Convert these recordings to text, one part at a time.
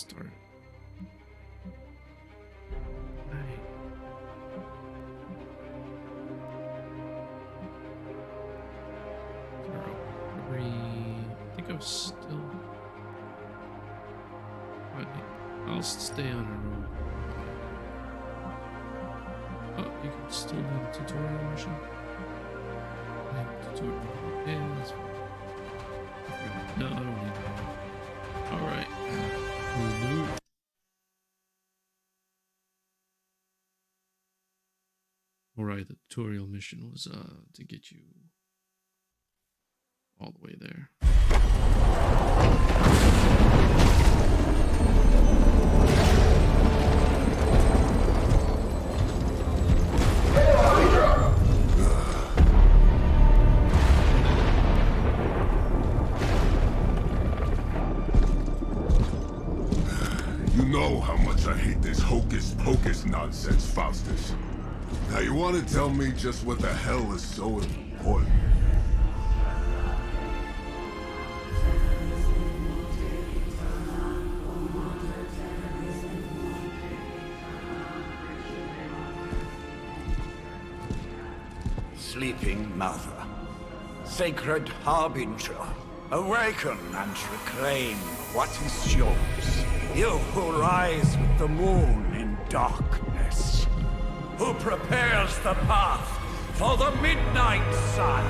start. Right. Zero. I think I was still. I'll stay on a roll. Oh, you can still do the tutorial mission. Tutorial. Yeah, that's fine. No, I don't need that. Alright. Alright, the tutorial mission was to get you all the way there. You know how much I hate this hocus pocus nonsense, Faustus. Now you want to tell me just what the hell is so important? Sleeping Mother, Sacred Harbinger, awaken and reclaim what is yours. You who rise with the moon in darkness, who prepares the path for the midnight sun.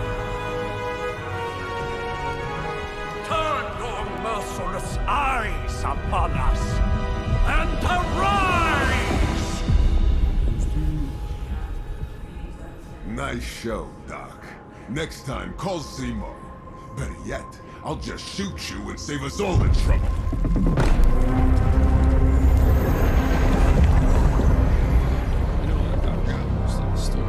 Turn your merciless eyes upon us and arise! Nice show, Doc. Next time, call Zemo. Better yet, I'll just shoot you and save us all the trouble. You know what? I forgot most of the story.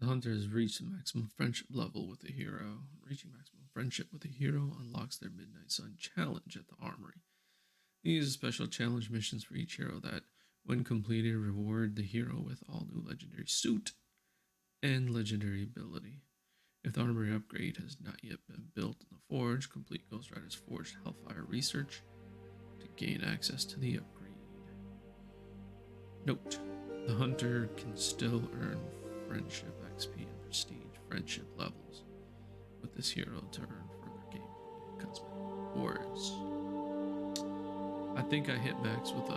The hunter has reached the maximum friendship level with the hero. Reaching maximum friendship with the hero unlocks their Midnight Sun challenge at the armory. These special challenge missions for each hero that, when completed, reward the hero with all new legendary suit and legendary ability. If the armory upgrade has not yet been built in the forge, complete Ghost Rider's Forged Hellfire research to gain access to the upgrade. Note: the hunter can still earn friendship XP and prestige friendship levels with this hero to earn further gameplay and cosmetic rewards. I think I hit max with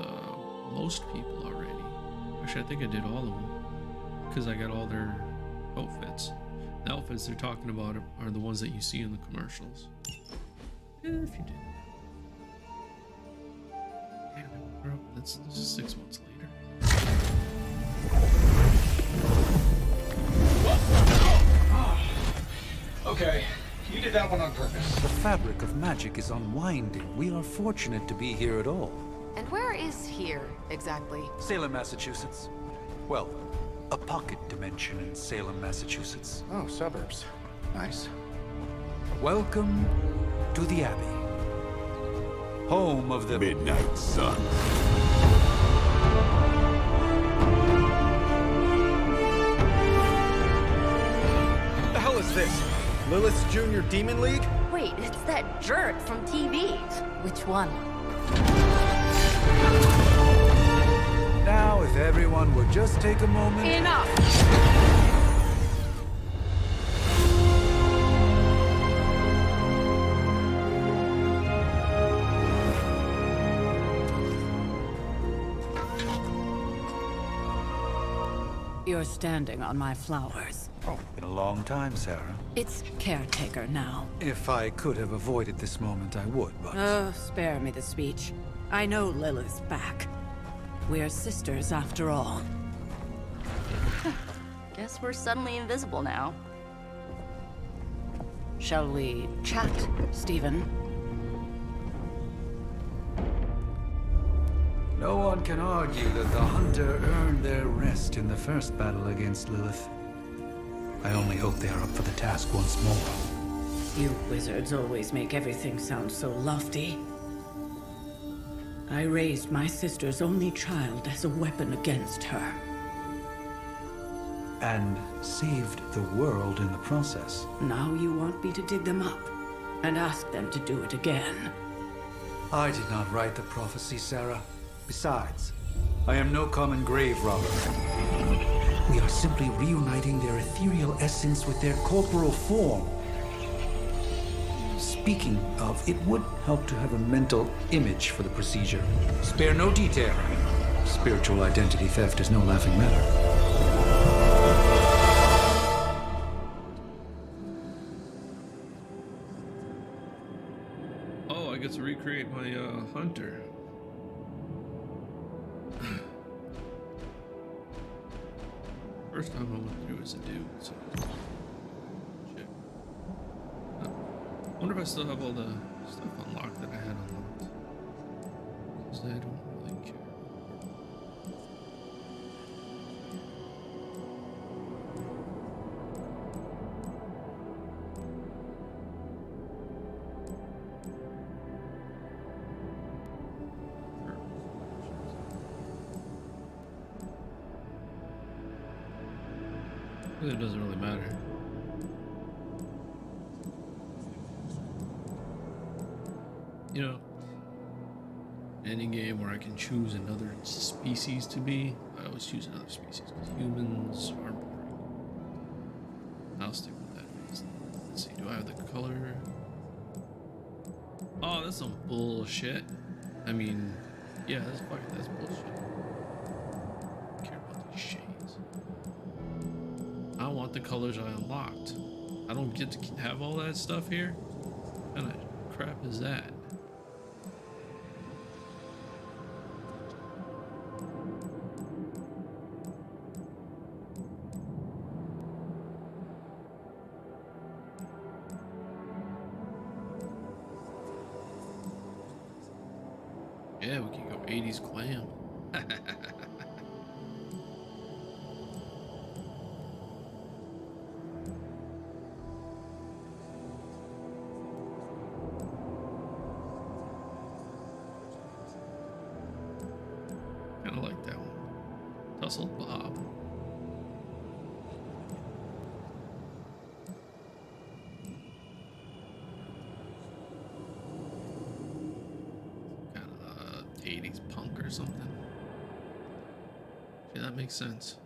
most people already. Actually, I think I did all of them because I got all their outfits. The outfits they're talking about are the ones that you see in the commercials. If you did. Damn it, this is 6 months later. Okay, you did that one on purpose. The fabric of magic is unwinding. We are fortunate to be here at all. And where is here, exactly? Salem, Massachusetts. Well, a pocket dimension in Salem, Massachusetts. Oh, suburbs. Nice. Welcome to the Abbey. Home of the Midnight Sun. What the hell is this? Lilith's Junior Demon League? Wait, it's that jerk from TV. Which one? Now, if everyone would just take a moment... Enough! You're standing on my flowers. Oh, been a long time, Sarah. It's caretaker now. If I could have avoided this moment, I would, but... Oh, spare me the speech. I know Lilith's back. We're sisters after all. Guess we're suddenly invisible now. Shall we chat, Stephen? No one can argue that the Hunter earned their rest in the first battle against Lilith. I only hope they are up for the task once more. You wizards always make everything sound so lofty. I raised my sister's only child as a weapon against her. And saved the world in the process. Now you want me to dig them up and ask them to do it again. I did not write the prophecy, Sarah. Besides, I am no common grave robber. We are simply reuniting their ethereal essence with their corporal form. Speaking of, it would help to have a mental image for the procedure. Spare no detail. Spiritual identity theft is no laughing matter. Oh, I get to recreate my hunter. First time I went through as a dude, so shit. I wonder if I still have all the stuff unlocked that I had unlocked. Because I don't really care. It doesn't really matter. You know, any game where I can choose another species to be, I always choose another species because humans are boring. I'll stick with that. Let's see, do I have the color? Oh, that's some bullshit. I mean, yeah, that's bullshit. I don't care about these shades. I want the colors I unlocked. I don't get to have all that stuff here. What kind of crap is that? Yeah, we can go 80s glam. Kind of like that one. Tussled Bob. Kind of 80s punk or something. Yeah, that makes sense.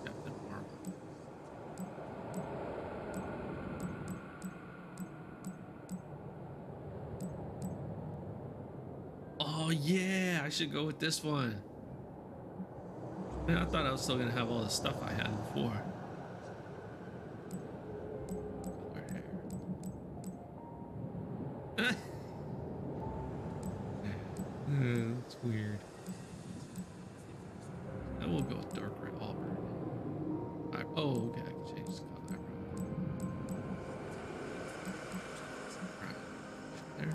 Captain Marvel. Oh yeah, I should go with this one. Man, I thought I was still gonna have all the stuff I had before. Color hair. That's weird. I will go with dark red auburn. Oh, okay, I can change the color. Right. There.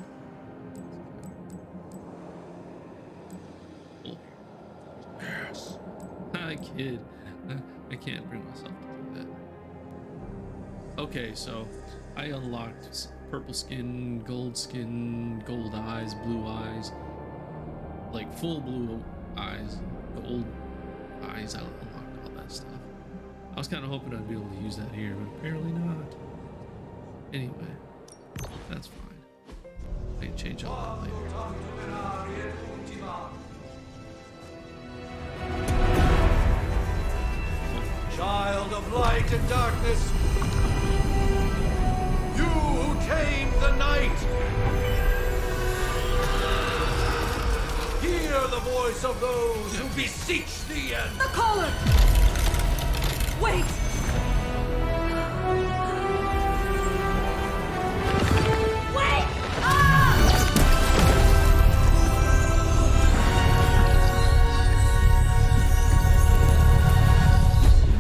Oh. Yes. Hi, kid. I can't bring myself to do that. Okay, so I unlocked purple skin, gold eyes, blue eyes, like full blue eyes, gold eyes. I unlocked all that stuff. I was kind of hoping I'd be able to use that here, but apparently not. Anyway, that's fine. I can change all that later. Child of light and darkness, you who tamed the night, hear Hear the voice of those who beseech thee and... The collar! Wait! Wait!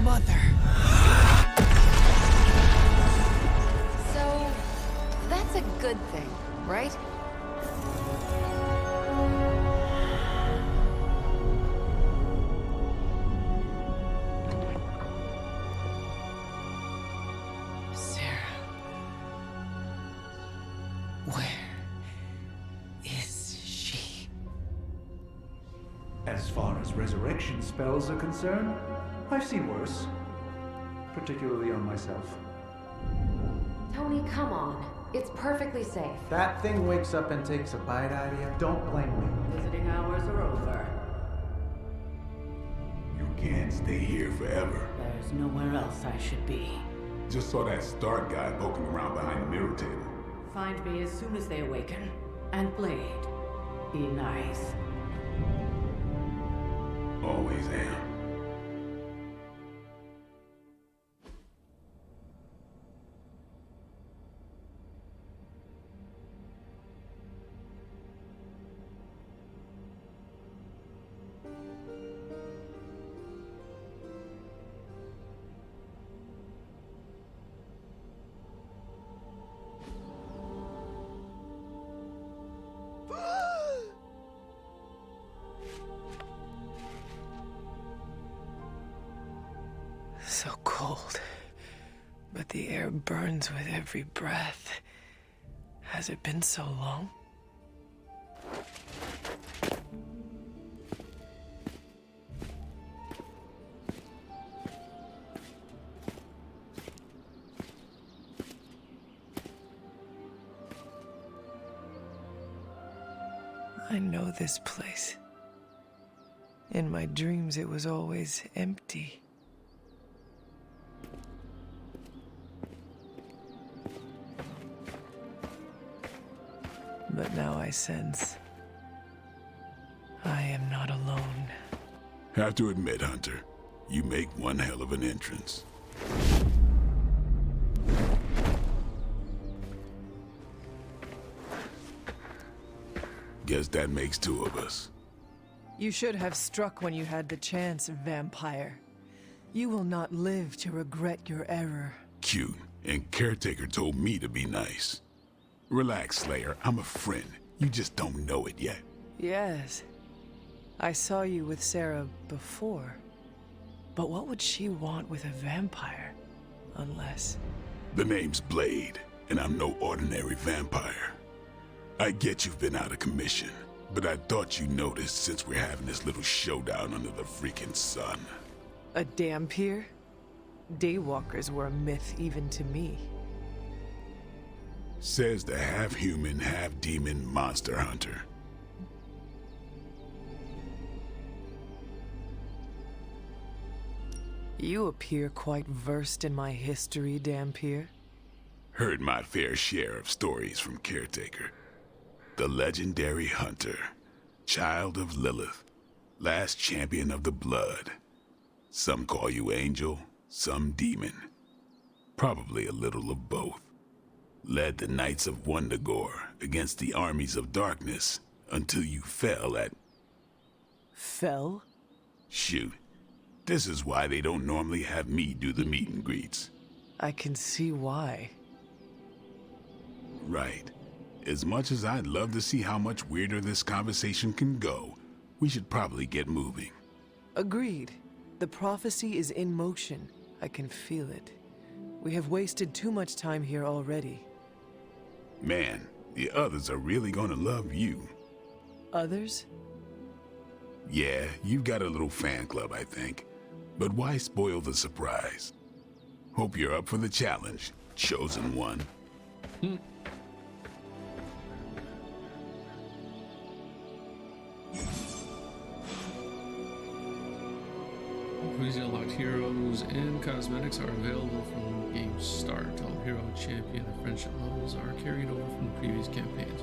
Mother. So, that's a good thing, right? Sarah. Where is she? As far as resurrection spells are concerned, I've seen worse. Particularly on myself. Tony, come on. It's perfectly safe. That thing wakes up and takes a bite out of you. Don't blame me. Visiting hours are over. You can't stay here forever. There's nowhere else I should be. Just saw that Stark guy poking around behind the mirror table. Find me as soon as they awaken. And Blade, be nice. Always am. So cold, but the air burns with every breath. Has it been so long? I know this place. In my dreams, it was always empty. But now I sense I am not alone. Have to admit, Hunter, you make one hell of an entrance. Guess that makes two of us. You should have struck when you had the chance, vampire. You will not live to regret your error. Cute, and Caretaker told me to be nice. Relax, Slayer. I'm a friend. You just don't know it yet. Yes. I saw you with Sarah before. But what would she want with a vampire? Unless... The name's Blade, and I'm no ordinary vampire. I get you've been out of commission, but I thought you noticed since we're having this little showdown under the freaking sun. a Dhampir? Daywalkers were a myth even to me. Says the half-human, half-demon monster hunter. You appear quite versed in my history, Dhampir. Heard my fair share of stories from Caretaker. The legendary hunter, child of Lilith, last champion of the blood. Some call you angel, some demon. Probably a little of both. Led the Knights of Wundagore against the armies of darkness until you fell at... Fell? Shoot. This is why they don't normally have me do the meet and greets. I can see why. Right. As much as I'd love to see how much weirder this conversation can go, we should probably get moving. Agreed. The prophecy is in motion. I can feel it. We have wasted too much time here already. Man, the others are really gonna love you. Others? Yeah, you've got a little fan club, I think. But why spoil the surprise? Hope you're up for the challenge, chosen one. Previously unlocked heroes and cosmetics are available from the game's start. All hero, champion, and friendship levels are carried over from the previous campaigns.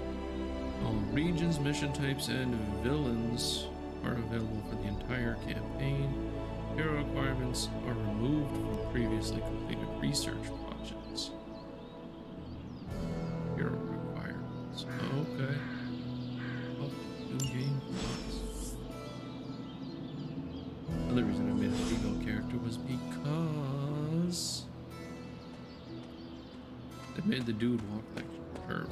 All regions, mission types, and villains are available for the entire campaign. Hero requirements are removed from previously completed research projects. Hero requirements. Okay. Oh, new game plots. Another reason I made a female character was because they made the dude walk like her.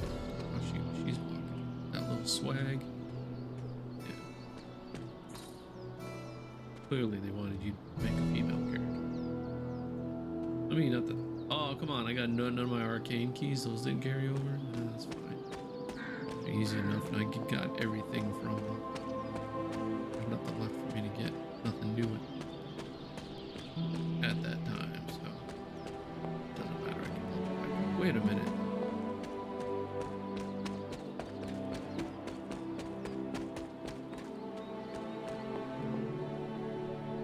How she's walking. That little swag. Yeah. Clearly they wanted you to make a female character. I mean, not that. Oh, come on. I got none of my arcane keys. Those didn't carry over. Yeah, that's fine. Easy enough. And I got everything from them. There's nothing left for me to get. Nothing new at that time. So, doesn't matter. I can pull it back. Wait a minute.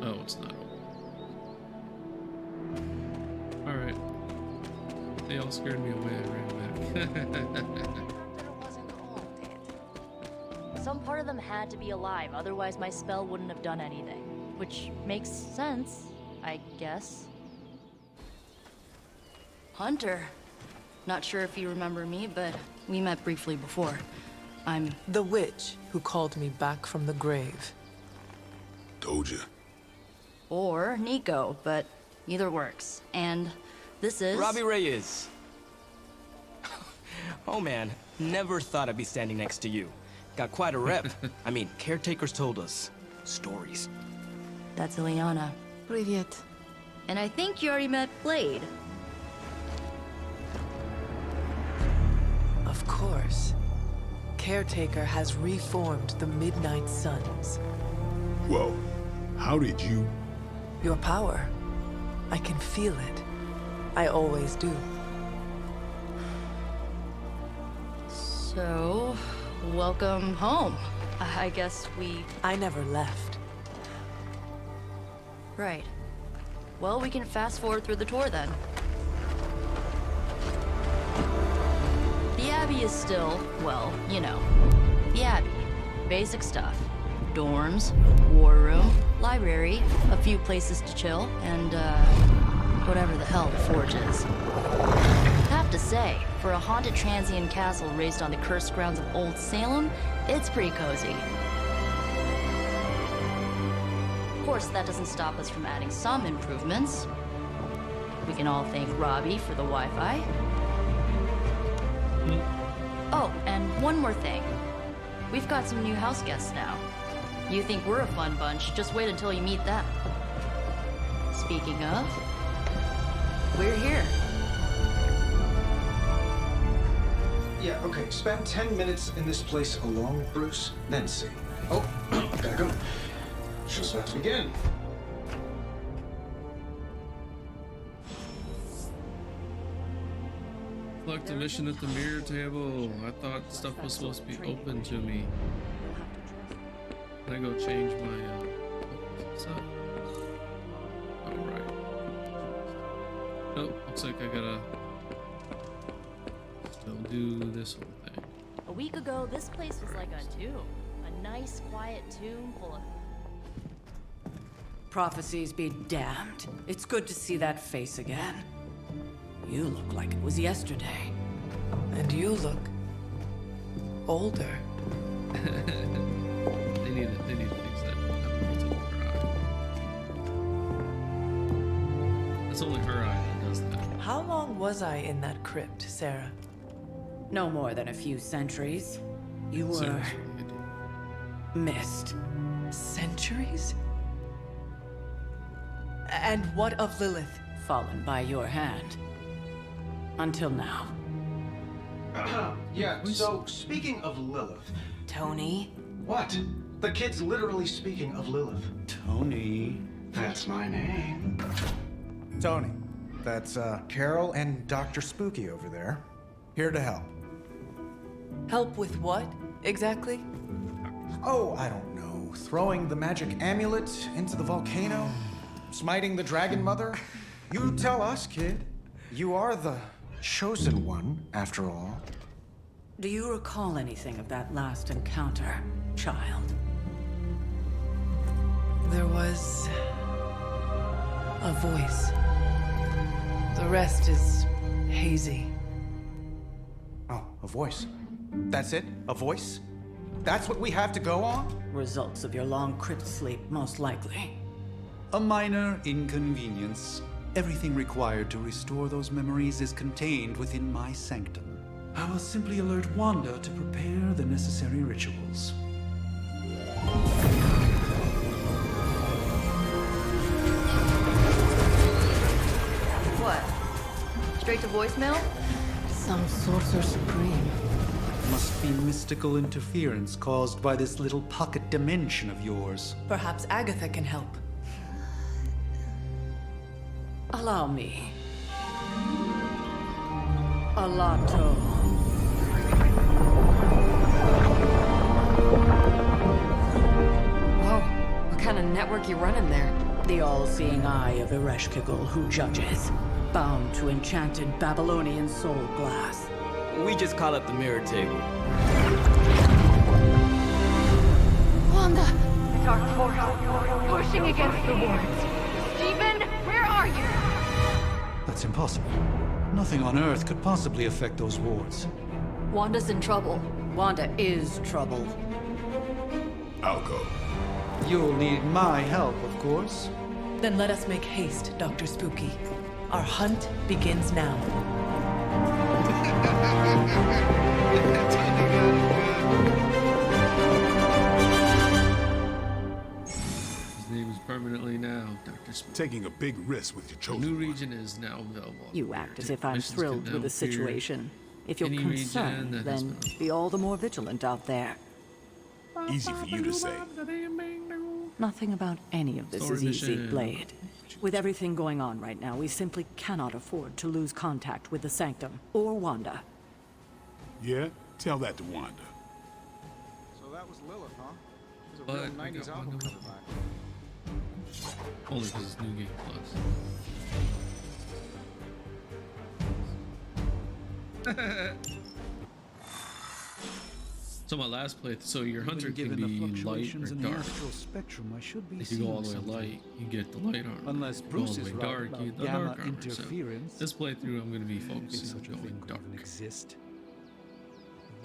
Oh, it's not open. Alright. They all scared me away. I ran back. Some part of them had to be alive, otherwise my spell wouldn't have done anything. Which makes sense, I guess. Hunter. Not sure if you remember me, but we met briefly before. I'm The witch who called me back from the grave. Told ya. or Nico, but either works. And this is Robbie Reyes. Oh man, never thought I'd be standing next to you. Got quite a rep. I mean, caretakers told us stories. That's Ileana. Привет. And I think you already met Blade. Of course. Caretaker has reformed the Midnight Suns. Whoa. How did you... Your power. I can feel it. I always do. So, welcome home. I guess I never left. Right. Well, we can fast forward through the tour then. The Abbey is still, well, you know, the Abbey. Basic stuff. Dorms, war room, library, a few places to chill, and, whatever the hell the Forge is. Have to say, for a haunted transient castle raised on the cursed grounds of Old Salem, it's pretty cozy. Of course, that doesn't stop us from adding some improvements. We can all thank Robbie for the Wi-Fi. Oh, and one more thing. We've got some new house guests now. You think we're a fun bunch, just wait until you meet them. Speaking of, we're here. Yeah, okay. Spend 10 minutes in this place alone, Bruce, then see. Oh, gotta go. Show's about to begin. Collect a mission at the mirror table. I thought stuff was supposed to be open to me. Can I go change my what's up? Oh right. Nope, looks like I gotta still do this whole thing. A week ago, this place was like a tomb. A nice, quiet tomb full of... Prophecies be damned. It's good to see that face again. You look like it was yesterday. And you look older. They need to fix that multiple her eye. That's only her eye that does that. How long was I in that crypt, Sarah? No more than a few centuries. You were Seriously, I do. missed. Centuries? And what of Lilith? Fallen by your hand. Until now. Yeah, so speaking of Lilith... Tony? What? The kid's literally speaking of Lilith. Tony. That's my name. Tony, that's Carol and Dr. Spooky over there. Here to help. Help with what, exactly? Oh, I don't know. Throwing the magic amulet into the volcano? Smiting the dragon mother? You tell us, kid. You are the chosen one, after all. Do you recall anything of that last encounter, child? There was a voice. The rest is hazy. Oh, a voice. That's it? A voice? That's what we have to go on? Results of your long crypt sleep, most likely. A minor inconvenience. Everything required to restore those memories is contained within my sanctum. I will simply alert Wanda to prepare the necessary rituals. What? Straight to voicemail? Some Sorcerer Supreme. Must be mystical interference caused by this little pocket dimension of yours. Perhaps Agatha can help. Allow me. Alato. Whoa, what kind of network you running there? The all-seeing eye of Ereshkigal who judges. Bound to enchanted Babylonian soul glass. We just call it the mirror table. Wanda! Dark force, pushing against the wards. Stephen, where are you? That's impossible. Nothing on Earth could possibly affect those wards. Wanda's in trouble. Wanda is trouble. I'll go. You'll need my help, of course. Then let us make haste, Dr. Spooky. Our hunt begins now. His name is permanently now Dr. Spooky. Taking a big risk with your The chosen new one. region is now available. You act as if I'm Missions thrilled can with now the appear situation. If you're any region concerned, that has then been- be all the more vigilant out there. Easy for you to say. Nothing about any of this Story is easy, mission. Blade. With everything going on right now, we simply cannot afford to lose contact with the Sanctum or Wanda. Yeah? Tell that to Wanda. So that was Lilith, huh? It was a But real we 90s got album Wanda. cover back. Only because it's New Game Plus. So my last playthrough, so your hunter can Given be the light or fluctuations in the dark. astral spectrum, I should be If you go all the way seeing something. light, you get the light armor. Unless If you go all Bruce the is way right dark, about you get the gamma dark armor. interference. So this playthrough, I'm going to be If focusing such a on thing going could dark. even exist.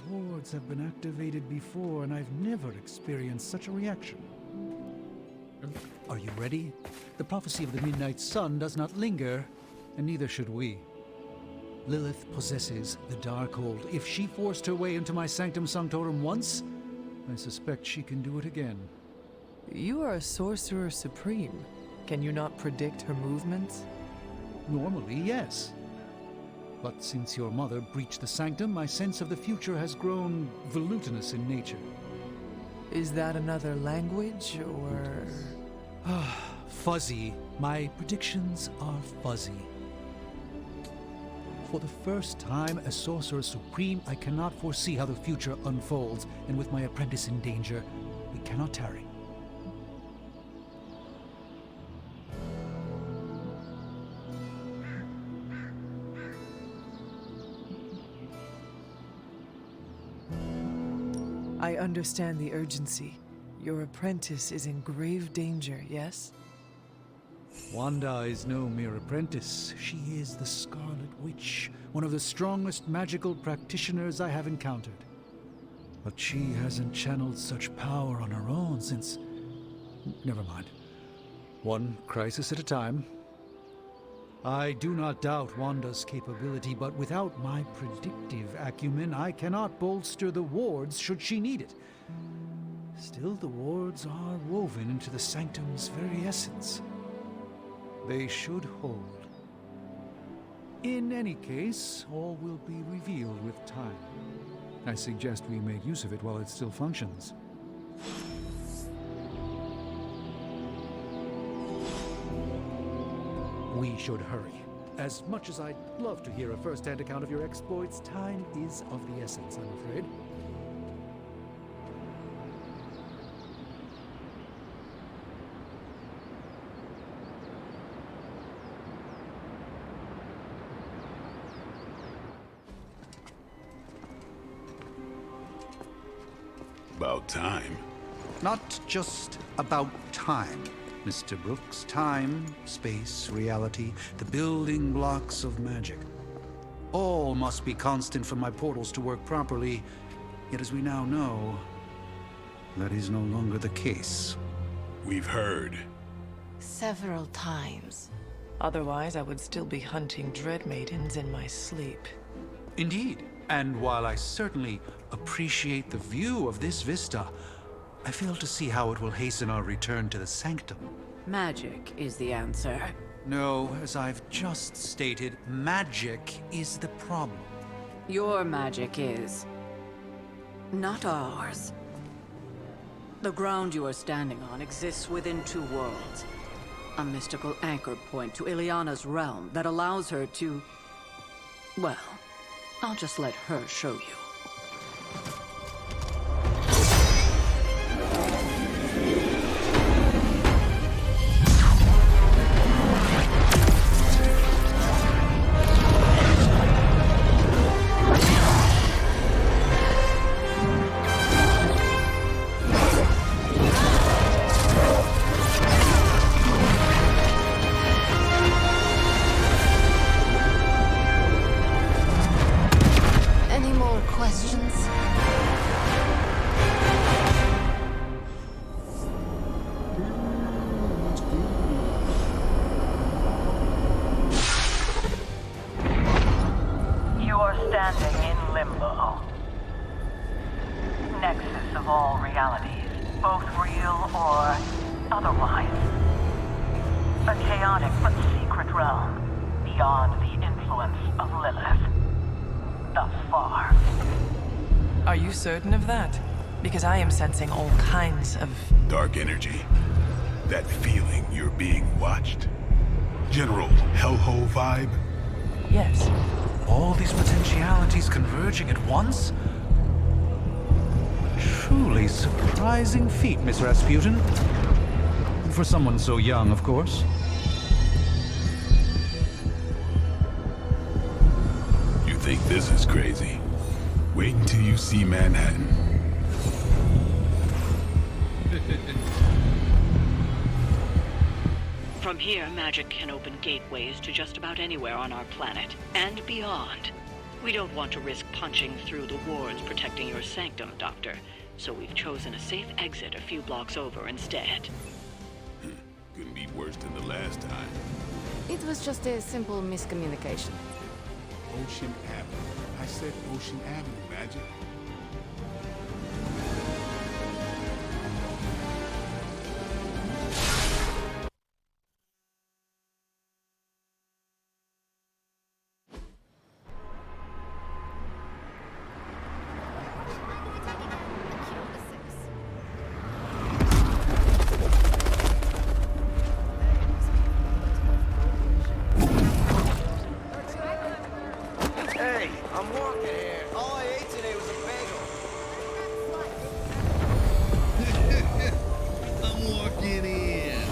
The wards have been activated before, and I've never experienced such a reaction. Are you ready? The prophecy of the Midnight Sun does not linger, and neither should we. Lilith possesses the Darkhold. If she forced her way into my Sanctum Sanctorum once, I suspect she can do it again. You are a sorcerer supreme. Can you not predict her movements? Normally, yes. But since your mother breached the Sanctum, my sense of the future has grown volutinous in nature. Is that another language, or...? Fuzzy. My predictions are fuzzy. For the first time as Sorcerer Supreme, I cannot foresee how the future unfolds, and with my apprentice in danger, we cannot tarry. I understand the urgency. Your apprentice is in grave danger, yes? Wanda is no mere apprentice. She is the Scarlet Witch, one of the strongest magical practitioners I have encountered. But she hasn't channeled such power on her own since... Never mind. One crisis at a time. I do not doubt Wanda's capability, but without my predictive acumen, I cannot bolster the wards should she need it. Still, the wards are woven into the Sanctum's very essence. They should hold. In any case, all will be revealed with time. I suggest we make use of it while it still functions. We should hurry. As much as I'd love to hear a first-hand account of your exploits, time is of the essence, I'm afraid. About time. Not just about time, Mr. Brooks. Time, space, reality, the building blocks of magic. All must be constant for my portals to work properly. Yet as we now know, that is no longer the case. We've heard. Several times. Otherwise, I would still be hunting Dread Maidens in my sleep. Indeed. And while I certainly appreciate the view of this vista, I fail to see how it will hasten our return to the Sanctum. Magic is the answer. No, as I've just stated, magic is the problem. Your magic is... not ours. The ground you are standing on exists within two worlds. A mystical anchor point to Ileana's realm that allows her to... well, I'll just let her show you. Any more questions? You are standing in limbo. Nexus of all realities, both real or otherwise. A chaotic but secret realm, beyond the influence of Lilith. Thus far. Are you certain of that? Because I am sensing all kinds of... Dark energy. That feeling you're being watched. General hellhole vibe. Yes. All these potentialities converging at once? Truly surprising feat, Miss Rasputin. For someone so young, of course. You think this is crazy? Wait until you see Manhattan. From here, magic can open gateways to just about anywhere on our planet, and beyond. We don't want to risk punching through the wards protecting your sanctum, Doctor, so we've chosen a safe exit a few blocks over instead. Couldn't be worse than the last time. It was just a simple miscommunication. Ocean Avenue. I said Ocean Avenue, Magic. Hey, I'm walking here. All I ate today was a bagel. I'm walking in.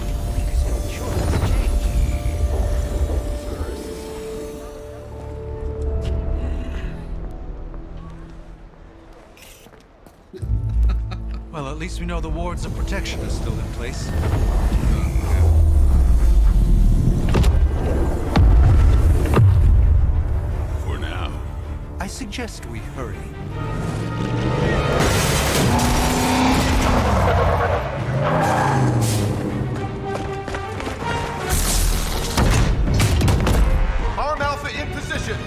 Well, at least we know the wards of protection are still in place. For now. I suggest we hurry. Arm Alpha in position.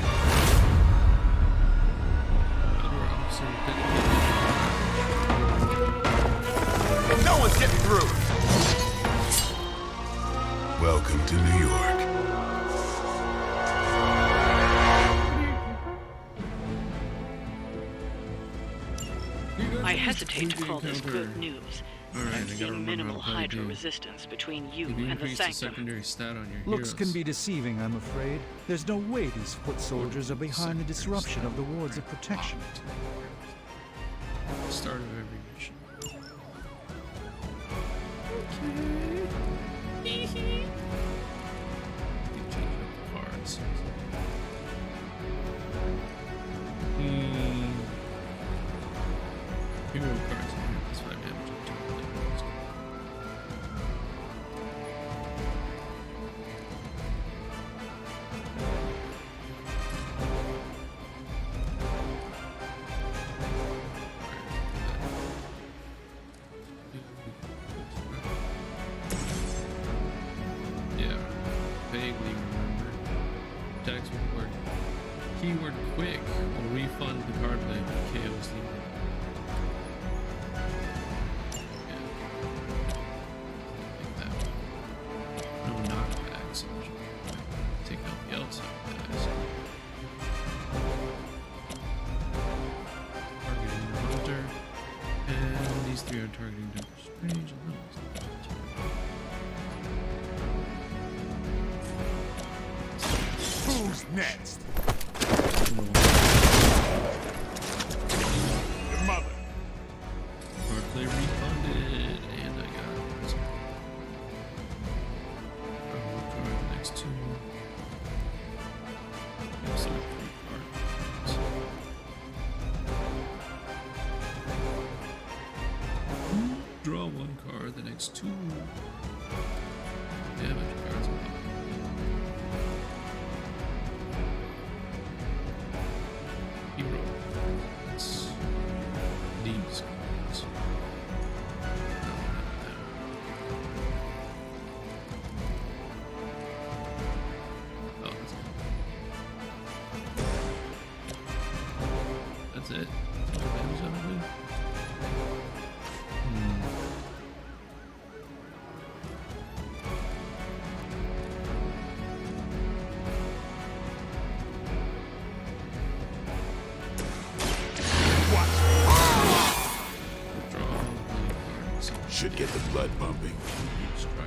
No one's getting through. Welcome to New York. I hesitate to call this good news. Alright, I'm I gotta seeing remember minimal how to play Hydra the resistance between you You can and the increase the Sanctum. secondary stat on your Looks heroes. can be deceiving, I'm afraid. There's no way these foot soldiers are behind the disruption of the wards of protection. Start of every mission. Keep changing up the cards. Hero cards. text with the word keyword quick will refund the card play if KO's the no knockbacks. Take out the outside guys. Targeting the Hunter. And these three are targeting Doctor Strange. Who's next? Your mother. Card play refunded. And I got one card next to so 3 cards. Draw 1 card, the next 2 damage cards. Hero. That's these cards. Oh, that's it. That's all the damage I'm gonna do. Should get the blood pumping. Strike.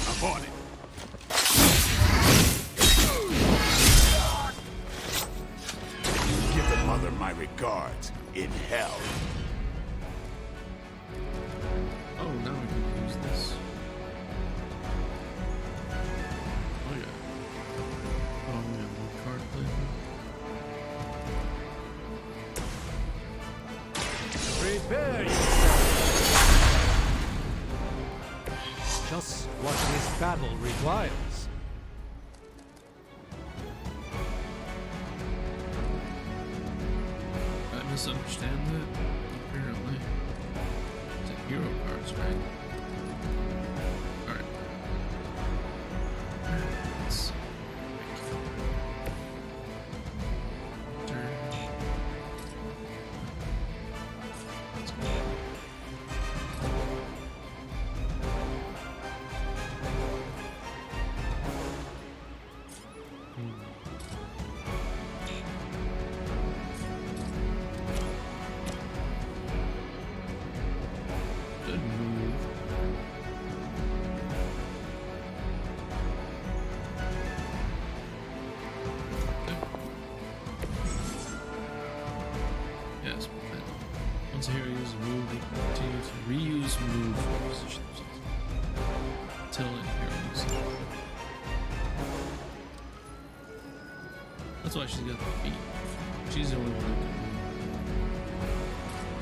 I'm on it. Give the mother my regards in hell. Oh, now we can use this. Oh yeah. Oh, we have 1 card play. Prepare yourself. Just what this battle requires. I misunderstand that? Apparently. It's a hero cards, right? Alright. Let's see. Turn. Let's go. Good move. Yes, but once a hero uses a move, they can continue to reuse move for position themselves until a hero uses it. That's why she's got the feet. She's the only one who can move.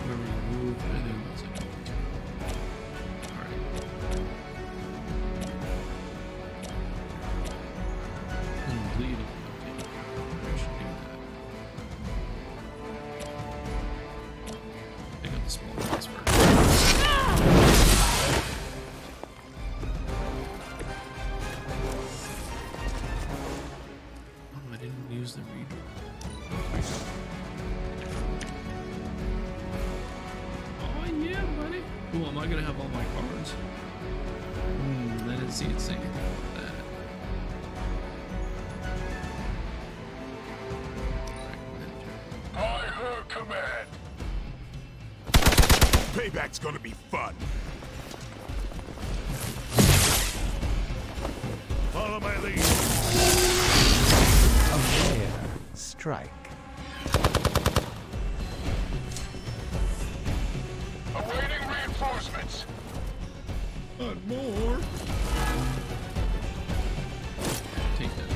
Wherever you move, and then once I can continue. Alright. And bleed if you don't take it. I should do that. Pick up the small ones first. Oh, I didn't use the reader. Oh yeah, buddy. Cool, am I gonna have all my cards? I didn't see it say anything about that. By her command. Payback's gonna be fun. Follow my lead. A rare strike. Awaiting reinforcements. Not more. Take that.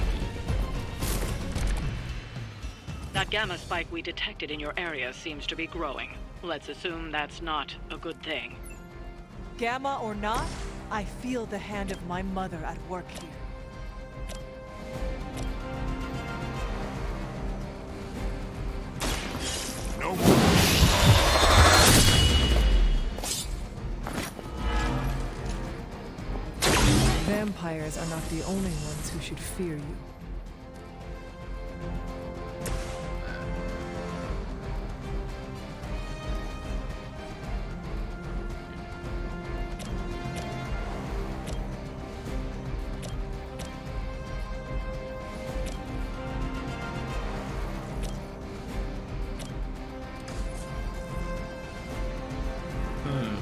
That gamma spike we detected in your area seems to be growing. Let's assume that's not a good thing. Gamma or not, I feel the hand of my mother at work here. no more. Vampires are not the only ones who should fear you.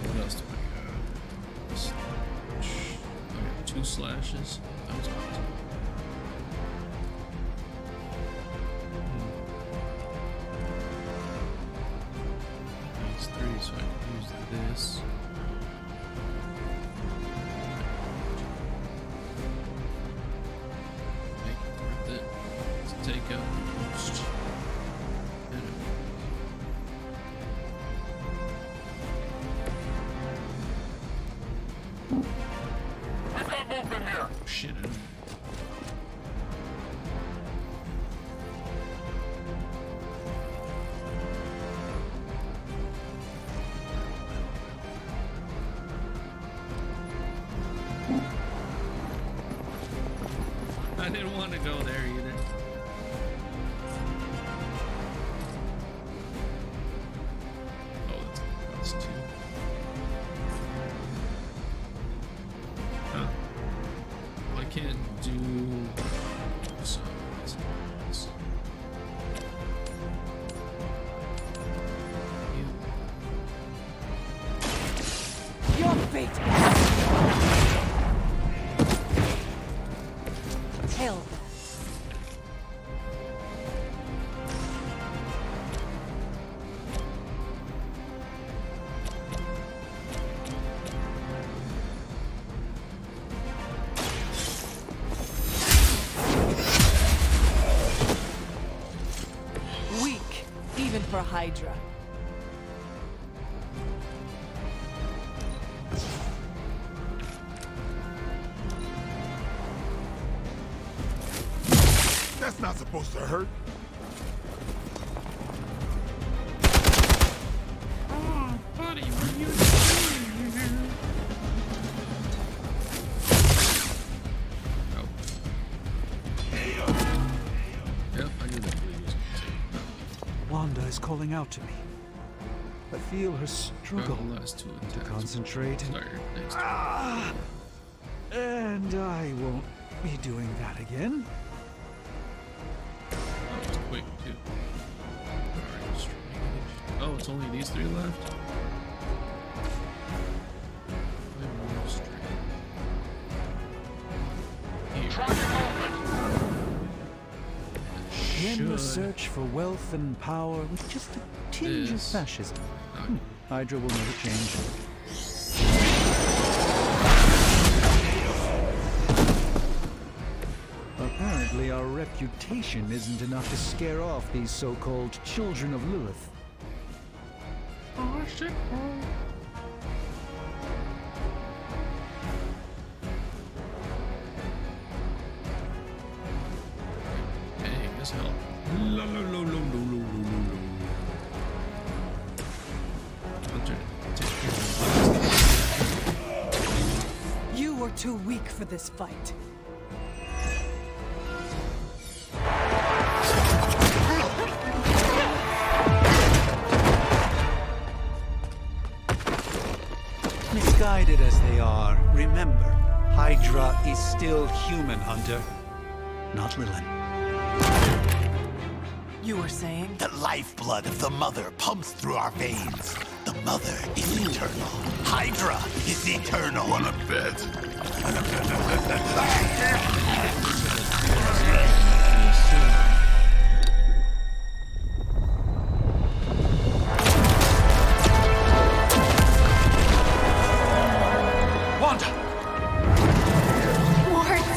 What else do I got? Slash. I got 2 slashes. That was good. These 3, so I can use this. Make it worth it. Let's take out the most enemy. Shit. I didn't want to go there either. Oh, that's gonna cost 2. Huh. I can't do so. Your fate. Hell. Weak, even for Hydra. That's not supposed to hurt. Oh, buddy, what are you doing here? Oh. Yep, I knew that. Wanda is calling out to me. I feel her struggle to concentrate. Start your next And I won't be doing that again. That was quick too. Alright, strange. Oh, it's only these 3 left? In the search for wealth and power with just a tinge of fascism. Hydra will never change. Apparently our reputation isn't enough to scare off these so-called children of Lilith. Oh shit. Dang, this help. Hunter, take care. You were too weak for this fight. Misguided as they are, remember, Hydra is still human, Hunter. Not Lilith. You were saying? The lifeblood of the Mother pumps through our veins. The Mother is eternal. Hydra is eternal. Wanna bet? Wanda! Wards!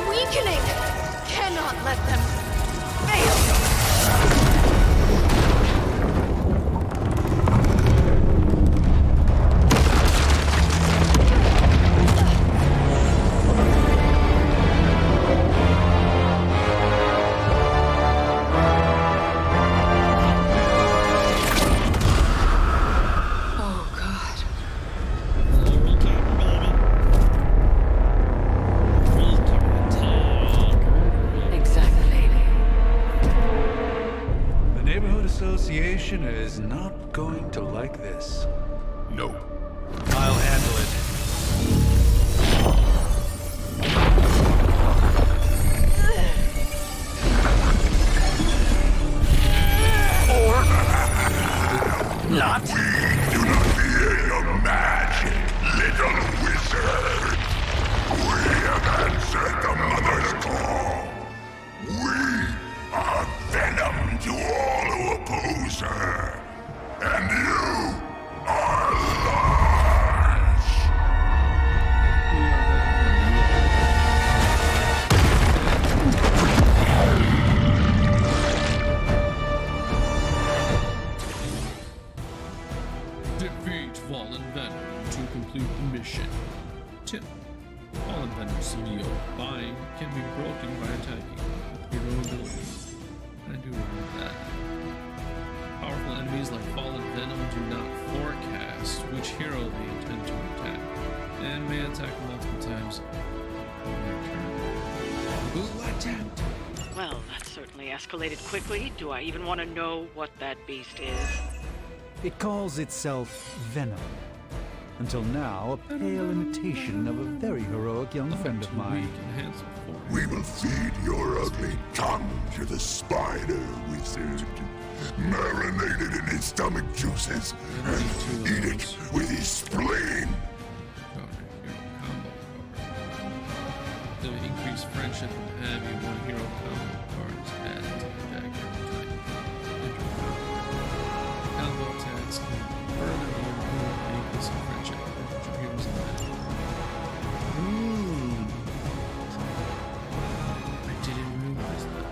Weakening! Cannot let them fail! initiation is not going to like this. No. I'll handle it. Not. We do not fear your magic, little wizard. We have answered the Mother's call. We are venom to all who oppose her. And you are large. Defeat Fallen Venom to complete the mission. Tip. Fallen Venom's CEO bind can be broken by attacking with hero abilities. I do remember that. Powerful enemies like Fallen Venom do not forecast which hero they intend to attack, and may attack multiple times in their turn. Who attempt? Well, that certainly escalated quickly. Do I even want to know what that beast is? It calls itself Venom. Until now, a pale imitation of a very heroic young friend of mine. We will feed your ugly tongue to the spider wizard, marinated in his stomach juices, and eat it with his spleen. To increase friendship and have you one hero combo cards added to the deck every time. Combo attacks can further improve the increase in friendship with your heroes in the deck. I didn't realize that.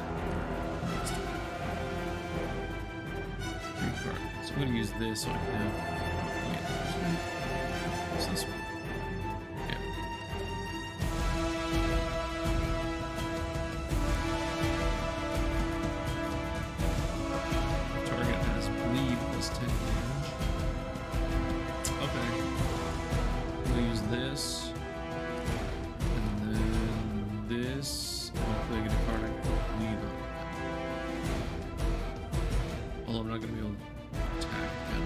Three cards. I'm gonna use this so I can have. What's this one? This, and then this. Hopefully, I get a card I can lead on. Although I'm not going to be able to attack them.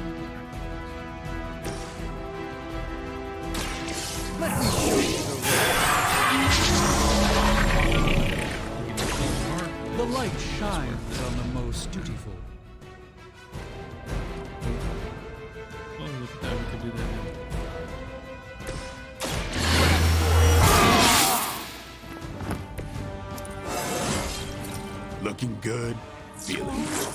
Let me show you the light shines on the most dutiful. Oh, look at that. We can do that now. Looking good, feeling good.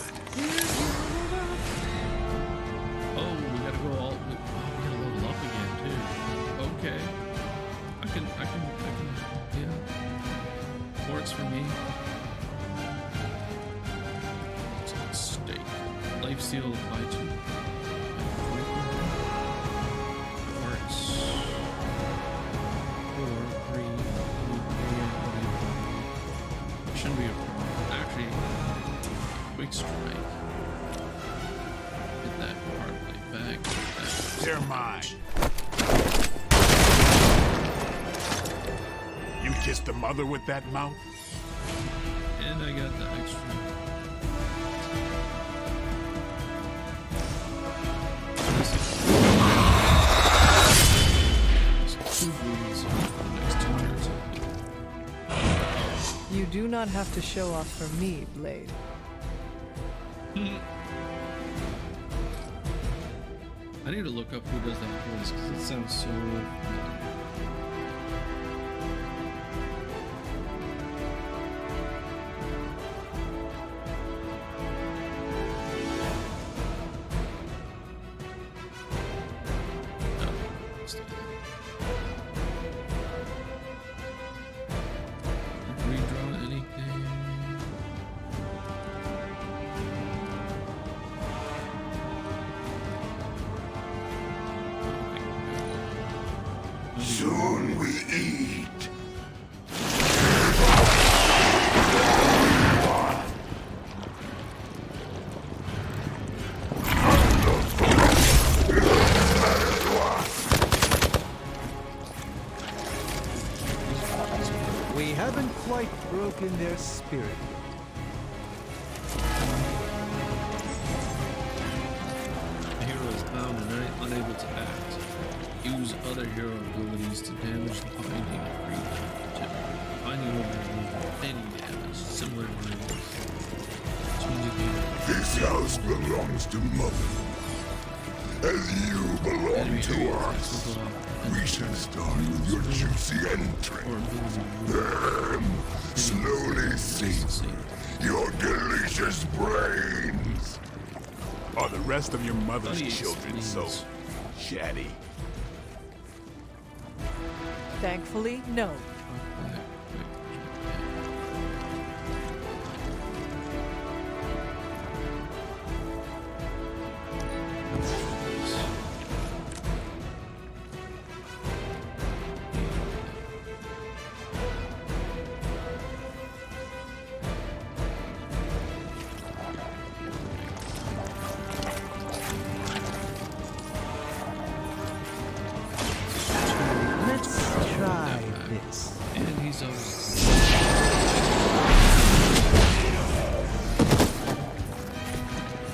Oh, we gotta go all. Oh, we gotta level up again too. Okay, I can. Yeah, works for me. It's at stake. Life steal by 2. That works. 4, 3. Shouldn't be a problem. Actually, quick strike. Get that hard blade back. They're mine. You kissed the mother with that mouth? And I got the extra. Two booties for the next 2 turns. You do not have to show off for me, Blade. I need to look up who does that voice because it sounds so familiar. Redraw anything. Soon we eat. We haven't quite broken their spirit yet. unable to act. Use other hero abilities to damage the binding and free them. Binding will remove any damage, similar to rings. This house belongs to Mother. As you belong to us. We should start with your juicy entry. Then slowly sink your delicious brains. Are the rest of your mother's children so chatty? Thankfully, no.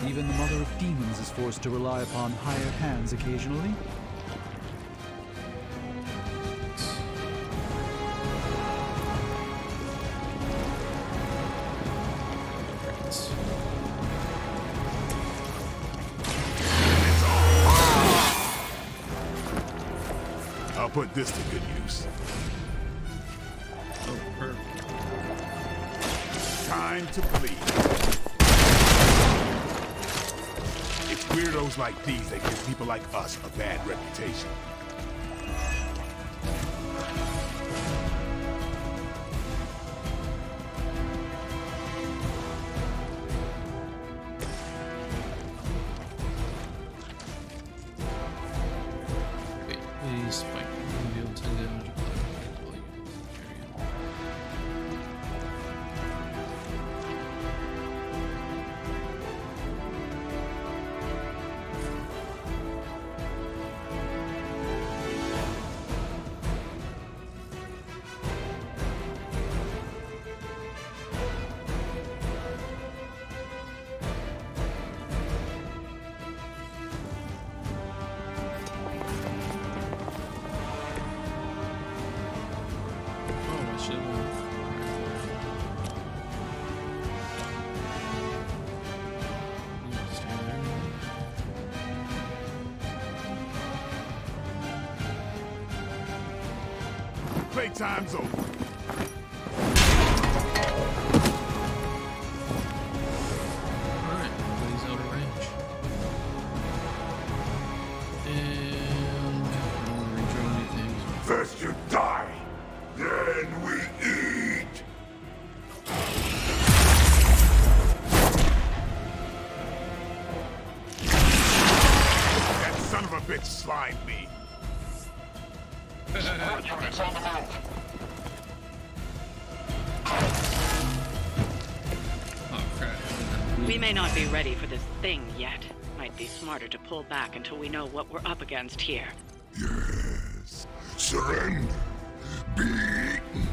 Even the Mother of Demons is forced to rely upon hired hands occasionally. I'll put this to good use. Oh, perfect. Time to bleed. It's weirdos like these that give people like us a bad reputation. Wait, please spike. Deal 10 damage applied to all units in the area. Oh, I should have. Playtime's over. Alright, everybody's out of range. And I don't want to redraw anything. First you die, then we eat. That son of a bitch slimed me. Units on the move. Oh crap. We may not be ready for this thing yet. Might be smarter to pull back until we know what we're up against here. Yes. Surrender. Be eaten.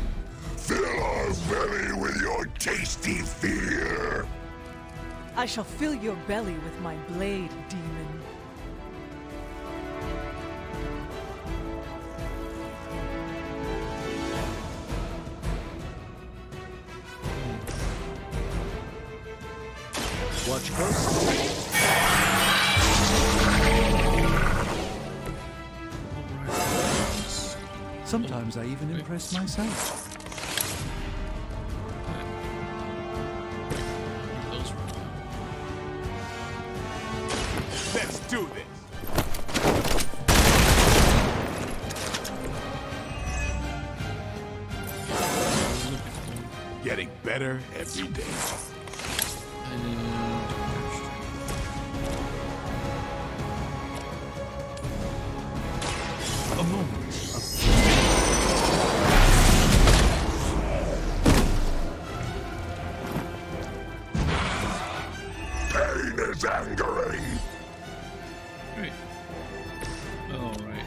Fill our belly with your tasty fear. I shall fill your belly with my blade, demon. Watch closely. Sometimes I even impress myself. Let's do this. Getting better every day. A moment of pain is angering. Great. Alright.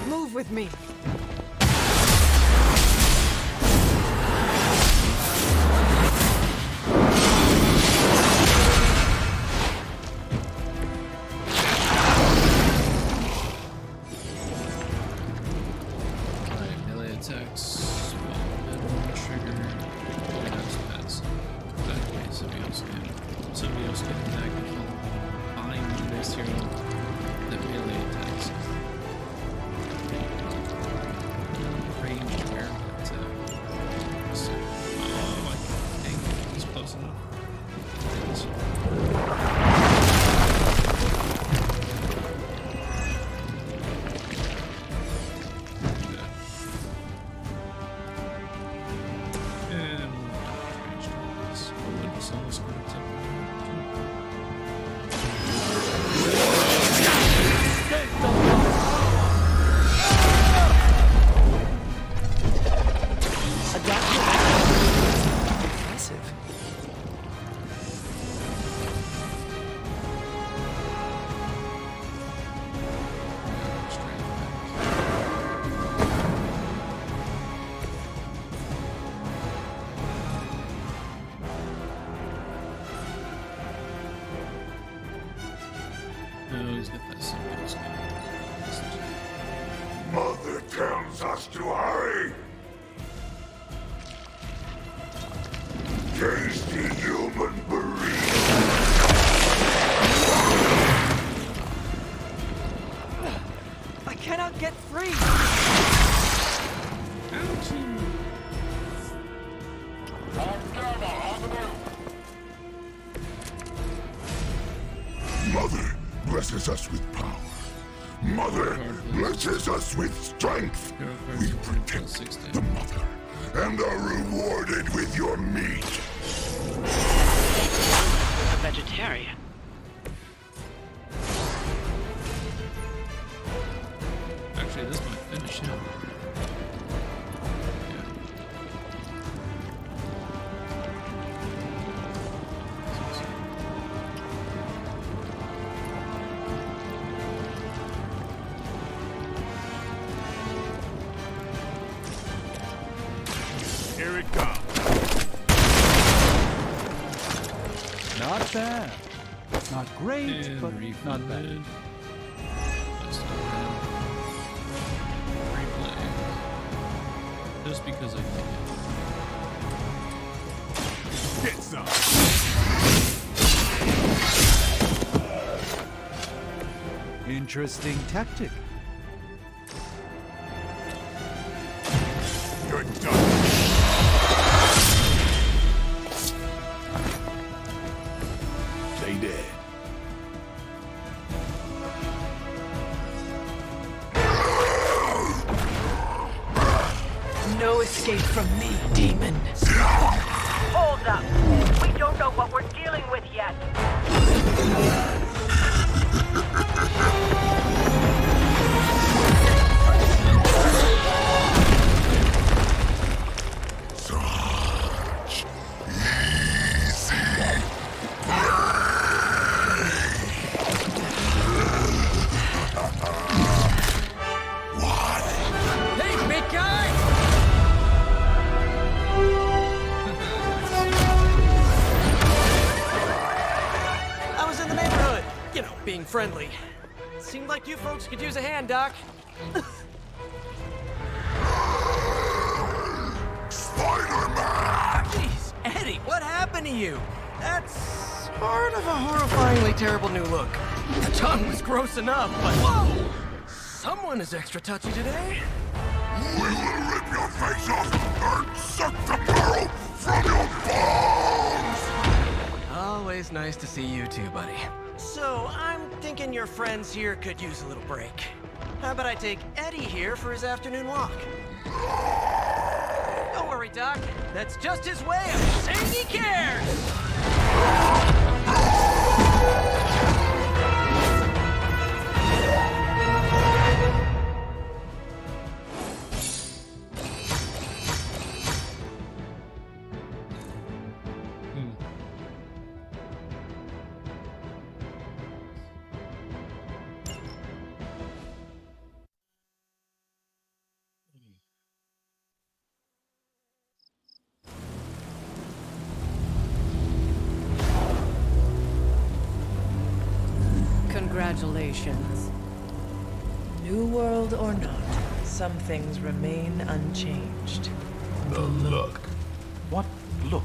Move with me. last hero that melee attacks. Ranged air attack. So, oh, I think he's close enough. Mother tells us to hurry. Tasty human burrito. I cannot get free! Mother blesses us with power. Mother blesses us with strength. We protect the mother and are rewarded with your meat. A vegetarian. Actually, this might finish him. Here it comes. Not bad. Not great, And but not bad. refunded. Replay. Just because I can. Get some. Interesting tactic. You're done. Play dead. No escape from me, demon. Hold up. We don't know what we're dealing with yet. Such easy Hey, big guy! I was in the neighborhood. You know, being friendly. Seemed like you folks could use a hand, Doc. Spider-Man! Jeez, Eddie, what happened to you? That's sort of a horrifyingly terrible new look. The tongue was gross enough, but whoa! Someone is extra touchy today. We will rip your face off and suck the marrow from your bones! Always nice to see you too, buddy. So, I'm thinking your friends here could use a little break. How about I take Eddie here for his afternoon walk? Don't worry, Doc. That's just his way of saying he cares! Congratulations. New world or not, some things remain unchanged. The look. What look?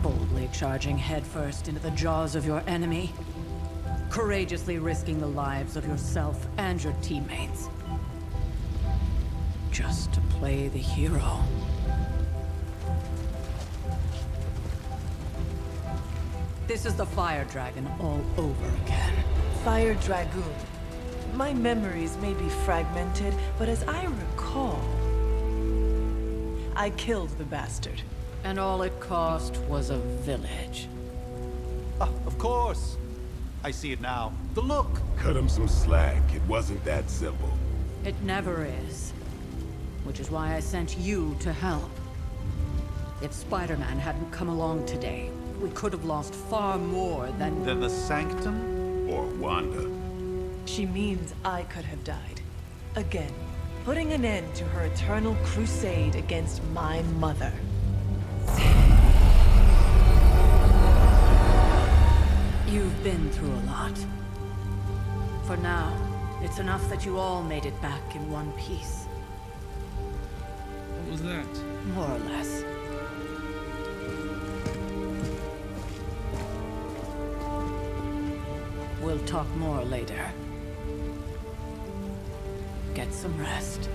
Boldly charging headfirst into the jaws of your enemy. courageously risking the lives of yourself and your teammates. Just to play the hero. This is the Fire Dragon all over again. Fire Dragoon. My memories may be fragmented, but as I recall, I killed the bastard. And all it cost was a village. Ah, of course. I see it now. The look. Cut him some slack. It wasn't that simple. It never is. Which is why I sent you to help. If Spider-Man hadn't come along today, we could have lost far more than the Sanctum? Or Wanda. She means I could have died. Again, putting an end to her eternal crusade against my mother. You've been through a lot. For now, it's enough that you all made it back in one piece. What was that? More or less. We'll talk more later. Get some rest.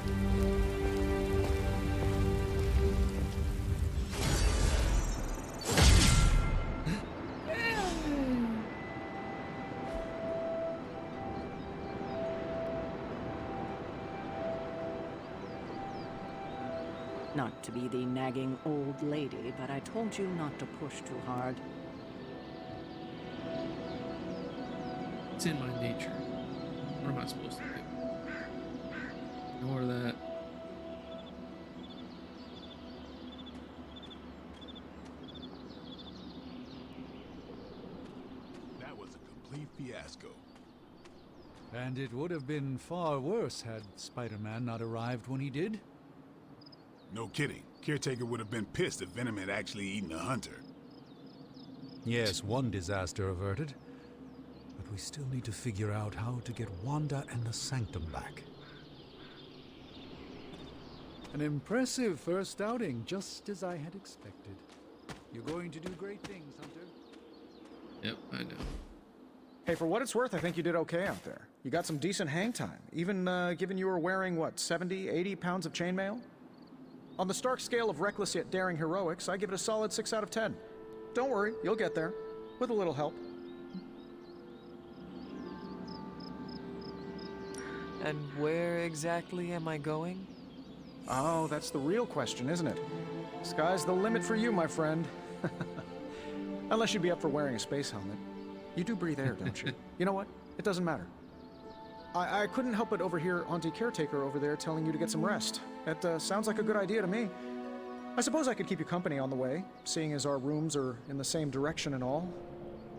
Not to be the nagging old lady, but I told you not to push too hard. It's in my nature. What am I supposed to do? Ignore that. That was a complete fiasco. And it would have been far worse had Spider-Man not arrived when he did. No kidding. Caretaker would have been pissed if Venom had actually eaten a hunter. Yes, one disaster averted. But we still need to figure out how to get Wanda and the Sanctum back. An impressive first outing, just as I had expected. You're going to do great things, Hunter. Yep, I know. Hey, for what it's worth, I think you did okay out there. You got some decent hang time, even given you were wearing, what, 70, 80 pounds of chainmail? On the Stark scale of reckless yet daring heroics, I give it a solid 6 out of 10. Don't worry, you'll get there. With a little help. And where exactly am I going? Oh, that's the real question, isn't it? Sky's the limit for you, my friend. Unless you'd be up for wearing a space helmet. You do breathe air, don't you? You know what? It doesn't matter. I couldn't help but overhear Auntie Caretaker over there telling you to get some rest. That sounds like a good idea to me. I suppose I could keep you company on the way, seeing as our rooms are in the same direction and all.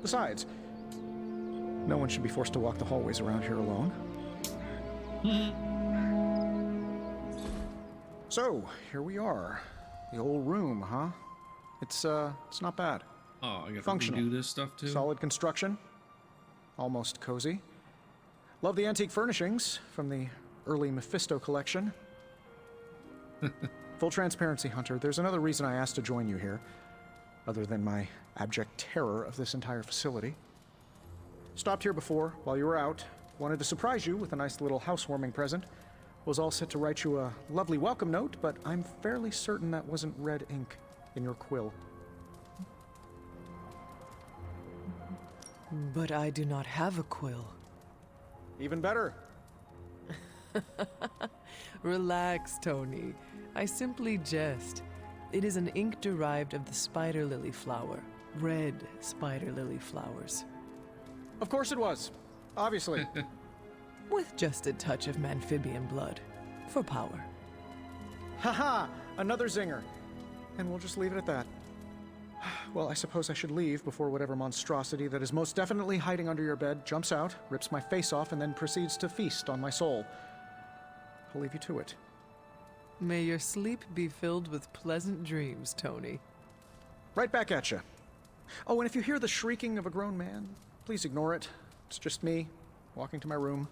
Besides, no one should be forced to walk the hallways around here alone. So, here we are. The old room, huh? It's not bad. Oh, I gotta Functional. redo this stuff too? Solid construction. Almost cozy. Love the antique furnishings from the early Mephisto collection. Full transparency, Hunter, there's another reason I asked to join you here, other than my abject terror of this entire facility. Stopped here before, while you were out. Wanted to surprise you with a nice little housewarming present. Was all set to write you a lovely welcome note, but I'm fairly certain that wasn't red ink in your quill. But I do not have a quill. Even better. Relax, Tony. I simply jest. It is an ink derived of the spider lily flower. Red spider lily flowers. Of course it was. Obviously. With just a touch of amphibian blood. For power. Haha! Another zinger. And we'll just leave it at that. Well, I suppose I should leave before whatever monstrosity that is most definitely hiding under your bed jumps out, rips my face off, and then proceeds to feast on my soul. I'll leave you to it. May your sleep be filled with pleasant dreams, Tony. Right back at you. Oh, and if you hear the shrieking of a grown man, please ignore it. It's just me, walking to my room.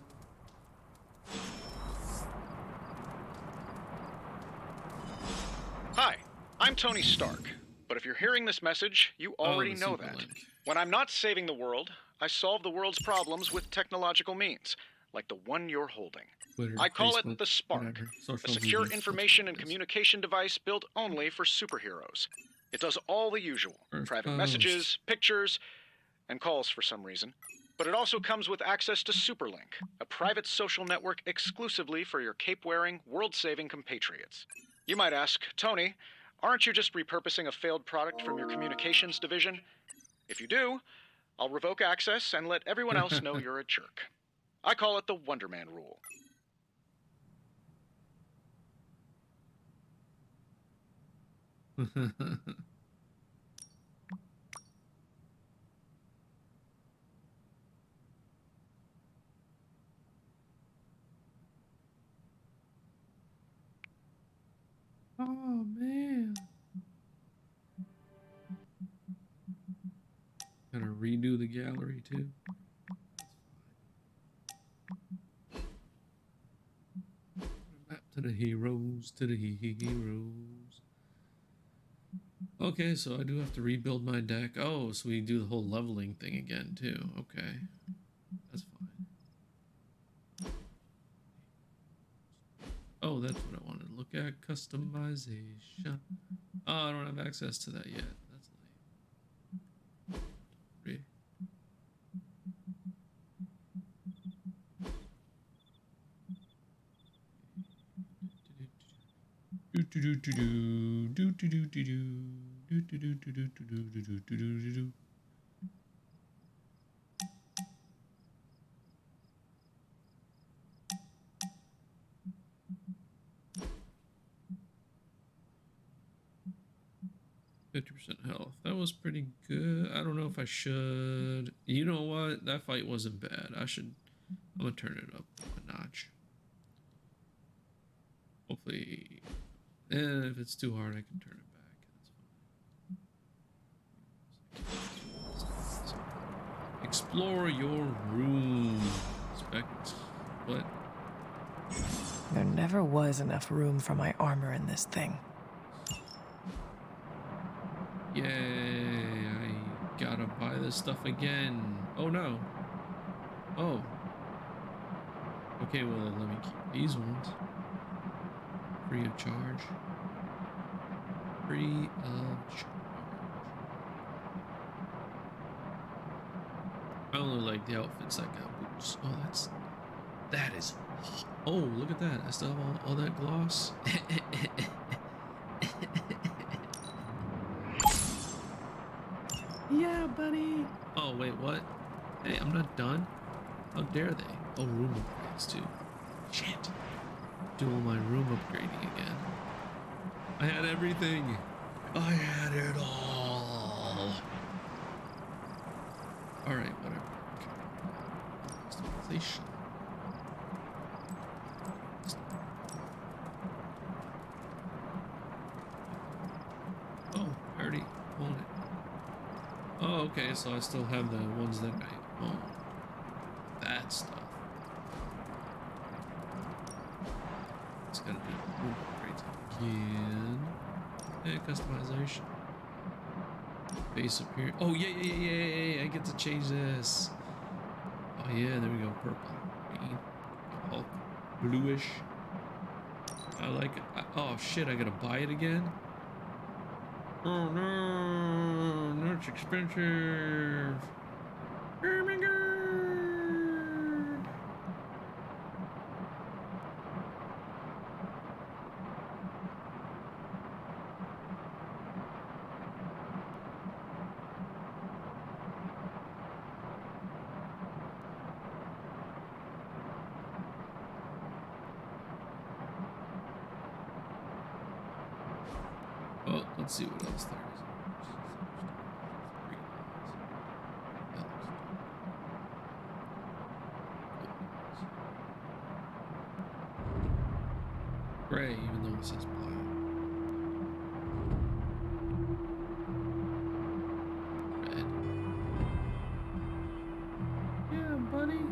Hi, I'm Tony Stark. But if you're hearing this message, you already know that. When I'm not saving the world, I solve the world's problems with technological means, like the one you're holding. Twitter, I call Facebook, it the Spark, whatever, a social secure media, information and social communication device built only for superheroes. It does all the usual, First private post. messages, pictures, and calls for some reason. But it also comes with access to Superlink, a private social network exclusively for your cape-wearing, world-saving compatriots. You might ask, Tony, aren't you just repurposing a failed product from your communications division? If you do, I'll revoke access and let everyone else know you're a jerk. I call it the Wonder Man rule. Oh man. Gotta redo the gallery too. Map to the heroes, to the heroes. Okay, so I do have to rebuild my deck. Oh, so we do the whole leveling thing again too. Okay. That's fine. Oh, that's what I wanted to look at. Customization. Oh, I don't have access to that yet. That's lame. Health. That was pretty good. I don't know if I should. You know what? That fight wasn't bad. I'm gonna turn it up a notch. Hopefully, and if it's too hard, I can turn it back. That's fine. Explore your room. Inspect. What? There never was enough room for my armor in this thing. Yay, I gotta buy this stuff again. Oh no. Oh. Okay, well, let me keep these ones. Free of charge. Free of charge. I only like the outfits that got boots. Oh, that is. Oh, look at that. I still have all that gloss. Yeah, buddy. Oh, wait, what? Hey, I'm not done. How dare they? Oh, room upgrades too. Shit. Do all my room upgrading again. I had everything. I had it all. All right, whatever. Customization. Oh, I already own it. Oh, okay, so I still have the ones that I own. That stuff. It's gotta be room upgrades again. And customization. Base appearance. Oh, yeah. I get to change this. Oh, yeah, there we go. Purple. Green. Hulk. Bluish. I like it. Oh, shit, I gotta buy it again? Oh no, that's expensive. Oh my god. Well, let's see what else there is. Gray, even though it says black. Red. Yeah, buddy.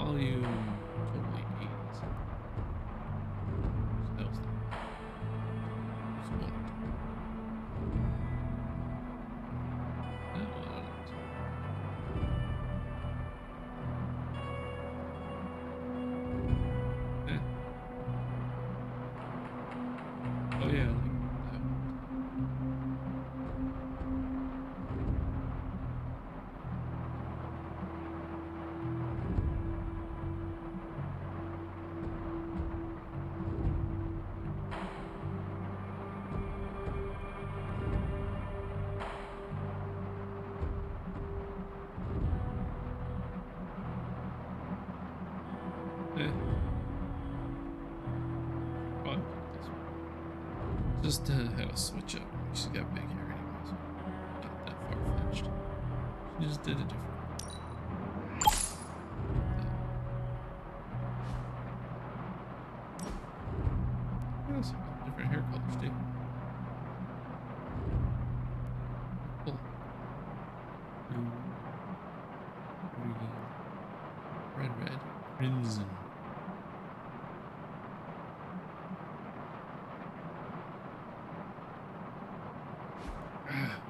volume totally 80s. That was oh yeah, well, just had a switch up. She's got big hair anyways. Not that far fetched. She just did it different. Yes, different hair colors too. Cool. Blue, green, red, crimson.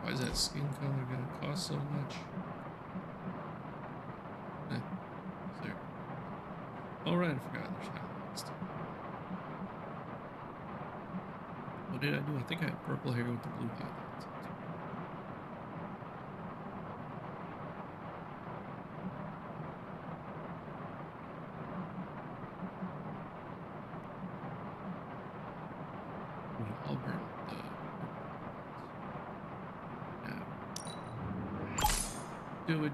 Why is that skin color gonna cost so much? There. Oh right, I forgot there's highlights too. What did I do? I think I had purple hair with the blue highlights. I'll burn the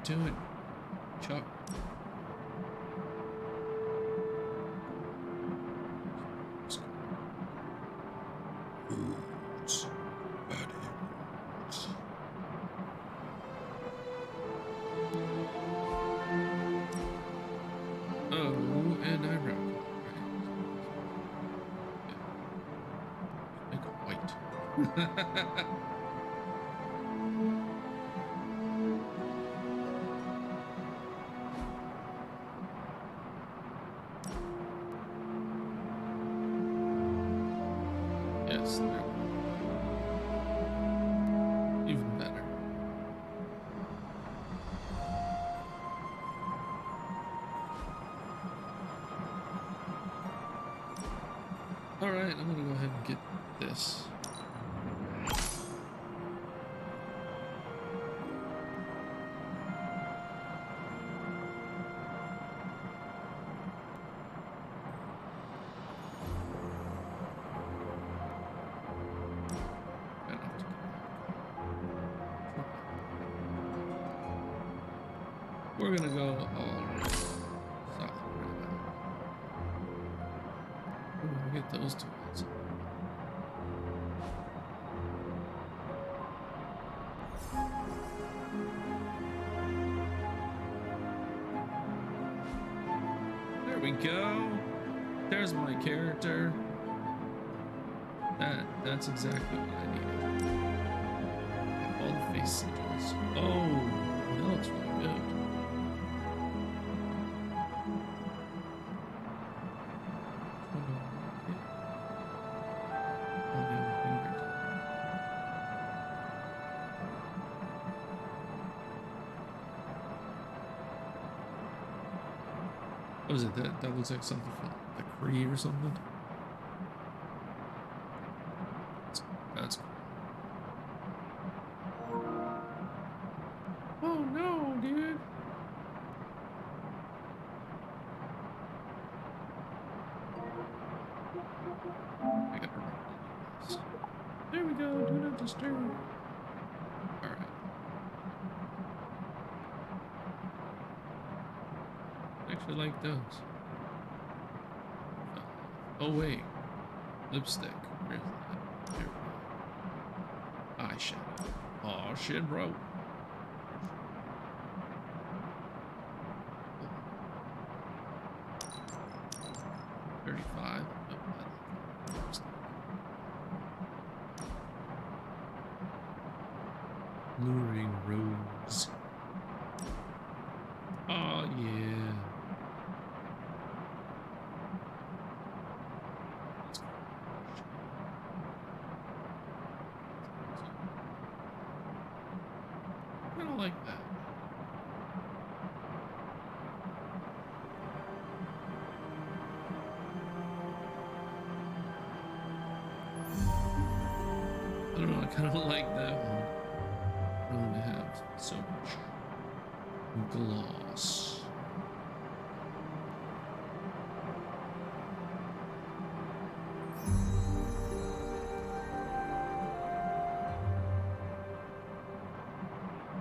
Do it, Chuck. Roots. Bad roots. Oh, and eyebrow. Right. Make it white. Yes, there. Even better. Alright, I'm gonna go ahead and get this. We're gonna go all south. We'll get those two ones. There we go. There's my character. That's exactly what I needed. All the face sigils. Oh, that looks really good. What is it? That looks like something from the Creed or something. That's cool. Oh no, dude. I gotta remember this. There we go. Do not disturb. Alright. I actually like those. Oh wait. Lipstick. Where is that? There we go. Eyeshadow. Oh shit, bro. $35. Luring Rose. Oh yeah. like that. I don't know, I kind of like that one. I don't want to have so much gloss.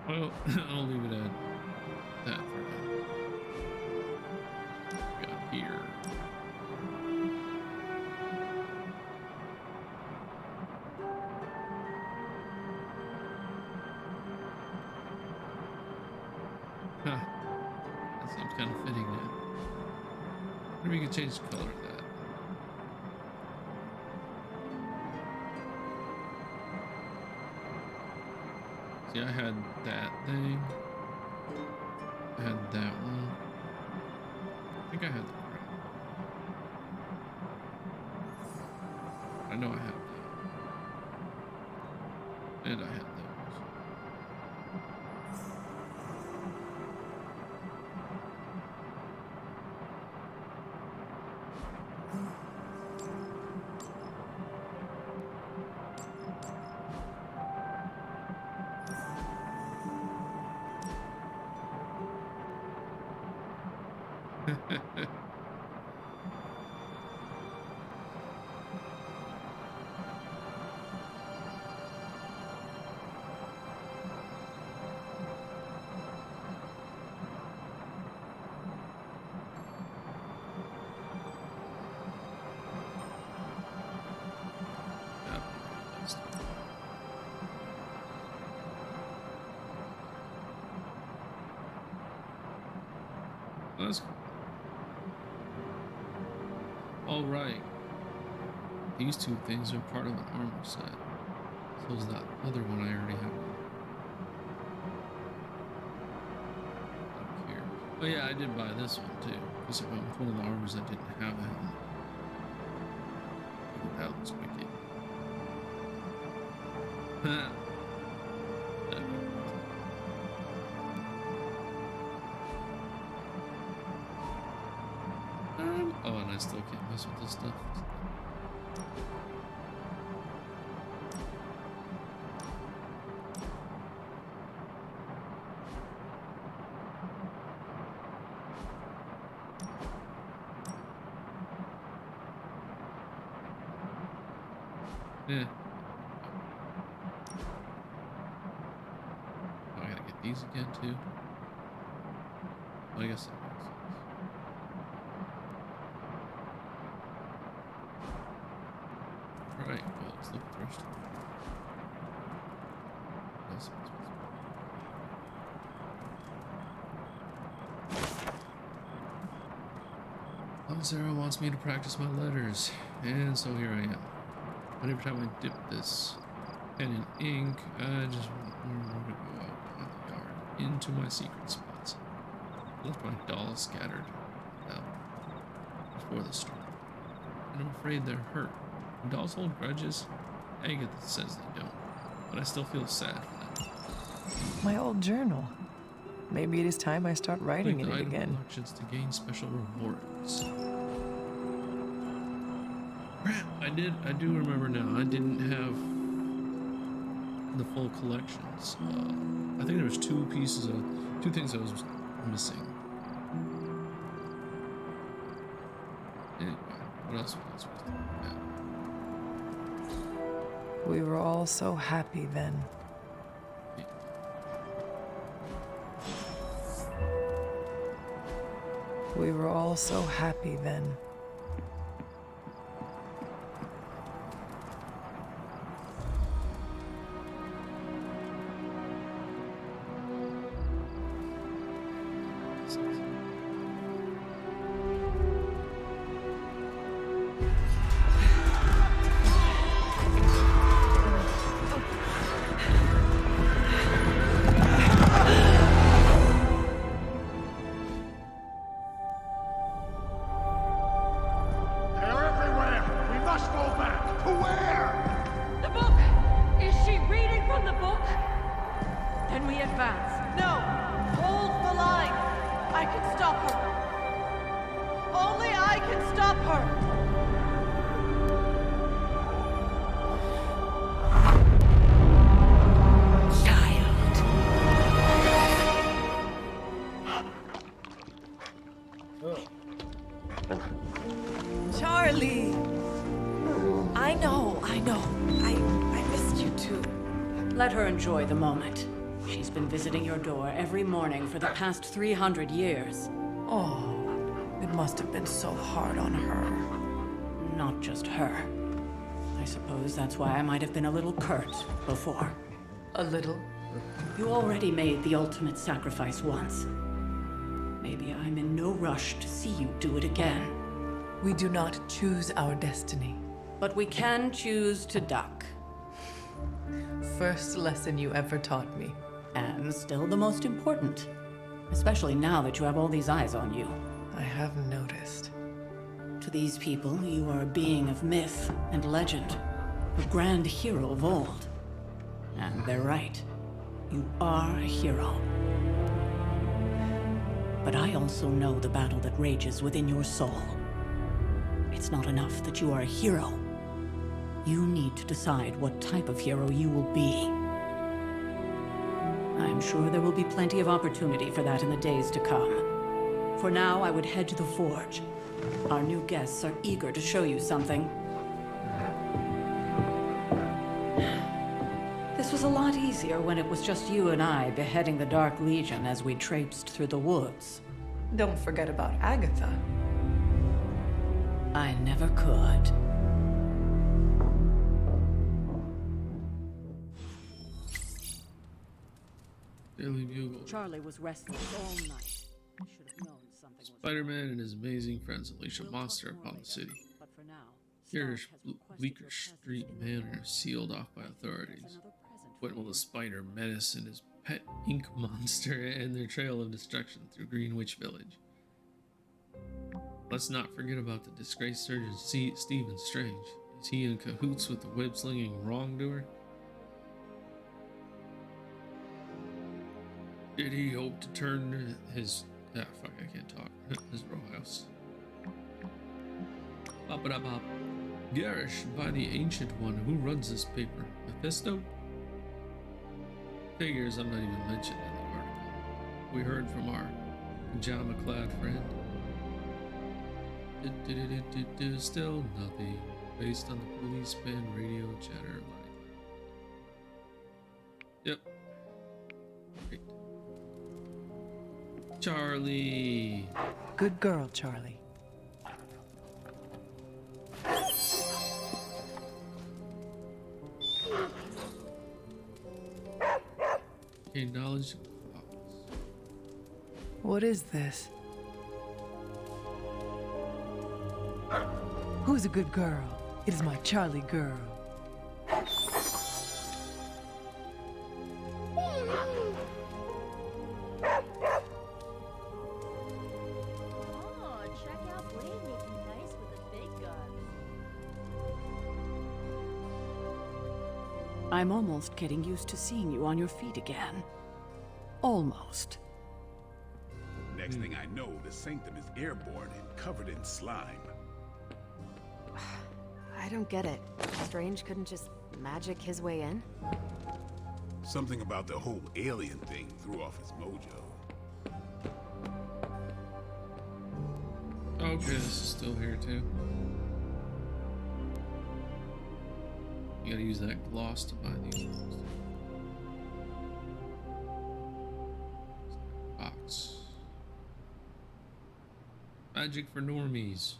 Well, I'll leave it at that for now. Got here. Huh. That seems kind of fitting now. Maybe we could change the color of that. See, I had that thing. I had that one. I think I had the crown. I know I had that. And I had those. That's cool. All right. These two things are part of an armor set. So is that other one I already have. Up here. Oh yeah, I did buy this one too, because it went with one of the armors that didn't have a helmet. That was wicked. Oh, and I still can't mess with this stuff. Yeah. Oh, I gotta get these again too. Well, I guess that makes sense. Right, well, let's look first. Sarah wants me to practice my letters, and so here I am. But every time I dip this pen in ink, I just want more to go out in the yard, into my secret spots. I left my dolls scattered out before the storm, and I'm afraid they're hurt. Do dolls hold grudges? Agatha says they don't, but I still feel sad for them. My old journal. Maybe it is time I start writing in it again. Collections to gain special rewards. Crap! I do remember now. I didn't have the full collections. I think there was two things I was missing. Anyway, what else was I supposed to do? We were all so happy then. We were all so happy then. The book! Is she reading from the book? Then we advance. No! Hold the line! I can stop her! Only I can stop her! Charlie! I know. I missed you too. Let her enjoy the moment. She's been visiting your door every morning for the past 300 years. Oh, it must have been so hard on her. Not just her. I suppose that's why I might have been a little curt before. A little? You already made the ultimate sacrifice once. Maybe I'm in no rush to see you do it again. We do not choose our destiny. But we can choose to duck. First lesson you ever taught me. And still the most important. Especially now that you have all these eyes on you. I have noticed. To these people, you are a being of myth and legend. A grand hero of old. And they're right. You are a hero. But I also know the battle that rages within your soul. It's not enough that you are a hero. You need to decide what type of hero you will be. I'm sure there will be plenty of opportunity for that in the days to come. For now, I would head to the Forge. Our new guests are eager to show you something. This was a lot easier when it was just you and I beheading the Dark Legion as we traipsed through the woods. Don't forget about Agatha. I never could. Daily Bugle. Charlie was restless all night. I should have known something was... Spider-Man and his amazing friends unleash a monster upon the city. But for now, Here's Bleecker Street Manor sealed off by authorities. When will the spider menace and his pet ink monster end their trail of destruction through Greenwich Village? Let's not forget about the disgraced surgeon Stephen Strange. Is he in cahoots with the web-slinging wrongdoer? Did he hope to turn his... Ah, fuck, I can't talk. His row house. Bop-a-da-bop. Garish, by the Ancient One, who runs this paper? Mephisto? Figures I'm not even mentioned in the article. We heard from our pajama-clad friend. Still nothing, based on the policeman radio chatter line. Yep. Great. Charlie! Good girl, Charlie. Gain knowledge. What is this? Who's a good girl? It is my Charlie girl. Oh, check out Blade making nice with the big guns. I'm almost getting used to seeing you on your feet again. Almost. Next thing I know, the Sanctum is airborne and covered in slime. I don't get it. Strange couldn't just magic his way in? Something about the whole alien thing threw off his mojo. Okay, this is still here too. You gotta use that gloss to buy these ones. Box. Magic for normies.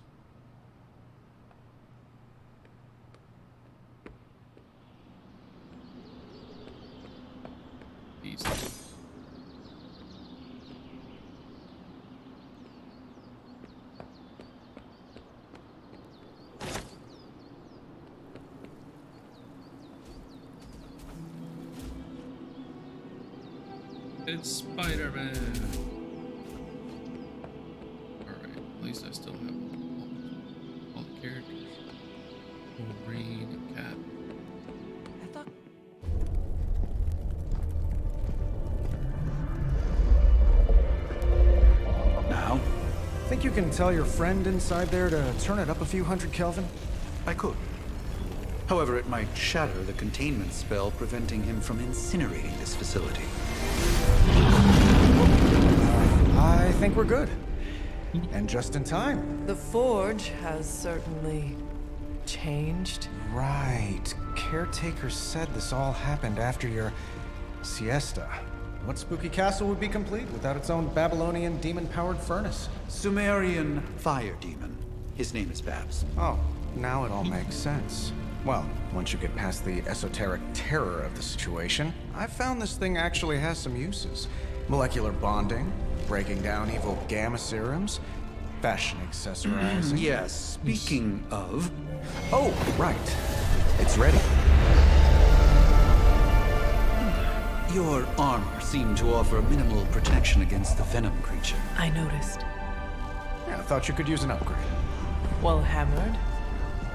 These things. It's Spider-Man. Alright, at least I still have all the characters. Wolverine and Cap. can tell your friend inside there to turn it up a few hundred Kelvin? I could. However, it might shatter the containment spell preventing him from incinerating this facility. I think we're good. And just in time. The Forge has certainly changed. Right. Caretaker said this all happened after your siesta. What spooky castle would be complete without its own Babylonian demon-powered furnace? Sumerian fire demon. His name is Babs. Oh, now it all makes sense. Well, once you get past the esoteric terror of the situation, I've found this thing actually has some uses. Molecular bonding, breaking down evil gamma serums, fashion accessorizing. Yes, speaking of... Oh, right. It's ready. Your armor seemed to offer minimal protection against the venom creature. I noticed. Yeah, I thought you could use an upgrade. Well hammered,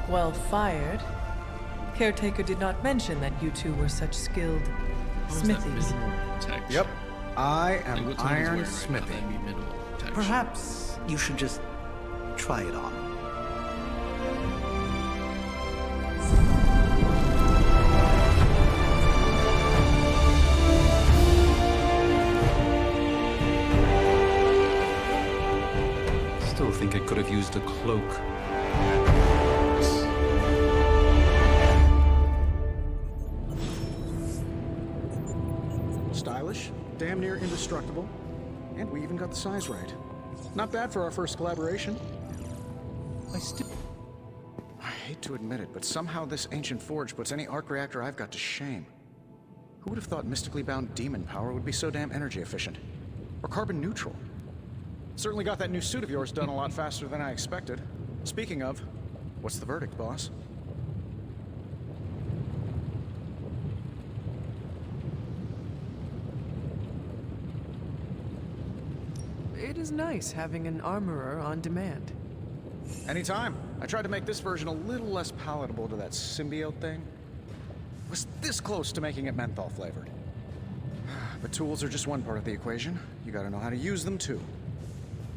well fired. Caretaker did not mention that you two were such skilled smithies. Yep. I am Iron Smithy. Perhaps you should just try it on. Still think it could have used a cloak. Stylish, damn near indestructible, and we even got the size right. Not bad for our first collaboration. I hate to admit it, but somehow this ancient forge puts any arc reactor I've got to shame. Who would have thought mystically bound demon power would be so damn energy efficient? Or carbon neutral? Certainly got that new suit of yours done a lot faster than I expected. Speaking of, what's the verdict, boss? It is nice having an armorer on demand. Anytime. I tried to make this version a little less palatable to that symbiote thing. Was this close to making it menthol flavored. But tools are just one part of the equation. You gotta know how to use them too.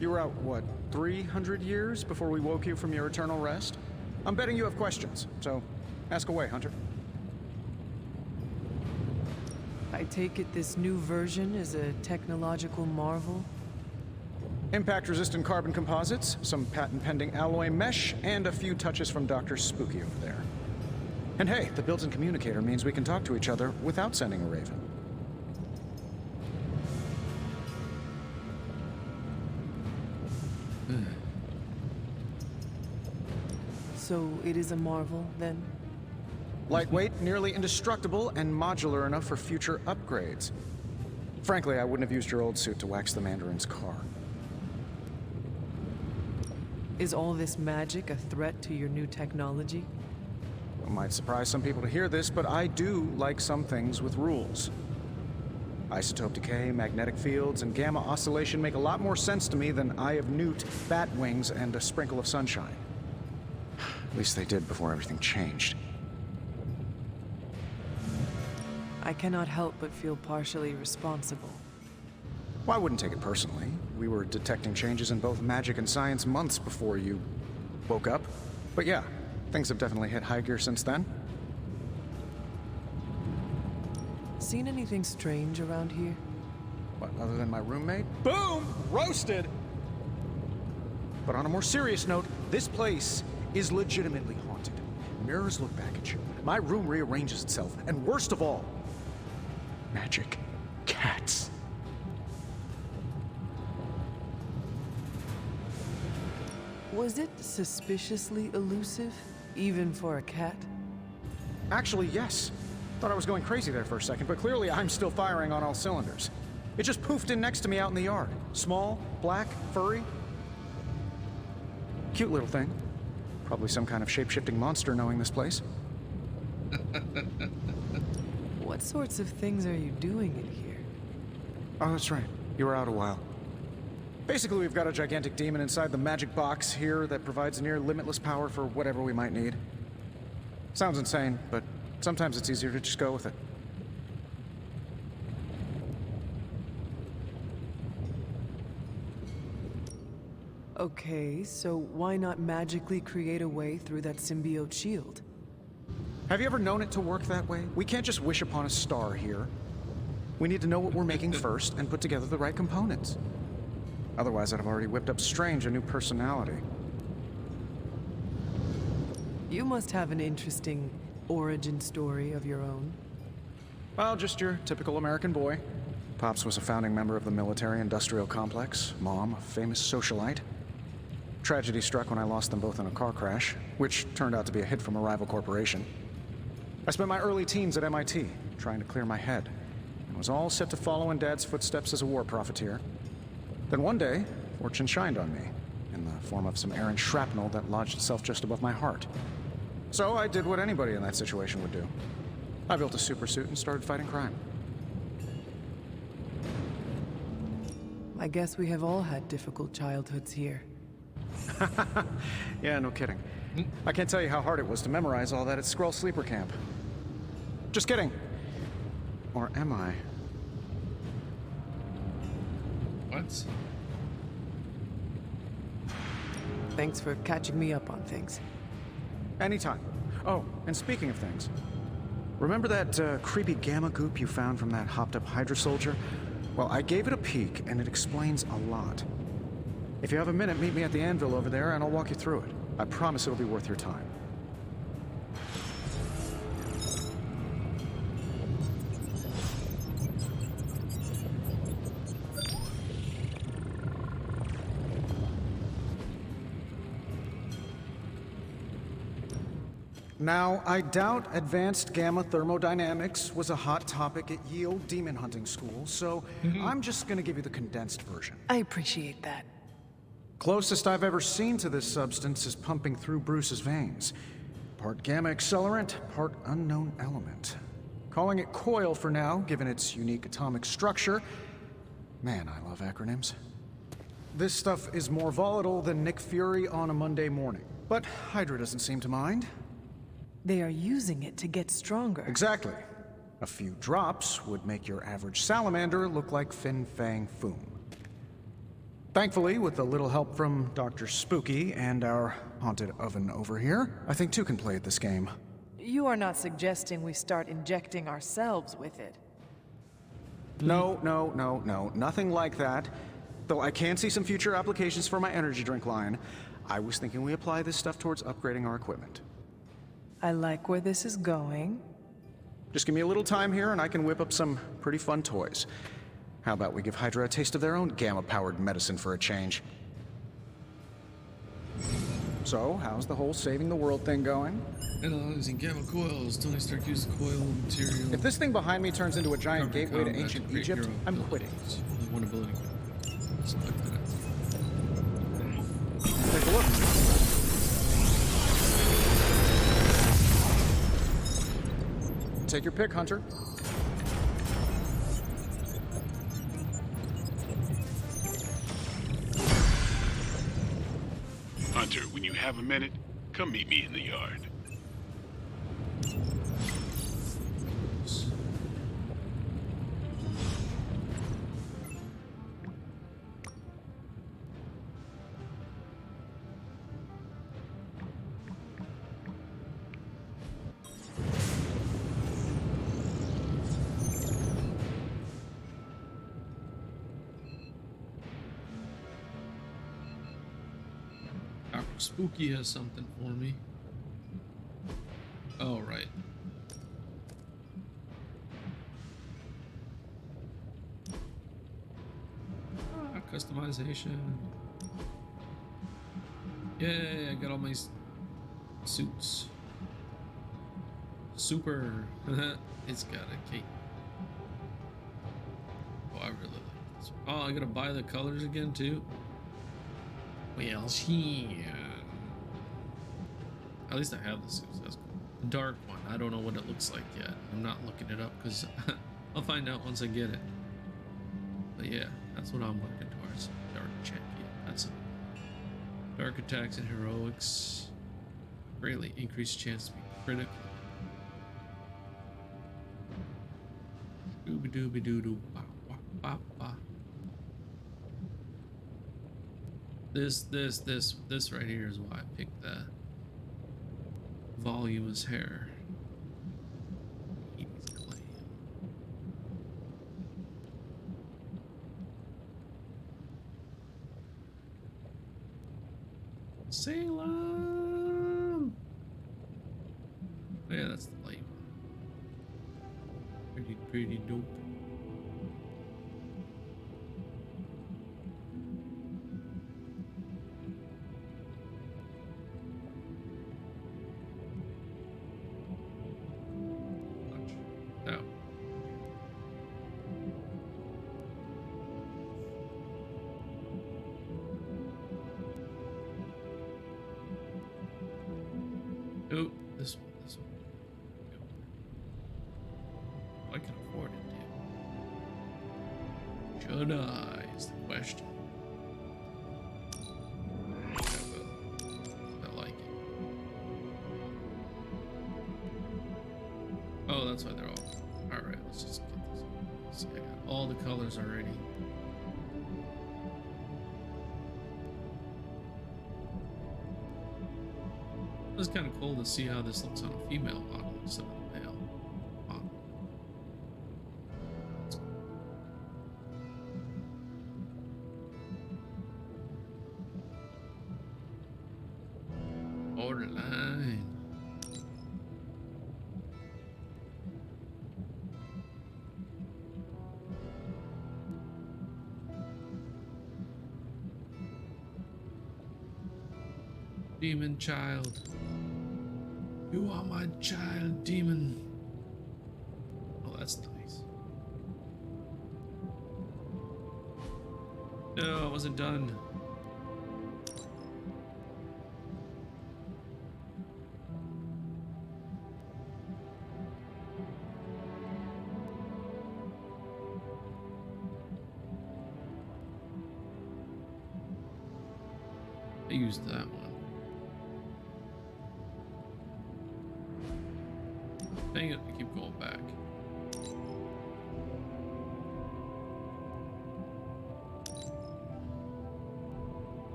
You were out, what, 300 years before we woke you from your eternal rest? I'm betting you have questions, so ask away, Hunter. I take it this new version is a technological marvel? Impact-resistant carbon composites, some patent-pending alloy mesh, and a few touches from Dr. Spooky over there. And hey, the built-in communicator means we can talk to each other without sending a raven. So it is a marvel, then? Lightweight, nearly indestructible, and modular enough for future upgrades. Frankly, I wouldn't have used your old suit to wax the Mandarin's car. Is all this magic a threat to your new technology? It might surprise some people to hear this, but I do like some things with rules. Isotope decay, magnetic fields, and gamma oscillation make a lot more sense to me than Eye of Newt, bat wings, and a sprinkle of sunshine. At least they did before everything changed. I cannot help but feel partially responsible. Well, I wouldn't take it personally. We were detecting changes in both magic and science months before you woke up. But yeah, things have definitely hit high gear since then. Seen anything strange around here? What, other than my roommate? Boom! Roasted! But on a more serious note, this place is legitimately haunted. Mirrors look back at you. My room rearranges itself. And worst of all, magic cats. Was it suspiciously elusive, even for a cat? Actually, yes. Thought I was going crazy there for a second, but clearly I'm still firing on all cylinders. It just poofed in next to me out in the yard. Small, black, furry. Cute little thing. Probably some kind of shape-shifting monster knowing this place. What sorts of things are you doing in here? Oh, that's right. You were out a while. Basically, we've got a gigantic demon inside the magic box here that provides near limitless power for whatever we might need. Sounds insane, but sometimes it's easier to just go with it. Okay, so why not magically create a way through that symbiote shield? Have you ever known it to work that way? We can't just wish upon a star here. We need to know what we're making first and put together the right components. Otherwise, I'd have already whipped up Strange a new personality. You must have an interesting origin story of your own. Well, just your typical American boy. Pops was a founding member of the military-industrial complex. Mom, a famous socialite. Tragedy struck when I lost them both in a car crash, which turned out to be a hit from a rival corporation. I spent my early teens at MIT, trying to clear my head, and was all set to follow in Dad's footsteps as a war profiteer. Then one day, fortune shined on me, in the form of some errant shrapnel that lodged itself just above my heart. So I did what anybody in that situation would do. I built a supersuit and started fighting crime. I guess we have all had difficult childhoods here. Yeah, no kidding. I can't tell you how hard it was to memorize all that at Skrull Sleeper Camp. Just kidding. Or am I? What? Thanks for catching me up on things. Anytime. Oh, and speaking of things, remember that creepy gamma goop you found from that hopped-up Hydra soldier? Well, I gave it a peek, and it explains a lot. If you have a minute, meet me at the anvil over there, and I'll walk you through it. I promise it'll be worth your time. Now, I doubt advanced gamma thermodynamics was a hot topic at Yield Demon Hunting School, so I'm just gonna give you the condensed version. I appreciate that. Closest I've ever seen to this substance is pumping through Bruce's veins. Part gamma accelerant, part unknown element. Calling it Coil for now, given its unique atomic structure. Man, I love acronyms. This stuff is more volatile than Nick Fury on a Monday morning, but Hydra doesn't seem to mind. They are using it to get stronger. Exactly. A few drops would make your average salamander look like Fin Fang Foom. Thankfully, with a little help from Dr. Spooky and our haunted oven over here, I think two can play at this game. You are not suggesting we start injecting ourselves with it. No, nothing like that. Though I can see some future applications for my energy drink line. I was thinking we apply this stuff towards upgrading our equipment. I like where this is going. Just give me a little time here and I can whip up some pretty fun toys. How about we give Hydra a taste of their own gamma-powered medicine for a change? So, how's the whole saving the world thing going? Analyzing gamma coils. Tony Stark used coil material. If this thing behind me turns into a giant gateway to ancient Egypt, I'm quitting. Only one ability. Select that. Take a look. Take your pick, Hunter. Hunter, when you have a minute, come meet me in the yard. Spooky has something for me. Oh, right. Customization. Yay, I got all my suits. Super. It's got a cape. Oh, I really like this. Oh, I gotta buy the colors again, too. Well, yeah. At least I have the suits. That's cool. The dark one. I don't know what it looks like yet. I'm not looking it up because I'll find out once I get it. But yeah, that's what I'm working towards. Dark champion. That's it. Dark attacks and heroics. Greatly increased chance to be critical. Dooby dooby doo doo ba ba ba ba. This right here is why I picked the voluminous hair. Salem! Yeah, that's the light one. Pretty dope. Now. Oh, this one. I can afford it, dude. Should I? Is the question. I will. I like it. Oh, that's why they're all. Alright, let's just get this. See, I got all the colors already. It's kind of cool to see how this looks on a female model instead of a male model. Borderline. Demon child. You are my child, demon. Oh, that's nice. No, I wasn't done. I used that one. Dang it, I keep going back.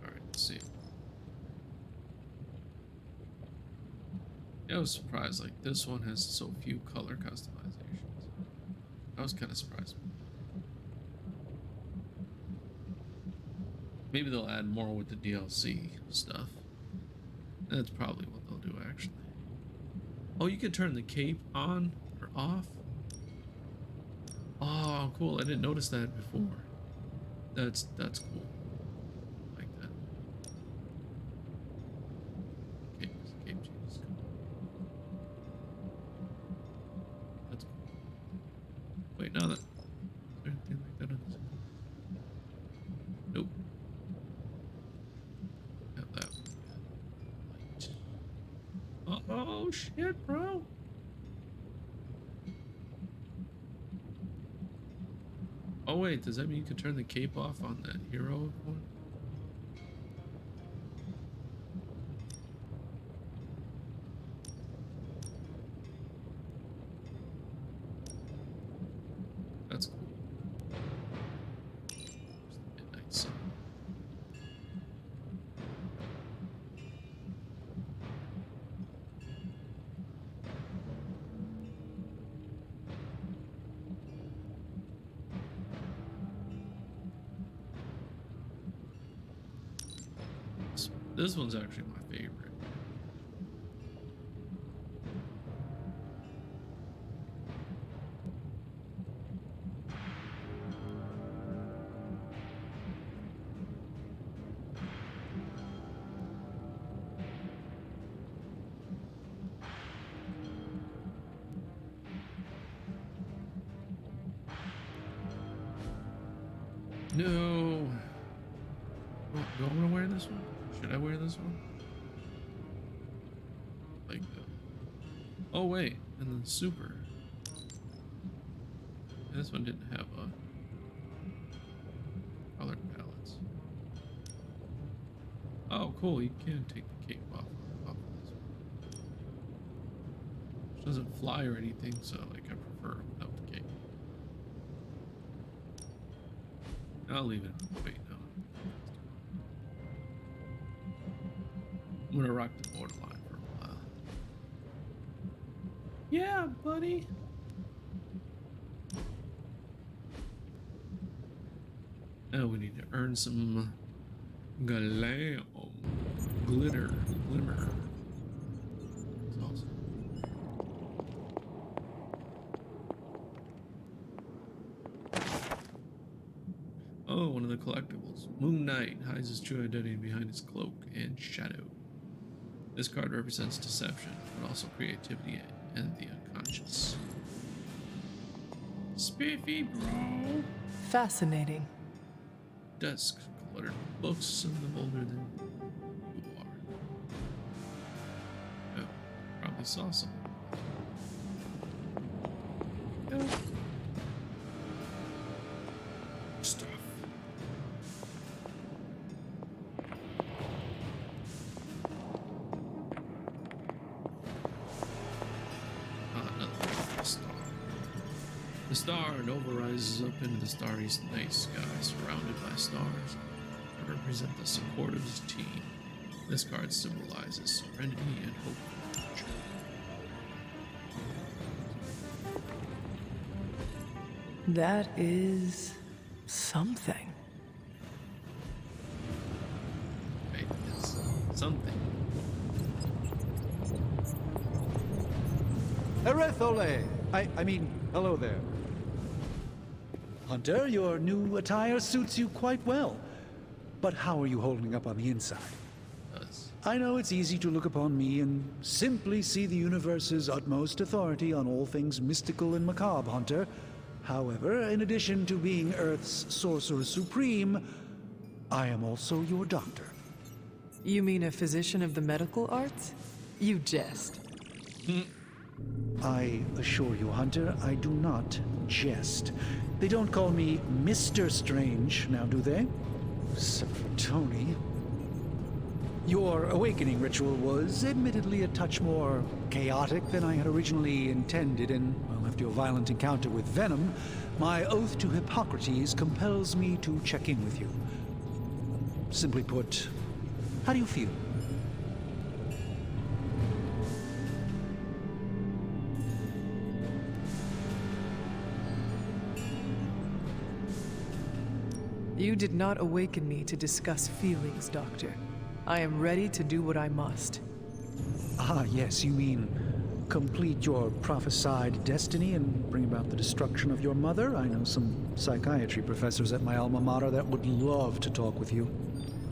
Alright, let's see. Yeah, I was surprised, like this one has so few color customizations. I was kind of surprised. Maybe they'll add more with the DLC stuff. That's probably what they'll do, actually. Oh, you can turn the cape on or off? Oh, cool. I didn't notice that before. That's cool. I like that. Cape changes. That's cool. Wait, no, that. Is there anything like that on this? Nope. Oh shit, bro. Oh wait, does that mean you can turn the cape off on that hero one? That's cool. Midnight Sun. This one's actually my favorite. No. Oh, do I want to wear this one? Should I wear this one? Like that. Oh wait, and then super. This one didn't have a colored palettes. Oh cool, you can take the cape off of this one. It doesn't fly or anything, so like I prefer prefer without the cape. I'll leave it. Wait, no. I'm gonna rock the borderline for a while. Yeah, buddy. Now we need to earn some glamor. Glimmer. That's awesome. Oh, one of the collectibles. Moon Knight hides his true identity behind his cloak and shadow. This card represents deception, but also creativity and the unconscious. Spiffy, bro. Fascinating. Desk cluttered with books and the older than you are. Oh, probably saw some. Go. Stuff. Another star. The star Nova rises up into the starry night sky, surrounded by stars that represent the support of his team. This card symbolizes serenity and hope for the future. That is something. Right, it's something. Erethole! I mean, hello there. Hunter, your new attire suits you quite well. But how are you holding up on the inside? I know it's easy to look upon me and simply see the universe's utmost authority on all things mystical and macabre, Hunter. However, in addition to being Earth's Sorcerer Supreme, I am also your doctor. You mean a physician of the medical arts? You jest. I assure you, Hunter, I do not jest. They don't call me Mr. Strange, now do they? Except for Tony. Your awakening ritual was admittedly a touch more chaotic than I had originally intended, and, well, after your violent encounter with Venom, my oath to Hippocrates compels me to check in with you. Simply put, how do you feel? You did not awaken me to discuss feelings, Doctor. I am ready to do what I must. Ah, yes, you mean complete your prophesied destiny and bring about the destruction of your mother? I know some psychiatry professors at my alma mater that would love to talk with you.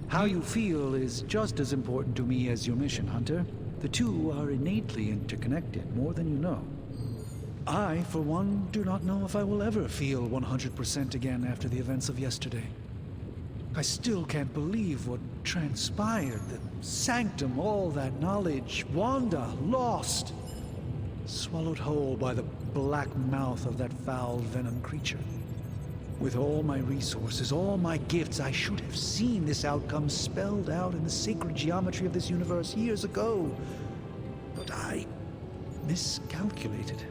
How you feel is just as important to me as your mission, Hunter. The two are innately interconnected, more than you know. I, for one, do not know if I will ever feel 100% again after the events of yesterday. I still can't believe what transpired. The sanctum, all that knowledge, Wanda, lost. Swallowed whole by the black mouth of that foul venom creature. With all my resources, all my gifts, I should have seen this outcome spelled out in the sacred geometry of this universe years ago. But I miscalculated.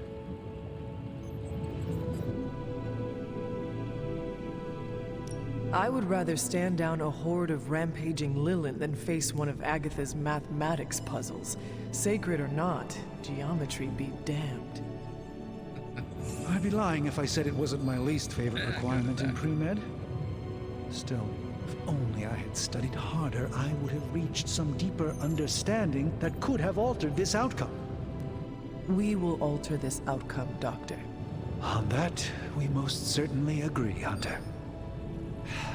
I would rather stand down a horde of rampaging Lilin than face one of Agatha's mathematics puzzles. Sacred or not, geometry be damned. I'd be lying if I said it wasn't my least favorite requirement in pre-med. Still, if only I had studied harder, I would have reached some deeper understanding that could have altered this outcome. We will alter this outcome, Doctor. On that, we most certainly agree, Hunter.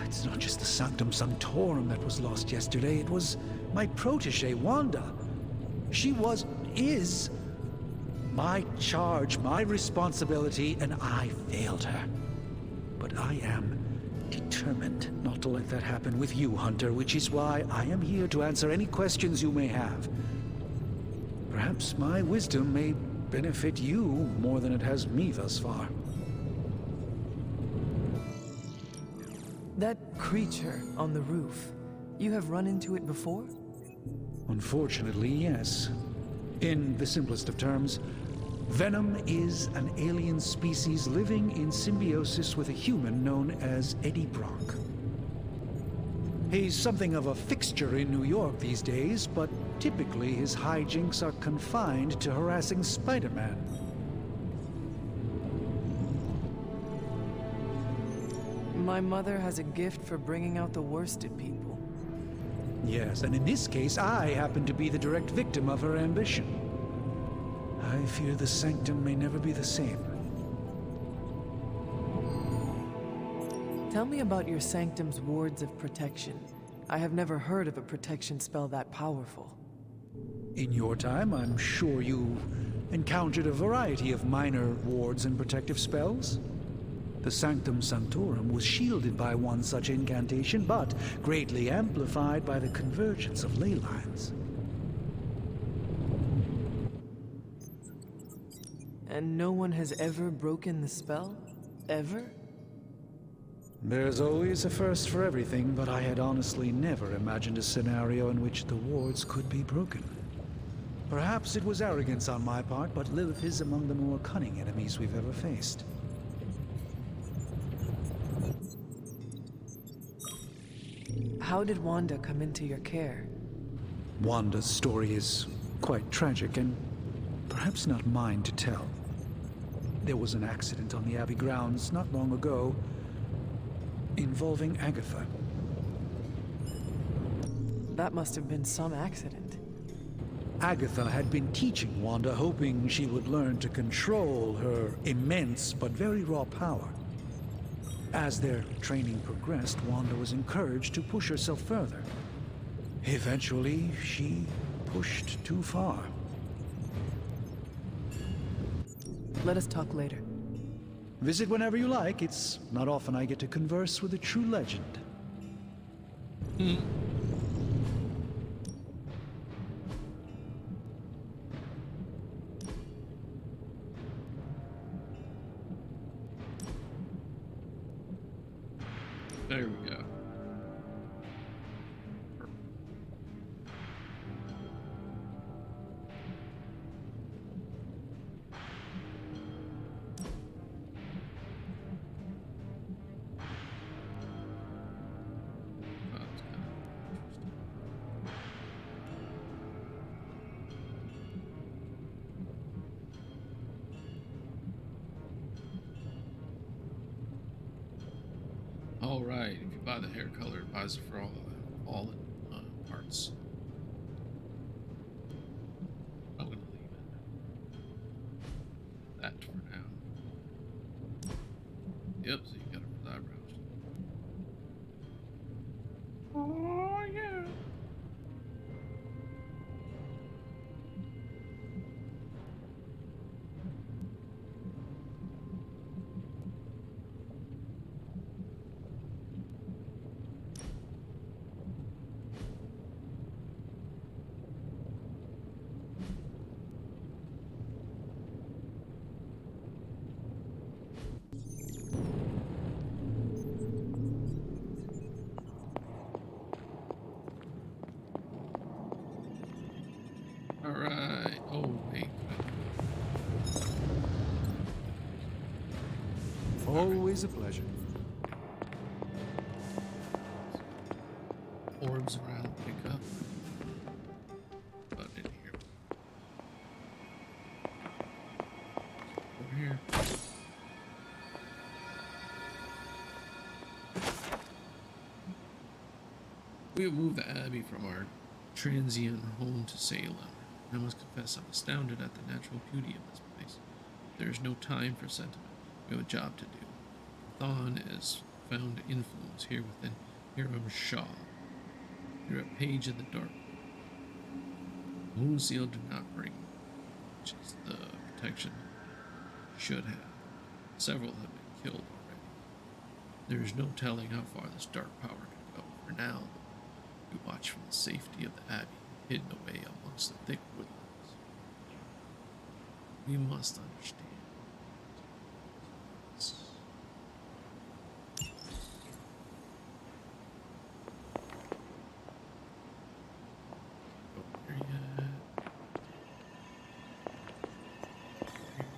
It's not just the Sanctum Sanctorum that was lost yesterday, it was my protege, Wanda. She is my charge, my responsibility, and I failed her. But I am determined not to let that happen with you, Hunter, which is why I am here to answer any questions you may have. Perhaps my wisdom may benefit you more than it has me thus far. That creature on the roof, you have run into it before? Unfortunately, yes. In the simplest of terms, Venom is an alien species living in symbiosis with a human known as Eddie Brock. He's something of a fixture in New York these days, but typically his hijinks are confined to harassing Spider-Man. My mother has a gift for bringing out the worst in people. Yes, and in this case, I happen to be the direct victim of her ambition. I fear the Sanctum may never be the same. Tell me about your Sanctum's wards of protection. I have never heard of a protection spell that powerful. In your time, I'm sure you encountered a variety of minor wards and protective spells. The Sanctum Sanctorum was shielded by one such incantation, but greatly amplified by the convergence of ley lines. And no one has ever broken the spell? Ever? There's always a first for everything, but I had honestly never imagined a scenario in which the wards could be broken. Perhaps it was arrogance on my part, but Lilith is among the more cunning enemies we've ever faced. How did Wanda come into your care? Wanda's story is quite tragic and perhaps not mine to tell. There was an accident on the Abbey grounds not long ago involving Agatha. That must have been some accident. Agatha had been teaching Wanda, hoping she would learn to control her immense but very raw power. As their training progressed, Wanda was encouraged to push herself further. Eventually, she pushed too far. Let us talk later. Visit whenever you like. It's not often I get to converse with a true legend. There we go. All right, if you buy the hair color advisor for all parts, I'm gonna leave that for now. Yep, so you got it for the eyebrows. Oh yeah. Alright, oh wait. Always a pleasure. Orbs around, pick up. But in here. Over here. We have moved the Abbey from our transient home to Salem. I must confess I'm astounded at the natural beauty of this place. There is no time for sentiment. We have a job to do. Thawne has found influence here within Hiram Shaw. You're a page in the dark. Moonseal did not bring, which is the protection should have. Several have been killed already. There is no telling how far this dark power can go. For now, we watch from the safety of the Abbey, hidden away amongst the thick woodlands. We must understand. Over here yet. Over here.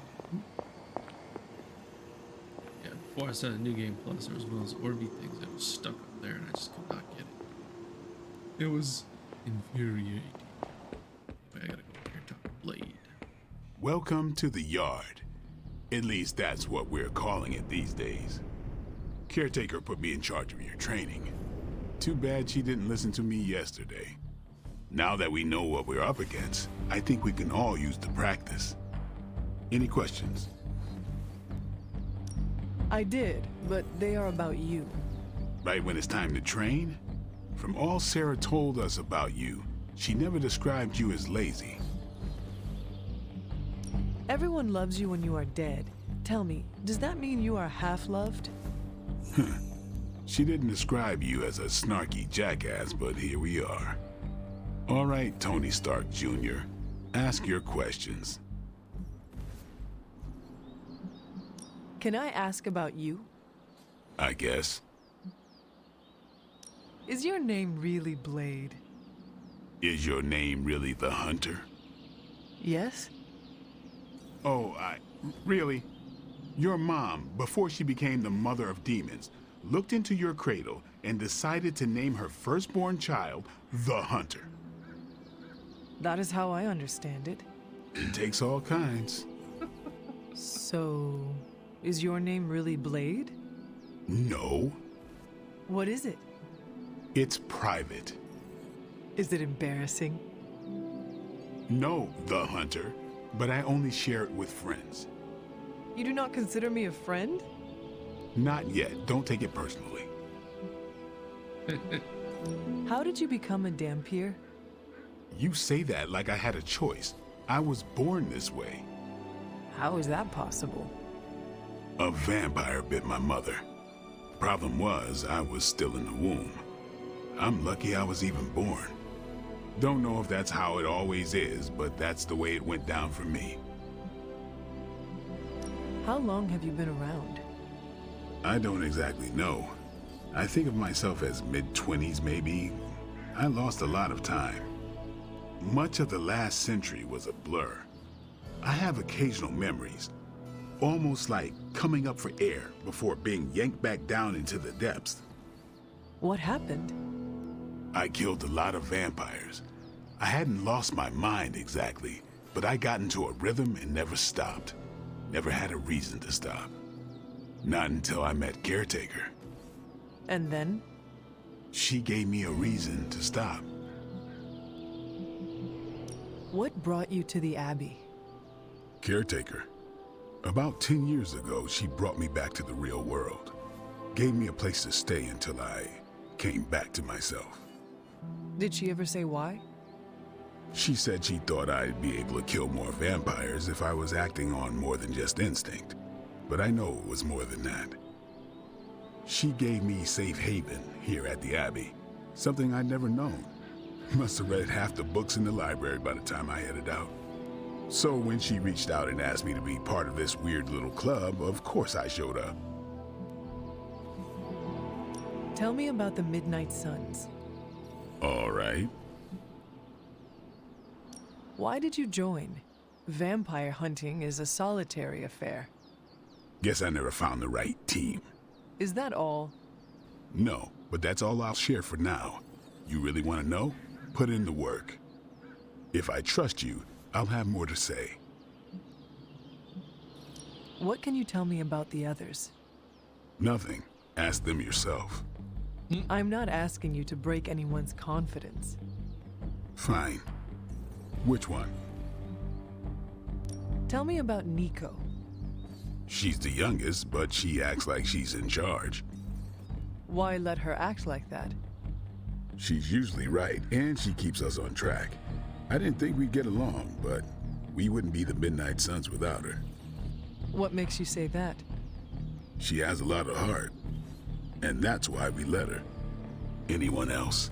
Before I started New Game Plus, there was one of those Orby things that was stuck up there, and I just could not get it. It was infuriating. Anyway, I gotta go over here and talk to Blade. Welcome to the yard. At least that's what we're calling it these days. Caretaker put me in charge of your training. Too bad she didn't listen to me yesterday. Now that we know what we're up against, I think we can all use the practice. Any questions? I did, but they are about you. Right when it's time to train? From all Sarah told us about you, she never described you as lazy. Everyone loves you when you are dead. Tell me, does that mean you are half-loved? She didn't describe you as a snarky jackass, but here we are. All right, Tony Stark Jr., ask your questions. Can I ask about you? I guess. Is your name really Blade? Is your name really the Hunter? Yes? Oh, really? Your mom, before she became the mother of demons, looked into your cradle and decided to name her firstborn child the Hunter. That is how I understand it. It takes all kinds. So, is your name really Blade? No. What is it? It's private. Is it embarrassing? No, the Hunter, but I only share it with friends. You do not consider me a friend? Not yet. Don't take it personally. How did you become a Dhampir? You say that like I had a choice. I was born this way. How is that possible? A vampire bit my mother. Problem was, I was still in the womb. I'm lucky I was even born. Don't know if that's how it always is, but that's the way it went down for me. How long have you been around? I don't exactly know. I think of myself as mid-20s maybe. I lost a lot of time. Much of the last century was a blur. I have occasional memories, almost like coming up for air before being yanked back down into the depths. What happened? I killed a lot of vampires. I hadn't lost my mind exactly, but I got into a rhythm and never stopped. Never had a reason to stop. Not until I met Caretaker. And then? She gave me a reason to stop. What brought you to the Abbey? Caretaker. About 10 years ago, she brought me back to the real world. Gave me a place to stay until I came back to myself. Did she ever say why? She said she thought I'd be able to kill more vampires if I was acting on more than just instinct. But I know it was more than that. She gave me safe haven here at the Abbey, something I'd never known. Must have read half the books in the library by the time I headed out. So when she reached out and asked me to be part of this weird little club, of course I showed up. Tell me about the Midnight Suns. All right. Why did you join? Vampire hunting is a solitary affair. Guess I never found the right team. Is that all? No, but that's all I'll share for now. You really want to know? Put in the work. If I trust you, I'll have more to say. What can you tell me about the others? Nothing. Ask them yourself. I'm not asking you to break anyone's confidence. Fine. Which one? Tell me about Nico. She's the youngest, but she acts like she's in charge. Why let her act like that? She's usually right, and she keeps us on track. I didn't think we'd get along, but we wouldn't be the Midnight Suns without her. What makes you say that? She has a lot of heart, and that's why we let her. Anyone else?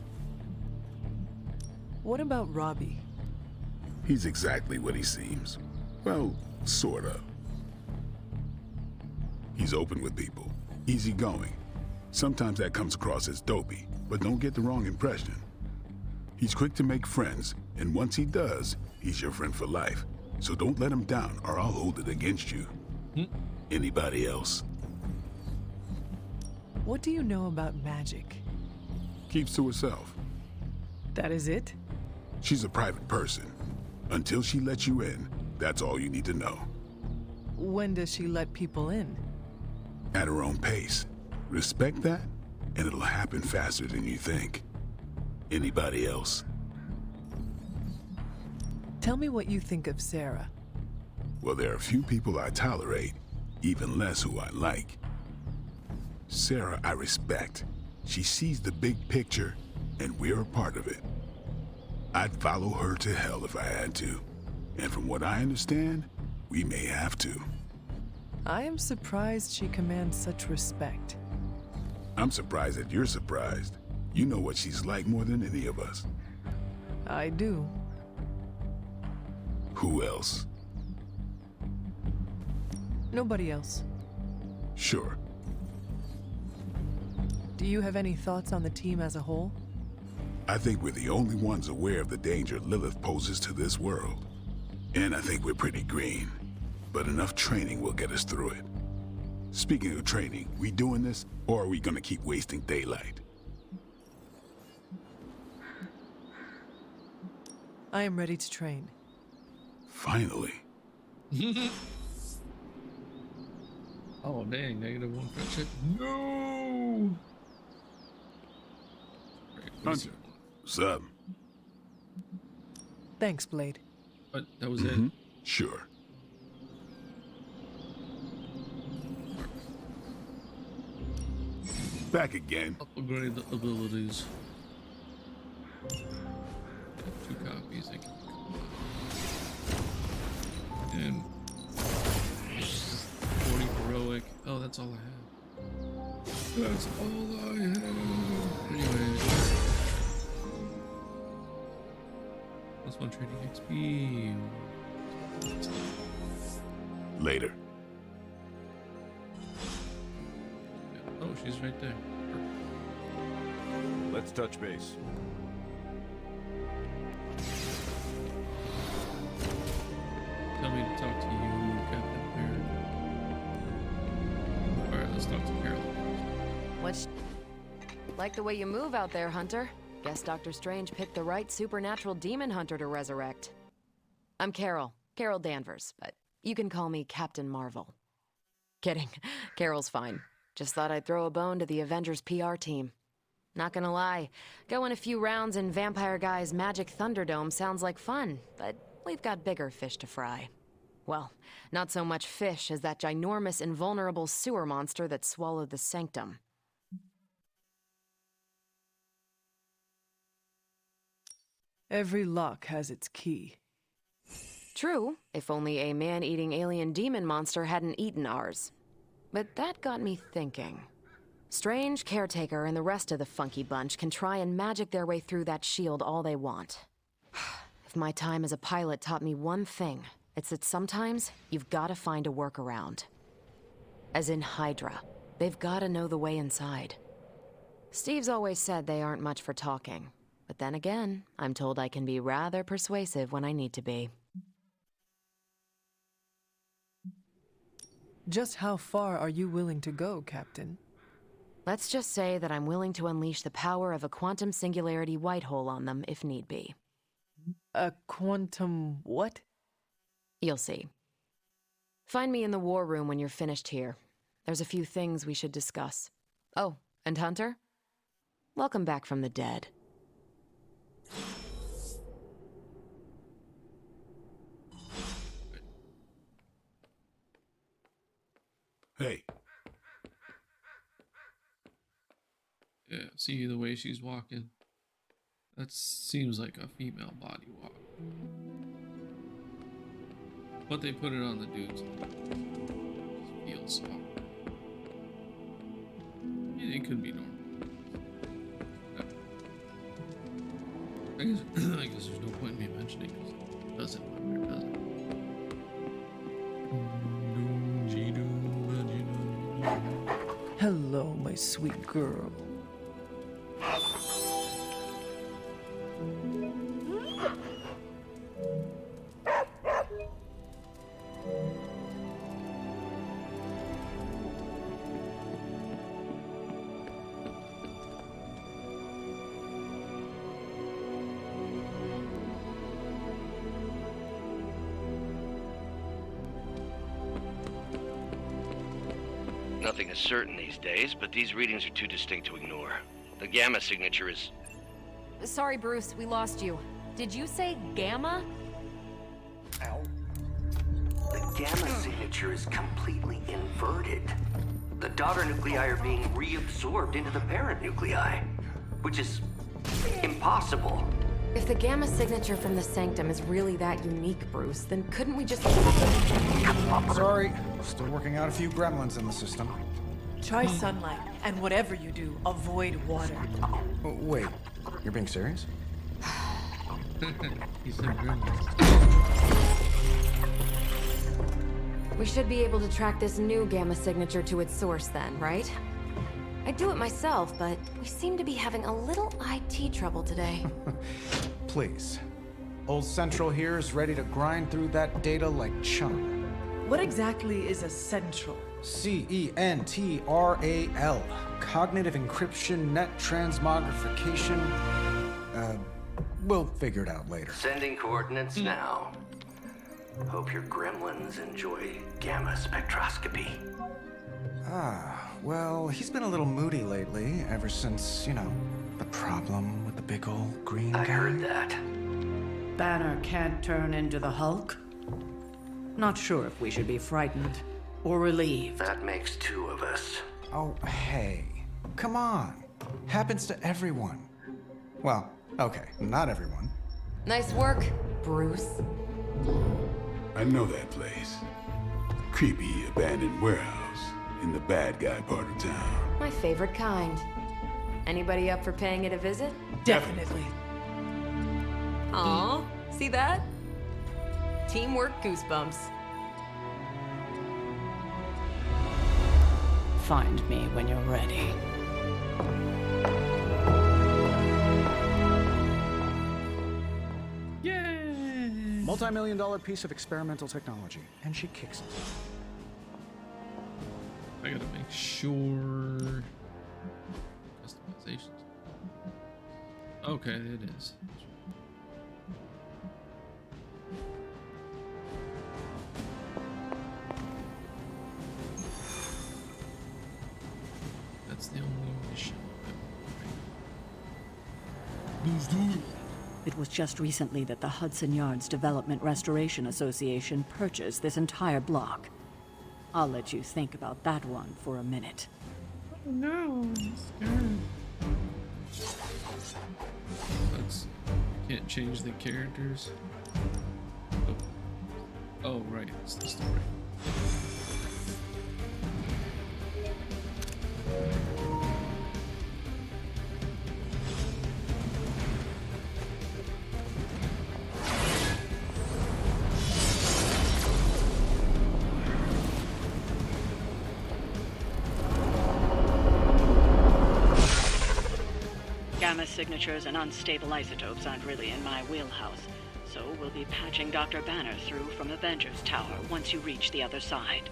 What about Robbie? He's exactly what he seems. Well, sort of. He's open with people, easygoing. Sometimes that comes across as dopey, but don't get the wrong impression. He's quick to make friends, and once he does, he's your friend for life. So don't let him down, or I'll hold it against you. Anybody else? What do you know about magic? Keeps to herself. That is it? She's a private person. Until she lets you in, that's all you need to know. When does she let people in? At her own pace. Respect that, and it'll happen faster than you think. Anybody else? Tell me what you think of Sarah. Well, there are a few people I tolerate, even less who I like. Sarah, I respect. She sees the big picture, and we're a part of it. I'd follow her to hell if I had to. And from what I understand, we may have to. I am surprised she commands such respect. I'm surprised that you're surprised. You know what she's like more than any of us. I do. Who else? Nobody else. Sure. Do you have any thoughts on the team as a whole? I think we're the only ones aware of the danger Lilith poses to this world. And I think we're pretty green. But enough training will get us through it. Speaking of training, we doing this, or are we gonna keep wasting daylight? I am ready to train. Finally. Oh dang, -1 friendship. No! Hunter, what's up? Thanks, Blade. But that was it? Sure. Back again. Upgrade the abilities. 2 copies. And 40 heroic. Oh, that's all I have. That's all I have. Anyway. +1 trading XP. Later. Oh, she's right there. Let's touch base. Tell me to talk to you, Captain America. Alright, let's talk to Carol. What's... Like the way you move out there, Hunter. Guess Dr. Strange picked the right supernatural demon hunter to resurrect. I'm Carol Danvers, but you can call me Captain Marvel. Kidding, Carol's fine. Just thought I'd throw a bone to the Avengers PR team. Not gonna lie, going a few rounds in Vampire Guy's Magic Thunderdome sounds like fun, but we've got bigger fish to fry. Well, not so much fish as that ginormous invulnerable sewer monster that swallowed the Sanctum. Every lock has its key. True, if only a man-eating alien demon monster hadn't eaten ours. But that got me thinking. Strange, Caretaker, and the rest of the funky bunch can try and magic their way through that shield all they want. If my time as a pilot taught me one thing, it's that sometimes you've gotta find a workaround. As in Hydra. They've gotta know the way inside. Steve's always said they aren't much for talking. But then again, I'm told I can be rather persuasive when I need to be. Just how far are you willing to go, Captain? Let's just say that I'm willing to unleash the power of a quantum singularity white hole on them if need be. A quantum what? You'll see. Find me in the war room when you're finished here. There's a few things we should discuss. Oh, and Hunter? Welcome back from the dead. Hey. Yeah, see the way she's walking? That seems like a female body walk. But they put it on the dudes. It feels soft. It could be normal. I guess there's no point in me mentioning because it doesn't matter, does it? Hello, my sweet girl. Nothing is certain these days, but these readings are too distinct to ignore. The Gamma signature is... Sorry, Bruce, we lost you. Did you say Gamma? The Gamma signature is completely inverted. The daughter nuclei are being reabsorbed into the parent nuclei, which is impossible. If the Gamma signature from the Sanctum is really that unique, Bruce, then couldn't we just... Sorry, still working out a few gremlins in the system. Try sunlight, and whatever you do, avoid water. Oh, wait, you're being serious? He said gremlins. We should be able to track this new Gamma signature to its source then, right? I'd do it myself, but we seem to be having a little IT trouble today. Please. Old Central here is ready to grind through that data like chum. What exactly is a central? CENTRAL. Cognitive encryption, net transmogrification. We'll figure it out later. Sending coordinates now. Hope your gremlins enjoy gamma spectroscopy. Well, he's been a little moody lately, ever since, you know, the problem with the big old green guy. I heard that. Banner can't turn into the Hulk? Not sure if we should be frightened or relieved. That makes two of us. Oh, hey. Come on. Happens to everyone. Well, okay, not everyone. Nice work, Bruce. I know that place. Creepy abandoned warehouse in the bad guy part of town. My favorite kind. Anybody up for paying it a visit? Definitely. Aw, see that? Teamwork goosebumps. Find me when you're ready. Yay! Multi-million-dollar piece of experimental technology, and she kicks it. I gotta make sure. Customizations. Okay, it is. That's the only mission. Let's do it. It was just recently that the Hudson Yards Development Restoration Association purchased this entire block. I'll let you think about that one for a minute. Oh no, I'm scared. That's... Can't change the characters. Oh, right, it's the story. Gamma signatures and unstable isotopes aren't really in my wheelhouse, so we'll be patching Dr. Banner through from Avengers Tower once you reach the other side.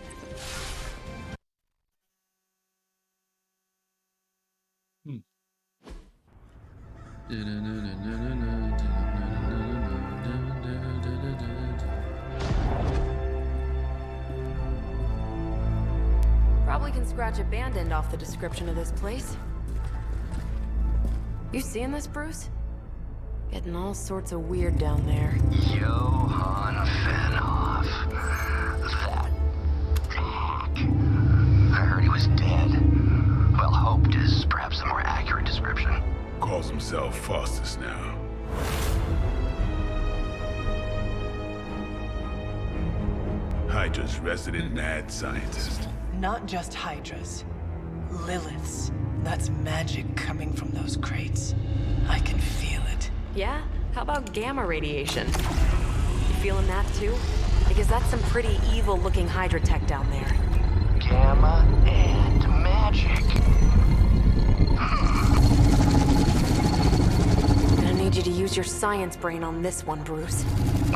Probably can scratch a band end off the description of this place. You seeing this, Bruce? Getting all sorts of weird down there. Johann Fenhoff. That hack. I heard he was dead. Well, hoped is perhaps a more accurate description. Calls himself Faustus now. Hydra's resident mad scientist. Not just Hydras. Liliths. That's magic coming from those crates. I can feel it. Yeah? How about gamma radiation? You feeling that too? Because that's some pretty evil-looking Hydra tech down there. Gamma and magic. Gonna need you to use your science brain on this one, Bruce.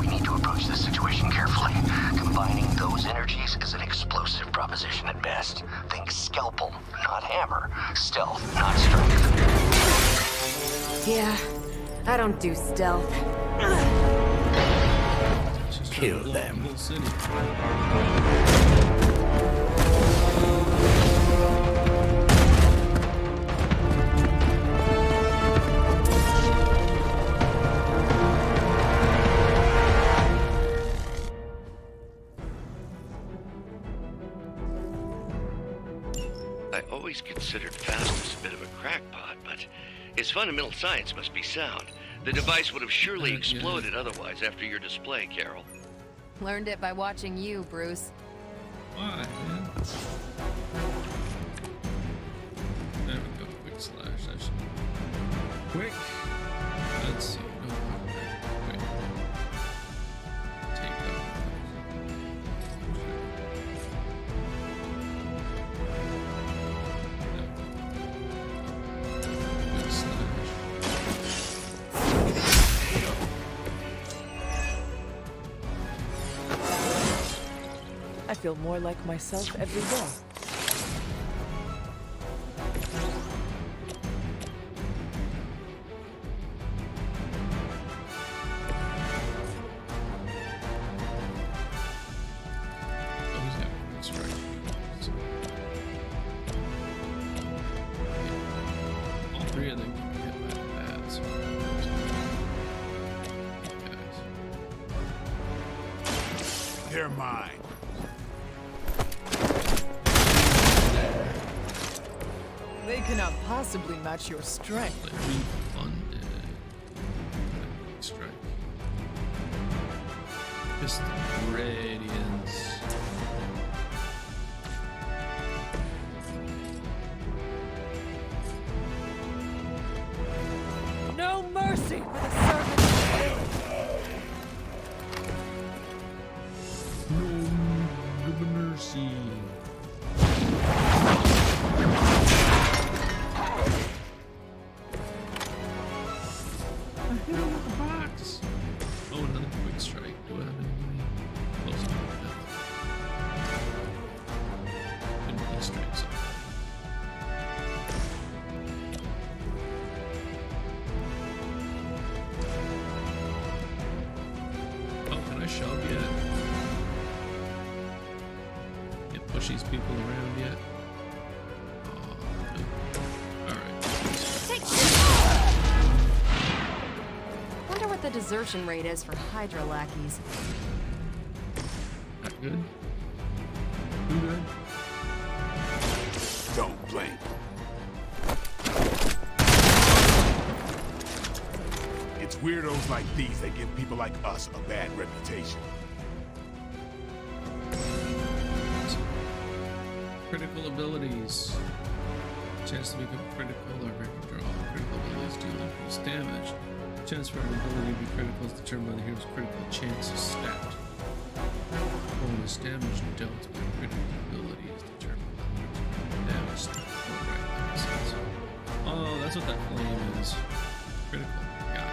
We need to approach this situation carefully. Combining those energies is an explosive proposition at best. Think scalpel, not hammer. Stealth, not strength. Yeah, I don't do stealth. Kill them. I always considered Fastus a bit of a crackpot, but his fundamental science must be sound. The device would have surely exploded otherwise after your display, Carol. Learned it by watching you, Bruce. Why, man? There we go. Quick slash. That should be quick. Let's see. No problem. Wait. Take that. Quick slash. I feel more like myself every day. All three of them can be hit by the bats. They're mine. They cannot possibly match your strength. Refunded. Strike. Piston Radiance. No mercy for the servant of No mercy. I hit him with the box. Oh, another quick strike. Do I have anybody close enough to that? Couldn't really strike somebody. Oh, can I shove yet? Can't push these people around yet. Oh, nope. Alright. Wonder what the desertion rate is for Hydra lackeys. Not good. Too good. Don't blink. It's weirdos like these that give people like us a bad reputation. Critical abilities. Chance to become critical or break a draw. Critical abilities deal increased damage. Chance for an ability to be critical is determined by the hero's critical chance stat. Bonus damage dealt by critical ability is determined by the critical damage stat. Oh, right, that makes sense. Oh, that's what that flame is. Critical. Got it.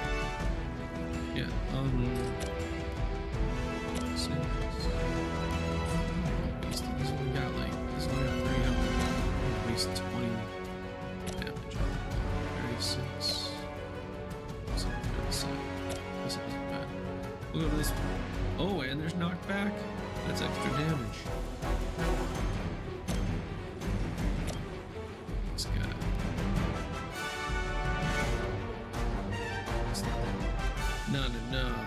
Yeah, let's see. This one got like, this one got 3 up. At least 20 damage on it. 36. This isn't bad. Look at this. Oh, and there's knockback. That's extra damage. This guy. Not enough.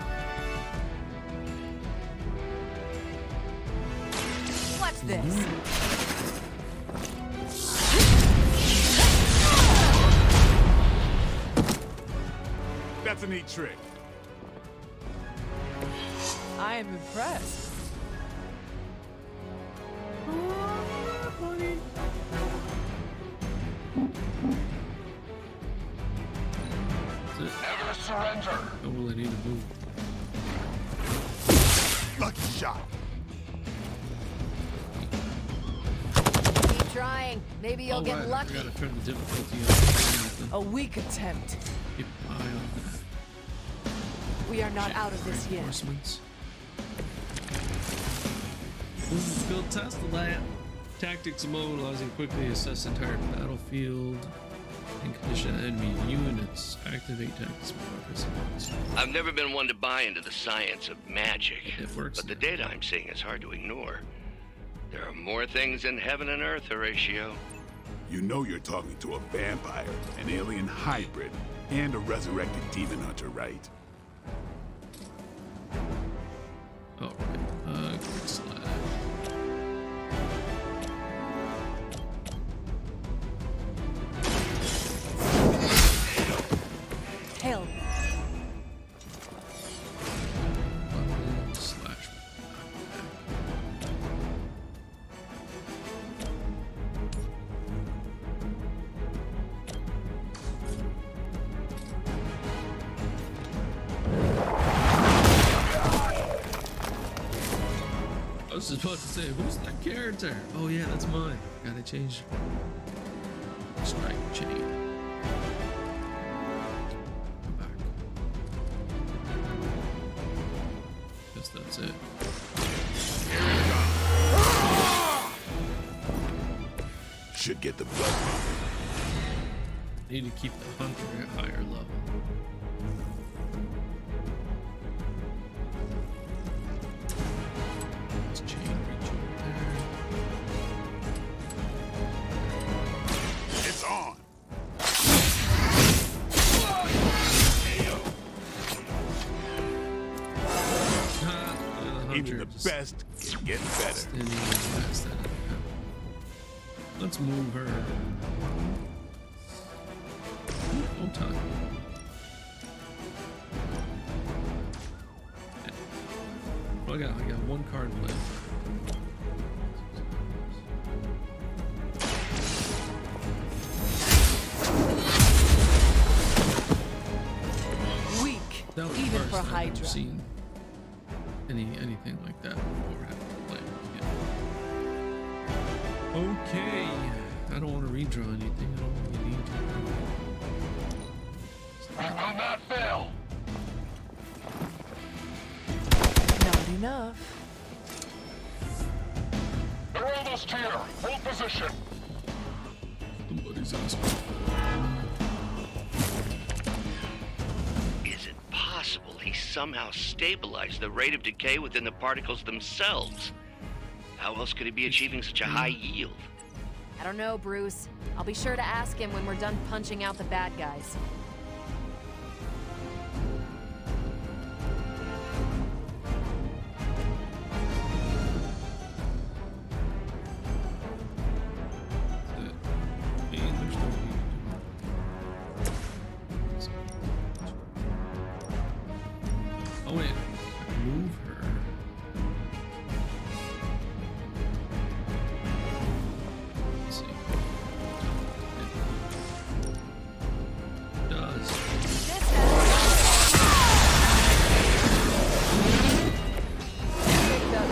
What's this? That's a neat trick. I am impressed. Never surrender. Oh, well, I need to move. Lucky shot. Keep trying. Maybe you'll get right, lucky. I gotta turn the difficulty up. A weak attempt. Keep an eye on that. We are not out of this yet. Reinforcements. This is build test the lab. Tactics mode allows you to quickly assess entire battlefield and condition enemy units. Activate tactics mode. I've never been one to buy into the science of magic. It works. But the data I'm seeing is hard to ignore. There are more things in heaven and earth, Horatio. You know you're talking to a vampire, an alien hybrid, and a resurrected demon hunter, right? Alright, quick slash. was just about to say, who's that character? Oh yeah, that's mine. Gotta change. Strike chain. Go back. Guess that's it. Should get the blood pumping. Need to keep the hunter at higher level. Let's chain reach over there. It's on. Even the best can get better. Let's move her. No time. I got one card left. Weak, That was even the for first time I've Hydra. seen anything like that before having to play it. Okay, I don't want to redraw anything. I don't really need to. We will not fail. Not enough. Heraldos Theater, hold position. Somebody's asking. Is it possible he somehow stabilized the rate of decay within the particles themselves? How else could he be achieving such a high yield? I don't know, Bruce. I'll be sure to ask him when we're done punching out the bad guys. Oh wait, I can move her. Let's see. It does. That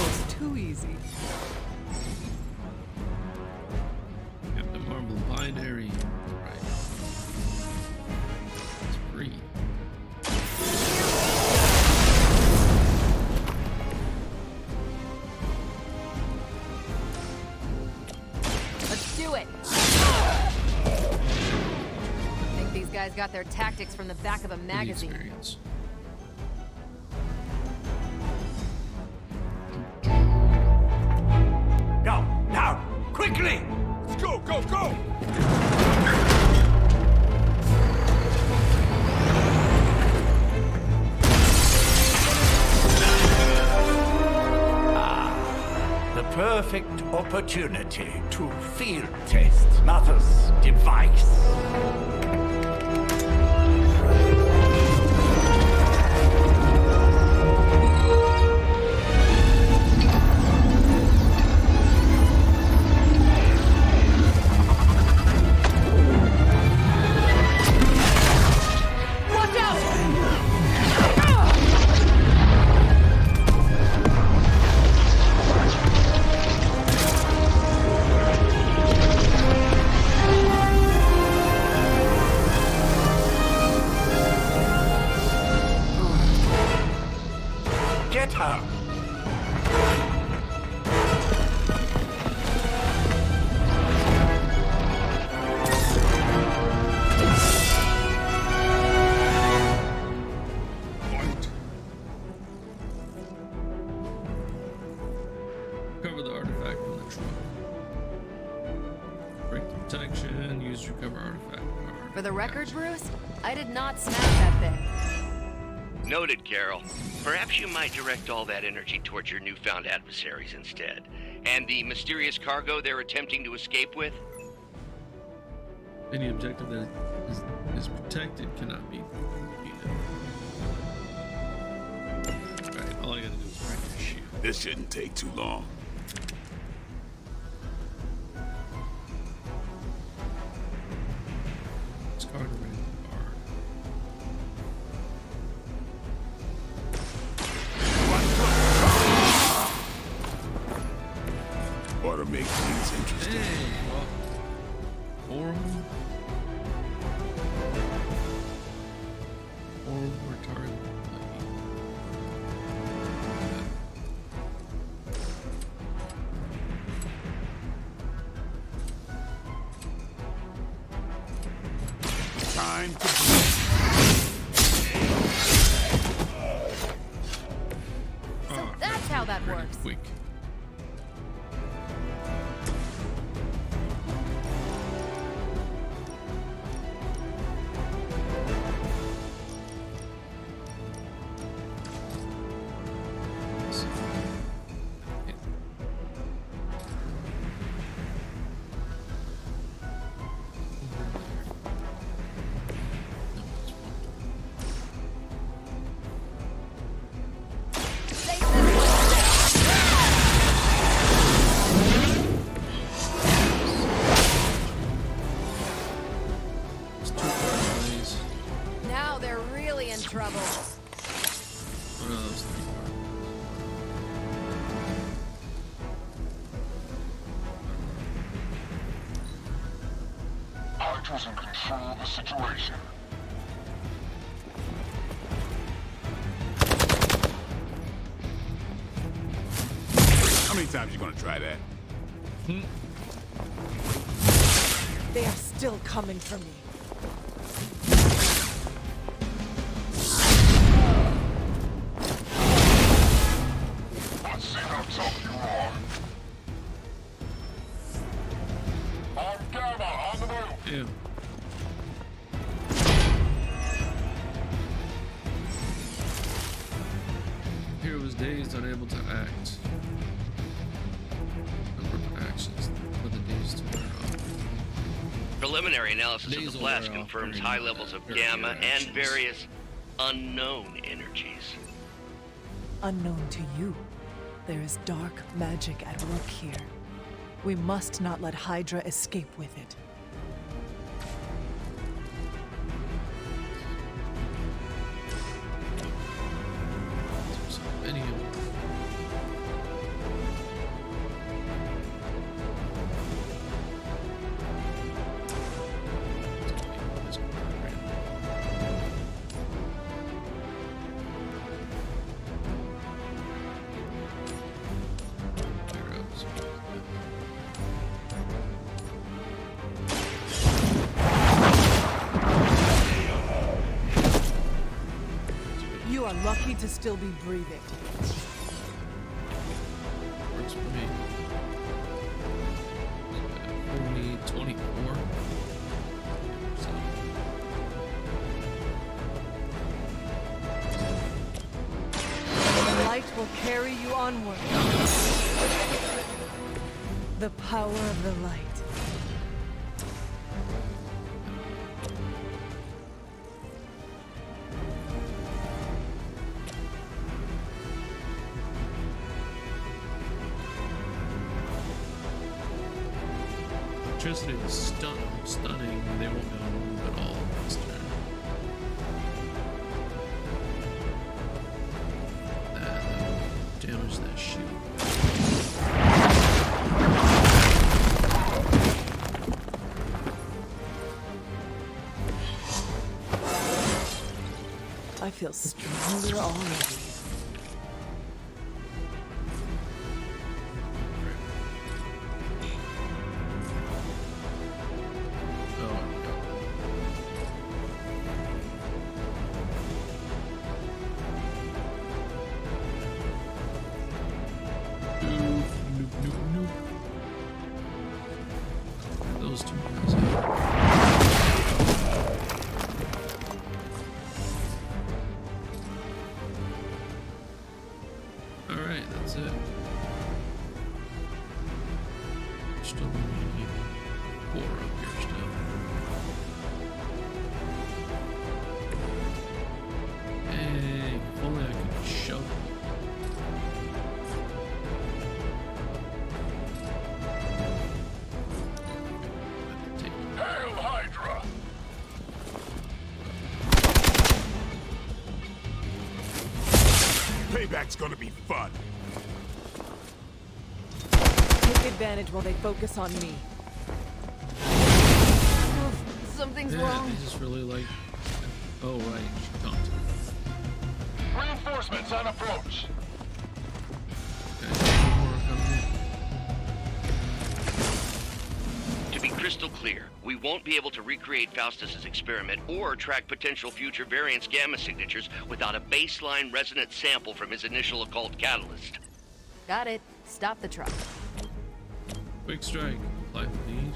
was too easy. Captain Marvel binary. Right. It's free. Let's do it! I think these guys got their tactics from the back of a magazine. Experience. Go, now, quickly! Let's go, go, go! The perfect opportunity to field test Mother's device. Watch out! Get her! White. Recover the artifact from the truck. Break the protection. Use recover artifact. For the record, Bruce, I did not smash that thing. Noted, Carol. Perhaps you might direct all that energy towards your newfound adversaries instead. And the mysterious cargo they're attempting to escape with? Any objective that is protected cannot be defeated. Alright, all I gotta do is break the shield. This shouldn't take too long. Discard a random card. Ought to make things interesting. Hey, Oral retarded. Time to So that's how that works. Quick. Now they're really in trouble. What are those three Hydra's in control of the situation. How many times you gonna try that? They are still coming for me. Let's see how tough you are. On Gamma, on the move. Ew. Hero was dazed, unable to act. Number of actions for the days to wear off. Preliminary analysis of Days the will blast wear off confirms during high levels of earlier gamma and actions. various unknown energies. Unknown to you, there is dark magic at work here. We must not let Hydra escape with it. There's so many of them. You are lucky to still be breathing. Works for me. 24. So. The light will carry you onward. The power of the light. Electricity is stunning. They won't be able to move at all this turn. That will damage that shield. I feel stronger already. Those two guys out. Alright, that's it. Still need 4 up here still. Hey, if only I could shove it. Hail Hydra! Payback's gonna be fun. Take take advantage while they focus on me. Something's Yeah, wrong. they just really like. Oh right, she don't. Reinforcements on approach. To be crystal clear, we won't be able to recreate Faustus's experiment or track potential future variants' gamma signatures without a baseline resonant sample from his initial occult catalyst. Got it. Stop the truck. Quick strike. Apply for need.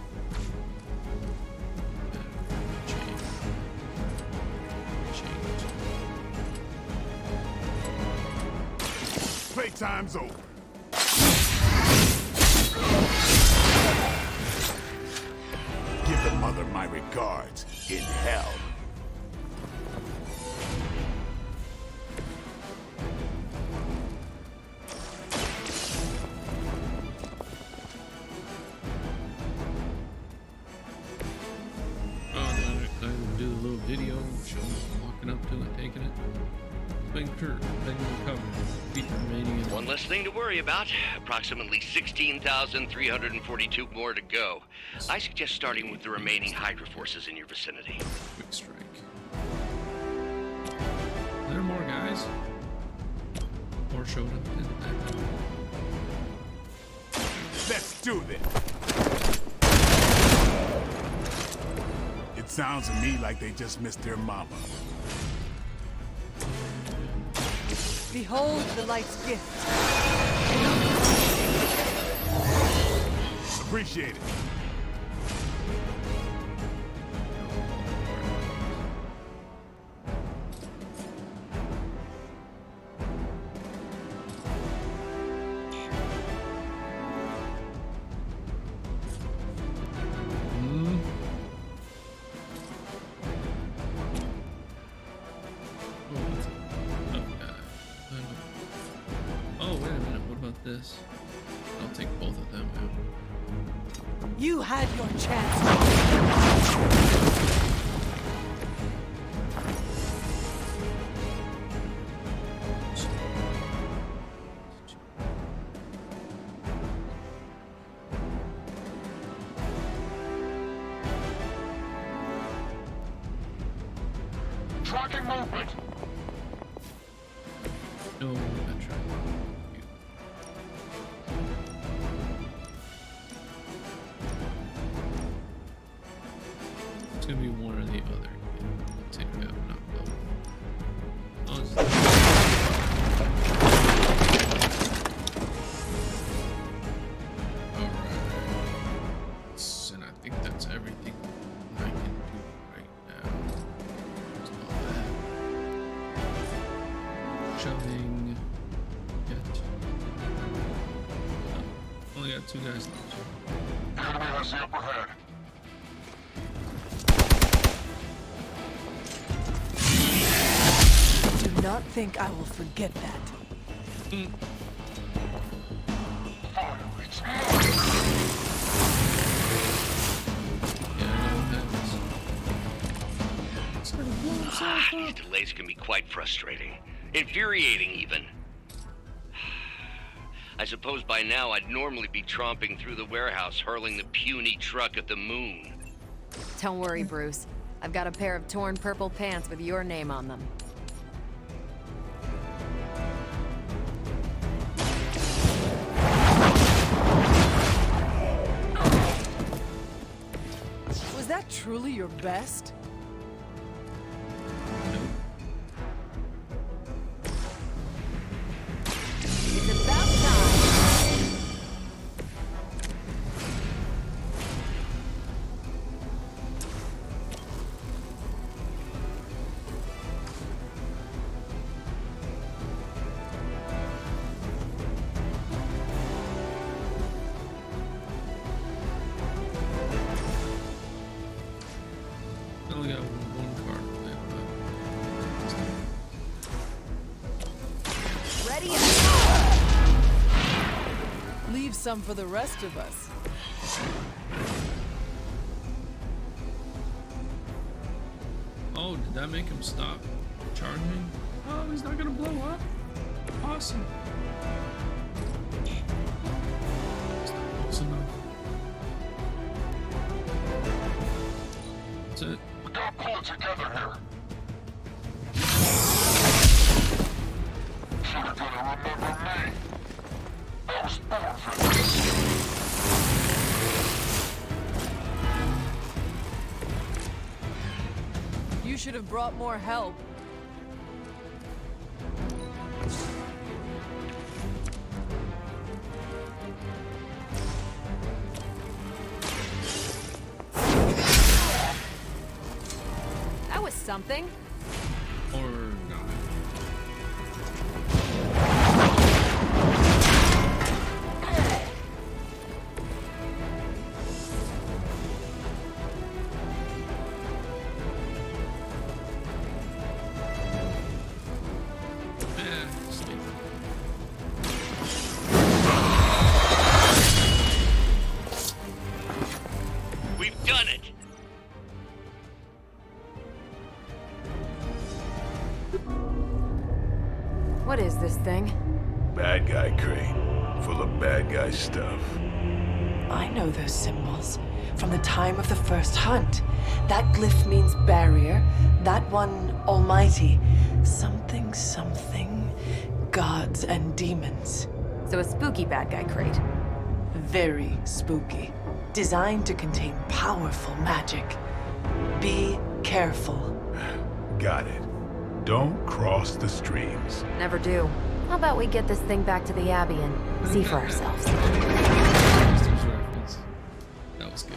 Playtime's over. Give the mother my regards in hell. I do a little video showing walking up to it, taking it. It's been Kurt, been recovered. Beat the remaining. One less thing to worry about. Approximately 16,342 more to go. I suggest starting with the remaining Hydra forces in your vicinity. Quick strike. Are there more guys? Or showed up? Let's do this. It sounds to me like they just missed their mama. Behold the light's gift. Appreciate it. Oh, wait a minute. What about this? I'll take both of them out. You had your chance. Tracking movement. No, I'm trying. It's gonna be one or the other. Take out, not both. Alright. And I think that's everything I can do right now. It's not bad. Shoving. Only got two guys left. The enemy has the upper hand. Do not think I will forget that. These delays can be quite frustrating. Infuriating, even. I suppose by now I'd normally be tromping through the warehouse, hurling the puny truck at the moon. Don't worry, Bruce. I've got a pair of torn purple pants with your name on them. Was that truly your best? It's about time. I only got one card to play, Ready? Leave some for the rest of us. Oh, did that make him stop charging? Oh, he's not gonna blow up. Awesome. Awesome. should have brought more help. That was something. Or not. We've done it! What is this thing? Bad guy crate, full of bad guy stuff. I know those symbols from the time of the first hunt. That glyph means barrier, that one almighty. Something, something, gods and demons. So a spooky bad guy crate. Very spooky. Designed to contain powerful magic. Be careful. Got it. Don't cross the streams. Never do. How about we get this thing back to the Abbey and see for ourselves? That was good.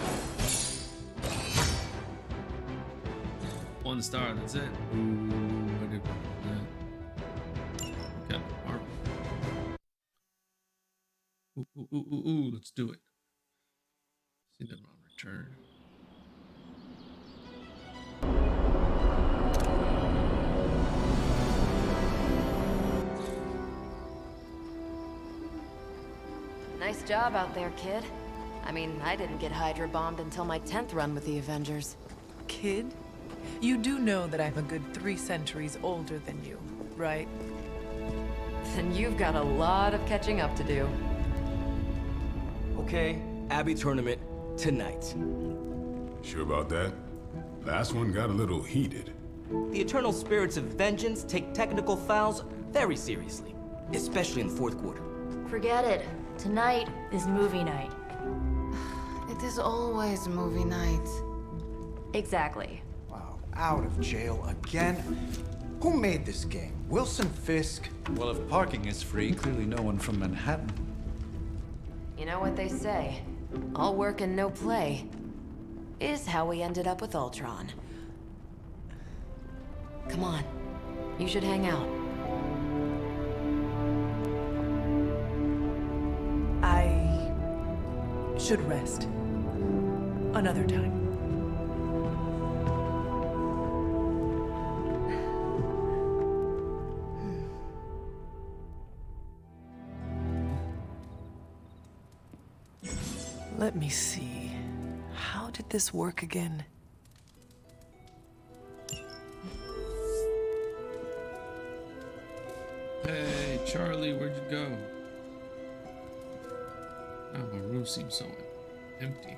1 star, that's it. Ooh, I did that. Captain Marvel. Ooh, let's do it. See them on return. Nice job out there, kid. I mean, I didn't get Hydra bombed until my 10th run with the Avengers. Kid, you do know that I'm a good 3 centuries older than you, right? Then you've got a lot of catching up to do. Okay, Abbey tournament tonight. Sure about that? Last one got a little heated. The Eternal Spirits of Vengeance take technical fouls very seriously, especially in the 4th quarter. Forget it. Tonight is movie night. It is always movie night. Exactly. Wow, out of jail again? Who made this game? Wilson Fisk? Well, if parking is free, clearly no one from Manhattan. You know what they say? All work and no play is how we ended up with Ultron. Come on. You should hang out. I should rest. Another time. Let me see. How did this work again? Hey, Charlie, where'd you go? Oh, my room seems so empty.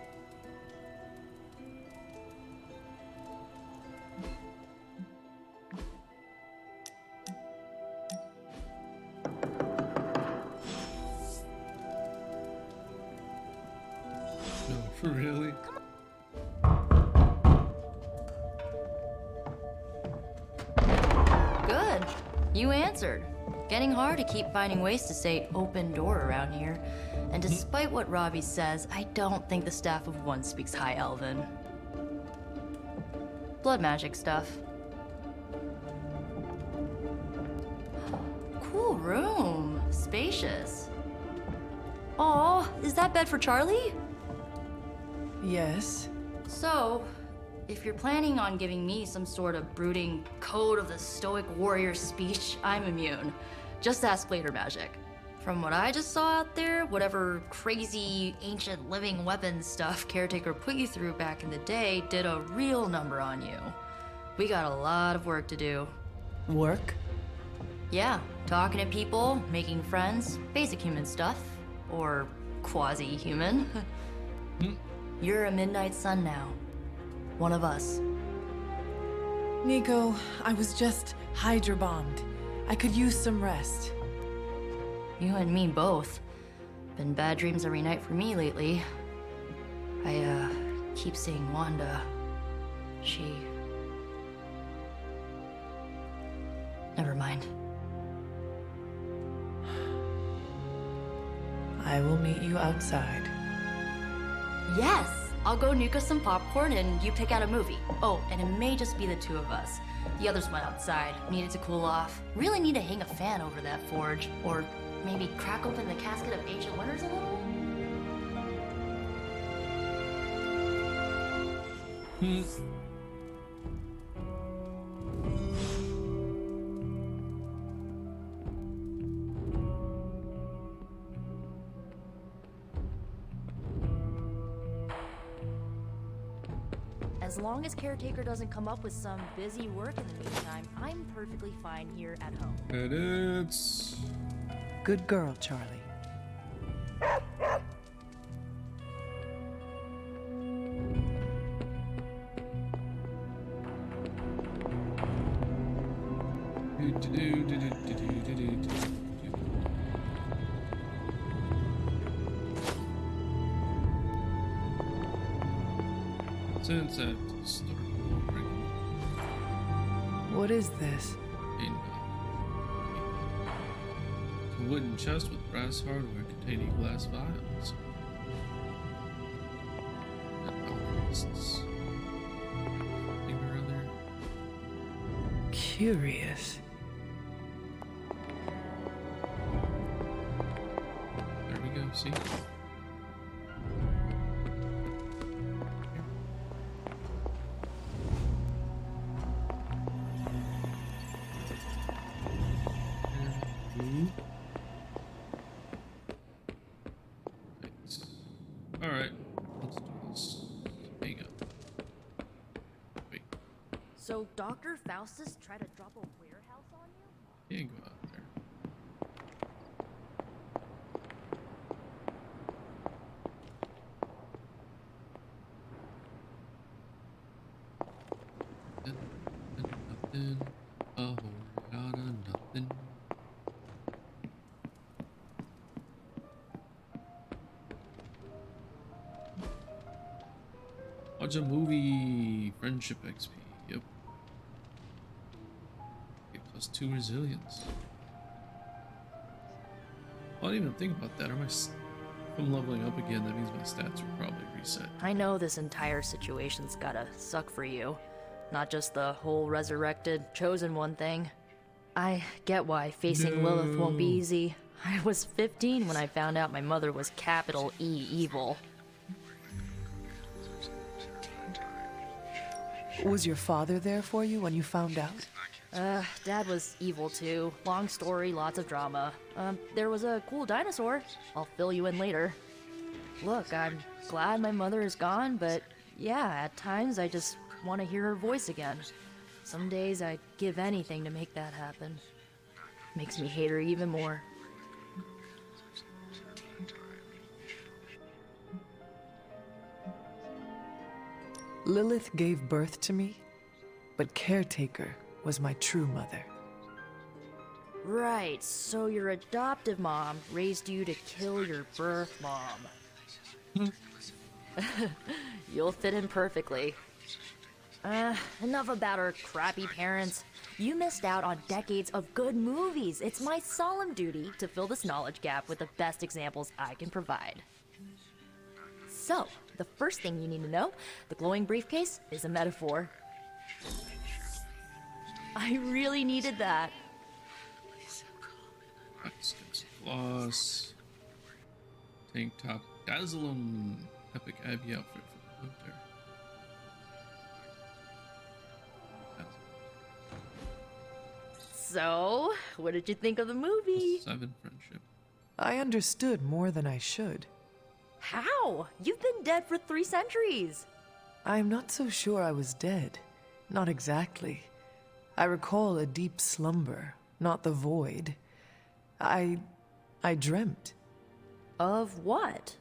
No, really? Good. You answered. Getting hard to keep finding ways to say open door around here. And despite what Robbie says, I don't think the staff of One speaks High Elven. Blood magic stuff. Cool room. Spacious. Aw, is that bed for Charlie? Yes. So, if you're planning on giving me some sort of brooding code of the stoic warrior speech, I'm immune. Just ask later, Magic. From what I just saw out there, whatever crazy ancient living weapons stuff Caretaker put you through back in the day did a real number on you. We got a lot of work to do. Work? Yeah, talking to people, making friends, basic human stuff. Or quasi-human. You're a Midnight Sun now. One of us. Nico, I was just Hydra bombed. I could use some rest. You and me both. Been bad dreams every night for me lately. I keep seeing Wanda. She Never mind. I will meet you outside. Yes! I'll go nuke us some popcorn and you pick out a movie. Oh, and it may just be the two of us. The others went outside, needed to cool off. Really need to hang a fan over that forge. Or maybe crack open the casket of ancient wonders a little? As long as Caretaker doesn't come up with some busy work in the meantime, I'm perfectly fine here at home. Credits. Good girl, Charlie. Since I have to start over. What is this? A wooden chest with brass hardware containing glass vials. Curious. There we go, see? Alright, let's do this. Hang up. Wait. So Dr. Faustus tried to drop a warehouse on you? Can't go out there. Nothing. A whole lot of nothing. Watch a movie. Friendship XP. Yep. Okay, +2 resilience. I didn't even think about that. If I'm leveling up again, that means my stats will probably reset. I know this entire situation's gotta suck for you. Not just the whole resurrected, chosen one thing. I get why facing Lilith won't be easy. I was 15 when I found out my mother was capital E evil. Was your father there for you when you found out? Dad was evil too. Long story, lots of drama. There was a cool dinosaur. I'll fill you in later. Look, I'm glad my mother is gone, but yeah, at times I just want to hear her voice again. Some days I'd give anything to make that happen. Makes me hate her even more. Lilith gave birth to me, but Caretaker was my true mother. Right, so your adoptive mom raised you to kill your birth mom. You'll fit in perfectly. Enough about our crappy parents. You missed out on decades of good movies. It's my solemn duty to fill this knowledge gap with the best examples I can provide. So, the first thing you need to know, the glowing briefcase is a metaphor. I really needed that. Let's get some gloss. Tank top. Dazzle epic Abbey outfit for the winter. So, what did you think of the movie? 7 friendship. I understood more than I should. How? You've been dead for 3 centuries. I'm not so sure I was dead. Not exactly. I recall a deep slumber, not the void. I dreamt. Of what?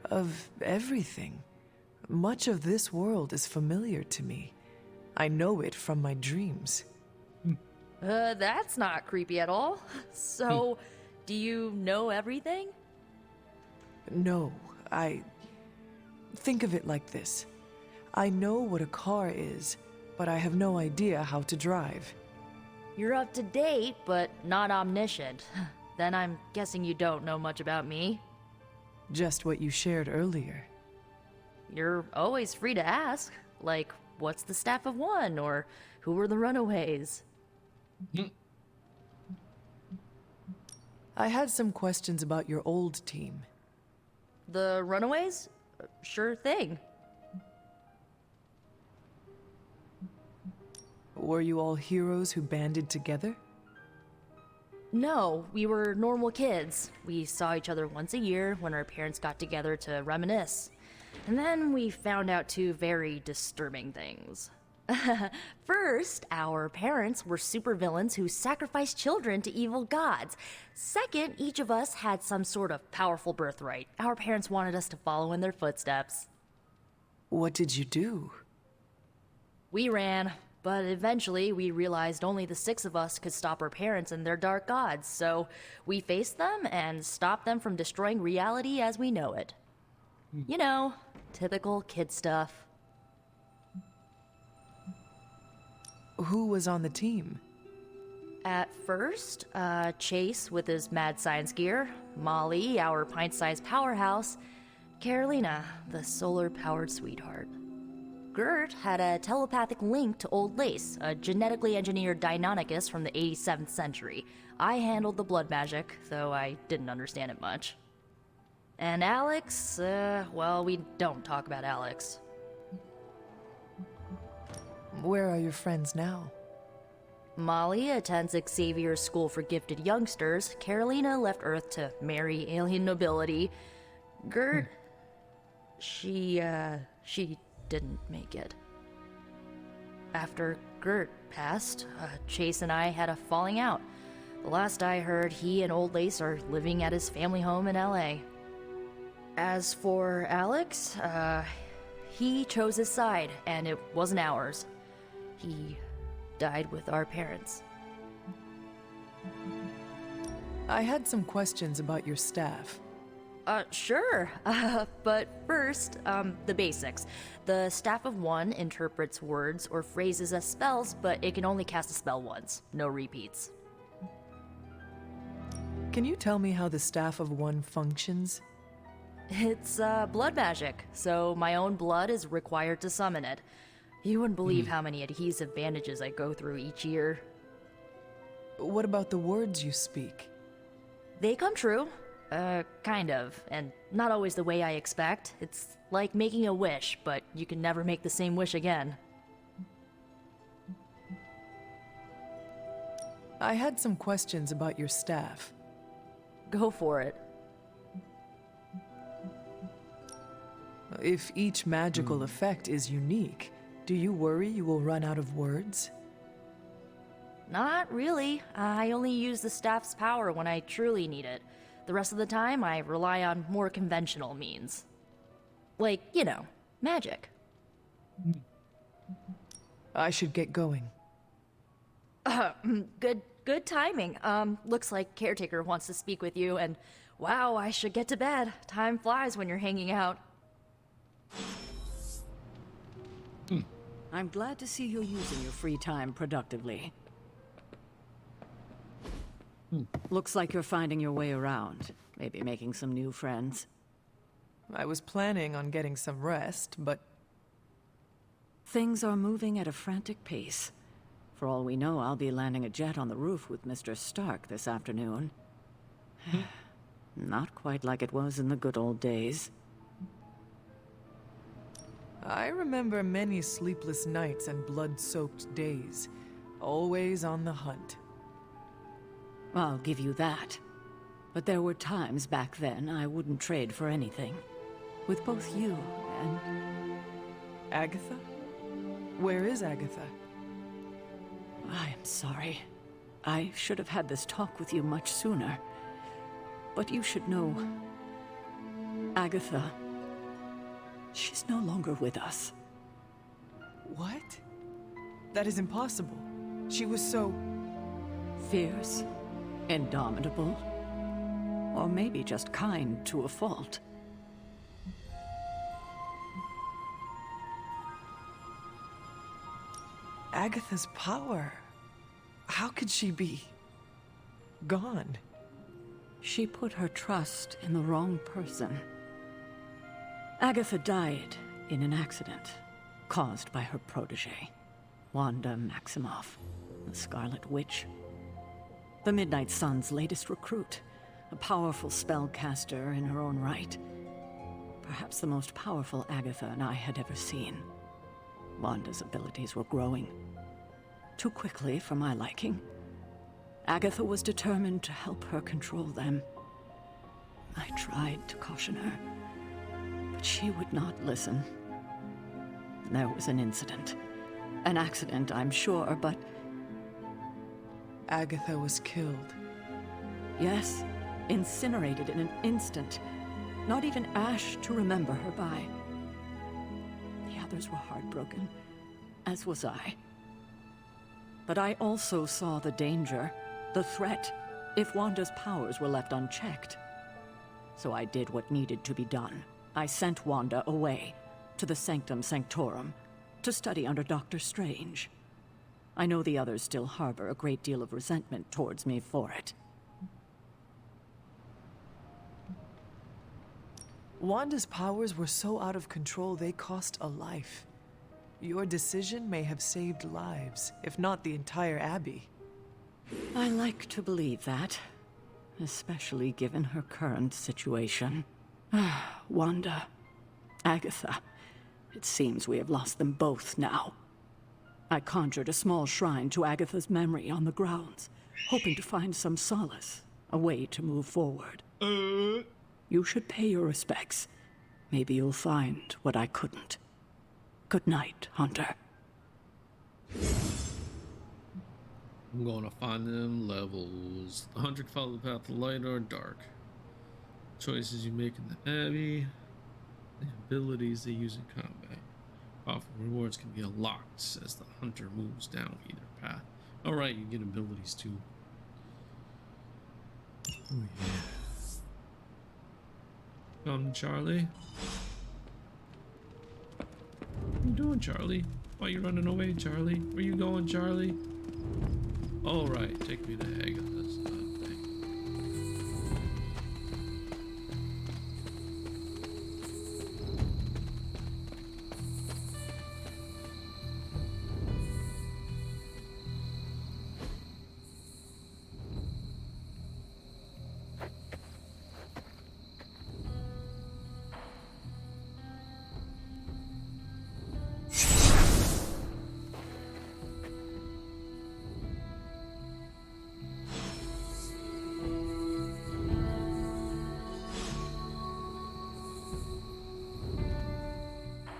Of everything. Much of this world is familiar to me. I know it from my dreams. That's not creepy at all. So, do you know everything? No, think of it like this. I know what a car is, but I have no idea how to drive. You're up to date, but not omniscient. Then I'm guessing you don't know much about me. Just what you shared earlier. You're always free to ask. Like, what's the Staff of One? Or who were the Runaways? I had some questions about your old team. The Runaways? Sure thing. Were you all heroes who banded together? No, we were normal kids. We saw each other once a year when our parents got together to reminisce. And then we found out two very disturbing things. First, our parents were supervillains who sacrificed children to evil gods. Second, each of us had some sort of powerful birthright. Our parents wanted us to follow in their footsteps. What did you do? We ran, but eventually we realized only the 6 of us could stop our parents and their dark gods, so we faced them and stopped them from destroying reality as we know it. You know, typical kid stuff. Who was on the team? At first, Chase with his mad science gear, Molly, our pint-sized powerhouse, Carolina, the solar-powered sweetheart. Gert had a telepathic link to Old Lace, a genetically engineered Deinonychus from the 87th century. I handled the blood magic, though I didn't understand it much. And Alex, well, we don't talk about Alex. Where are your friends now? Molly attends Xavier's School for Gifted Youngsters. Carolina left Earth to marry alien nobility. Gert, she didn't make it. After Gert passed, Chase and I had a falling out. The last I heard, he and Old Lace are living at his family home in LA. As for Alex, he chose his side, and it wasn't ours. He died with our parents. I had some questions about your staff. Sure. But first, the basics. The Staff of One interprets words or phrases as spells, but it can only cast a spell once. No repeats. Can you tell me how the Staff of One functions? It's, blood magic, so my own blood is required to summon it. You wouldn't believe how many adhesive bandages I go through each year. What about the words you speak? They come true. Kind of, and not always the way I expect. It's like making a wish, but you can never make the same wish again. I had some questions about your staff. Go for it. If each magical effect is unique, do you worry you will run out of words? Not really. I only use the staff's power when I truly need it. The rest of the time, I rely on more conventional means. Like, you know, magic. I should get going. Good timing. Looks like Caretaker wants to speak with you, and wow, I should get to bed. Time flies when you're hanging out. I'm glad to see you're using your free time productively. Looks like you're finding your way around. Maybe making some new friends. I was planning on getting some rest, but... Things are moving at a frantic pace. For all we know, I'll be landing a jet on the roof with Mr. Stark this afternoon. Not quite like it was in the good old days. I remember many sleepless nights and blood-soaked days. Always on the hunt. I'll give you that. But there were times back then I wouldn't trade for anything. With both you and... Agatha? Where is Agatha? I am sorry. I should have had this talk with you much sooner. But you should know... Agatha... She's no longer with us. What? That is impossible. She was so... Fierce. Indomitable. Or maybe just kind to a fault. Agatha's power. How could she be gone? She put her trust in the wrong person. Agatha died in an accident caused by her protege, Wanda Maximoff, the Scarlet Witch. The Midnight Sun's latest recruit, a powerful spellcaster in her own right. Perhaps the most powerful Agatha and I had ever seen. Wanda's abilities were growing. Too quickly for my liking. Agatha was determined to help her control them. I tried to caution her, but she would not listen. There was an incident. An accident, I'm sure, but... Agatha was killed. Yes, incinerated in an instant. Not even ash to remember her by. The others were heartbroken, as was I. But I also saw the danger, the threat, if Wanda's powers were left unchecked. So I did what needed to be done. I sent Wanda away, to the Sanctum Sanctorum, to study under Doctor Strange. I know the others still harbor a great deal of resentment towards me for it. Wanda's powers were so out of control they cost a life. Your decision may have saved lives, if not the entire Abbey. I like to believe that, especially given her current situation. Wanda, Agatha, it seems we have lost them both now. I conjured a small shrine to Agatha's memory on the grounds, hoping to find some solace, a way to move forward. You should pay your respects. Maybe you'll find what I couldn't. Good night, Hunter. I'm gonna find them levels. The Hunter follow the path of light or dark. Choices you make in the Abbey. The abilities they use in combat. Powerful rewards can be unlocked as the Hunter moves down either path. Alright, you get abilities too. Oh yeah. Come, Charlie. What you doing, Charlie? Why you running away, Charlie? Where you going, Charlie? Alright, take me to Agatha's thing.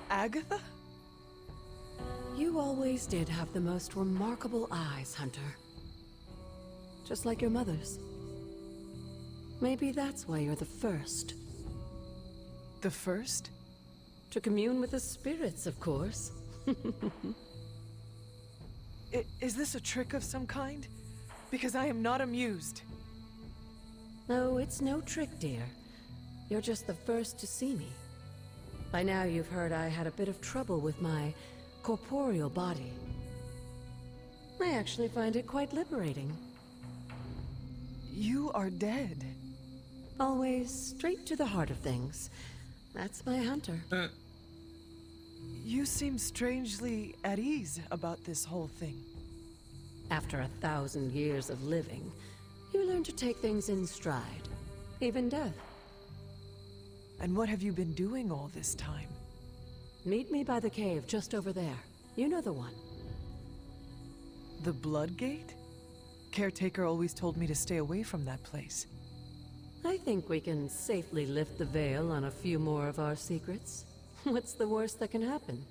Agatha? You always did have the most remarkable eyes, Hunter. Just like your mother's. Maybe that's why you're the first. The first? To commune with the spirits, of course. Is this a trick of some kind? Because I am not amused. No, it's no trick, dear. You're just the first to see me. By now you've heard I had a bit of trouble with my corporeal body. I actually find it quite liberating. You are dead. Always straight to the heart of things. That's my Hunter. You seem strangely at ease about this whole thing. After 1,000 years of living, you learn to take things in stride. Even death. And what have you been doing all this time? Meet me by the cave just over there. You know the one. The Blood Gate? Caretaker always told me to stay away from that place. I think we can safely lift the veil on a few more of our secrets. What's the worst that can happen?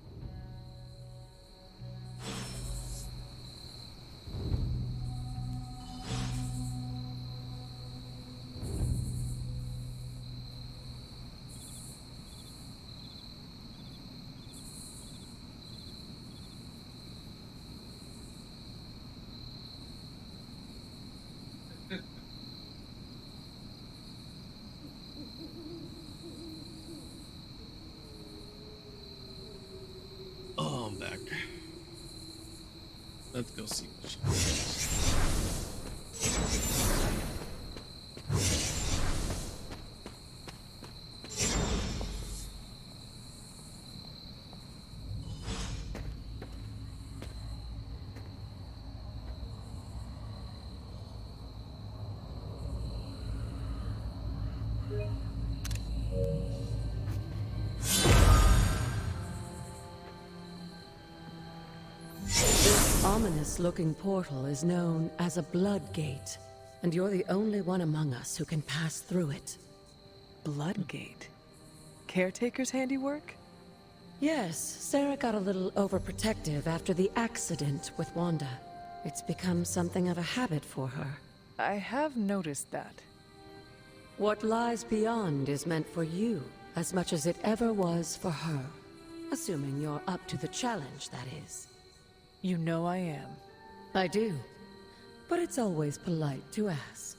Oh, I'm back. Let's go see what she does. ominous-looking portal is known as a Blood Gate, and you're the only one among us who can pass through it. Blood Gate? Caretaker's handiwork? Yes, Sarah got a little overprotective after the accident with Wanda. It's become something of a habit for her. I have noticed that. What lies beyond is meant for you as much as it ever was for her. Assuming you're up to the challenge, that is. You know I am. I do. But it's always polite to ask.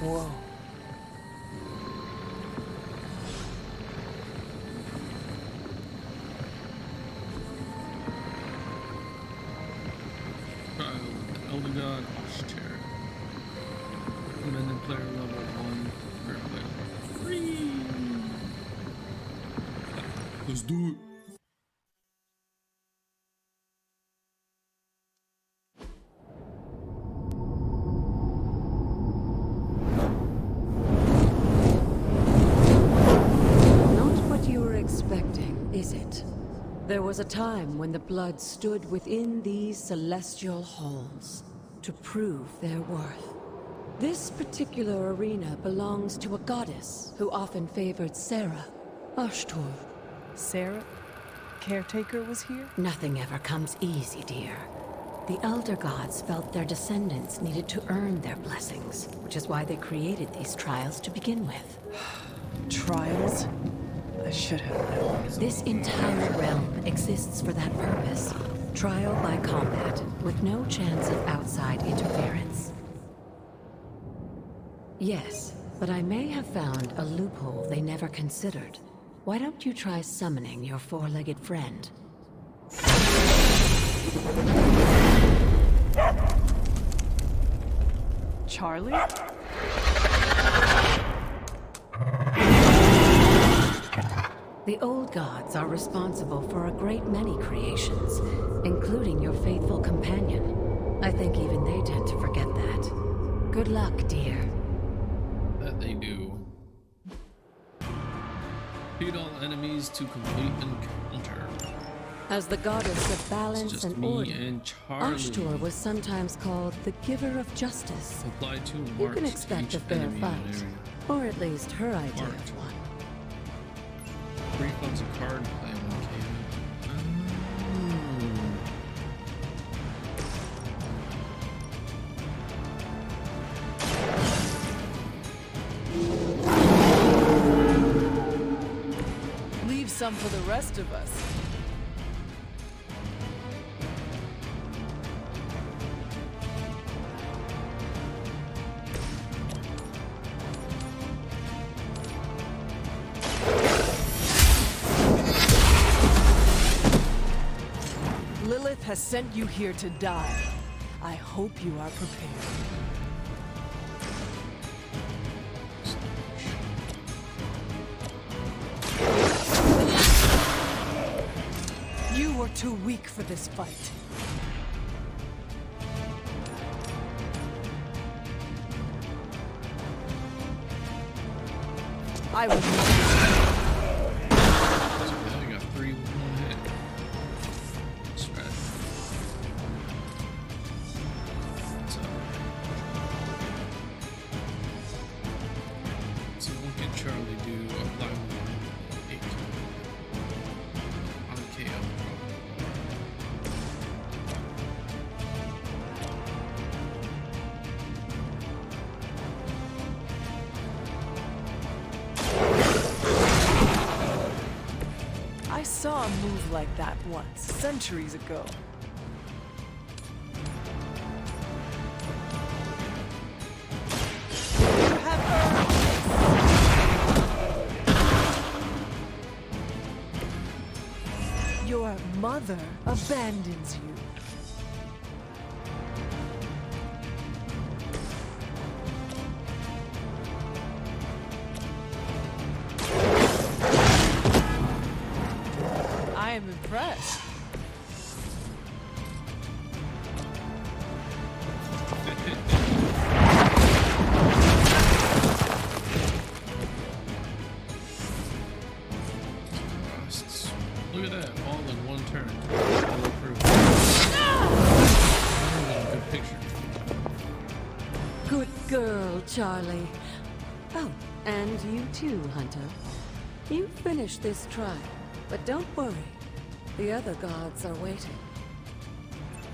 Whoa. Trial of the Elder God Oshter. Recommended player level 1, player level 3. Let's do it. Is it? There was a time when the Blood stood within these celestial halls to prove their worth. This particular arena belongs to a goddess who often favored Sarah, Ashtur. Sarah? Caretaker was here? Nothing ever comes easy, dear. The Elder Gods felt their descendants needed to earn their blessings, which is why they created these trials to begin with. Trials? I should have known. This entire realm exists for that purpose. Trial by combat, with no chance of outside interference. Yes, but I may have found a loophole they never considered. Why don't you try summoning your four-legged friend? Charlie? The old gods are responsible for a great many creations, including your faithful companion. I think even they tend to forget that. Good luck, dear. That they do. Defeat all enemies to complete encounter. As the goddess of balance just and me order, and Charlie. Ashtur was sometimes called the giver of justice. Apply 2 marks You can expect to a each fair enemy in an fight, area. or at least her idea Marked. of one. Reflex a card, play 1 Leave some for the rest of us. Lilith has sent you here to die. I hope you are prepared. You are too weak for this fight. I will not. I got 3 with 1 hit. Strat. So what can Charlie do? Apply 1 8 on KO. I saw a move like that once, centuries ago. You have earned this. Your mother abandons you. I am impressed. Look at that, all in one turn. Good picture. Good girl, Charlie. Oh, and you too, Hunter. You finished this trial, but don't worry. The other gods are waiting.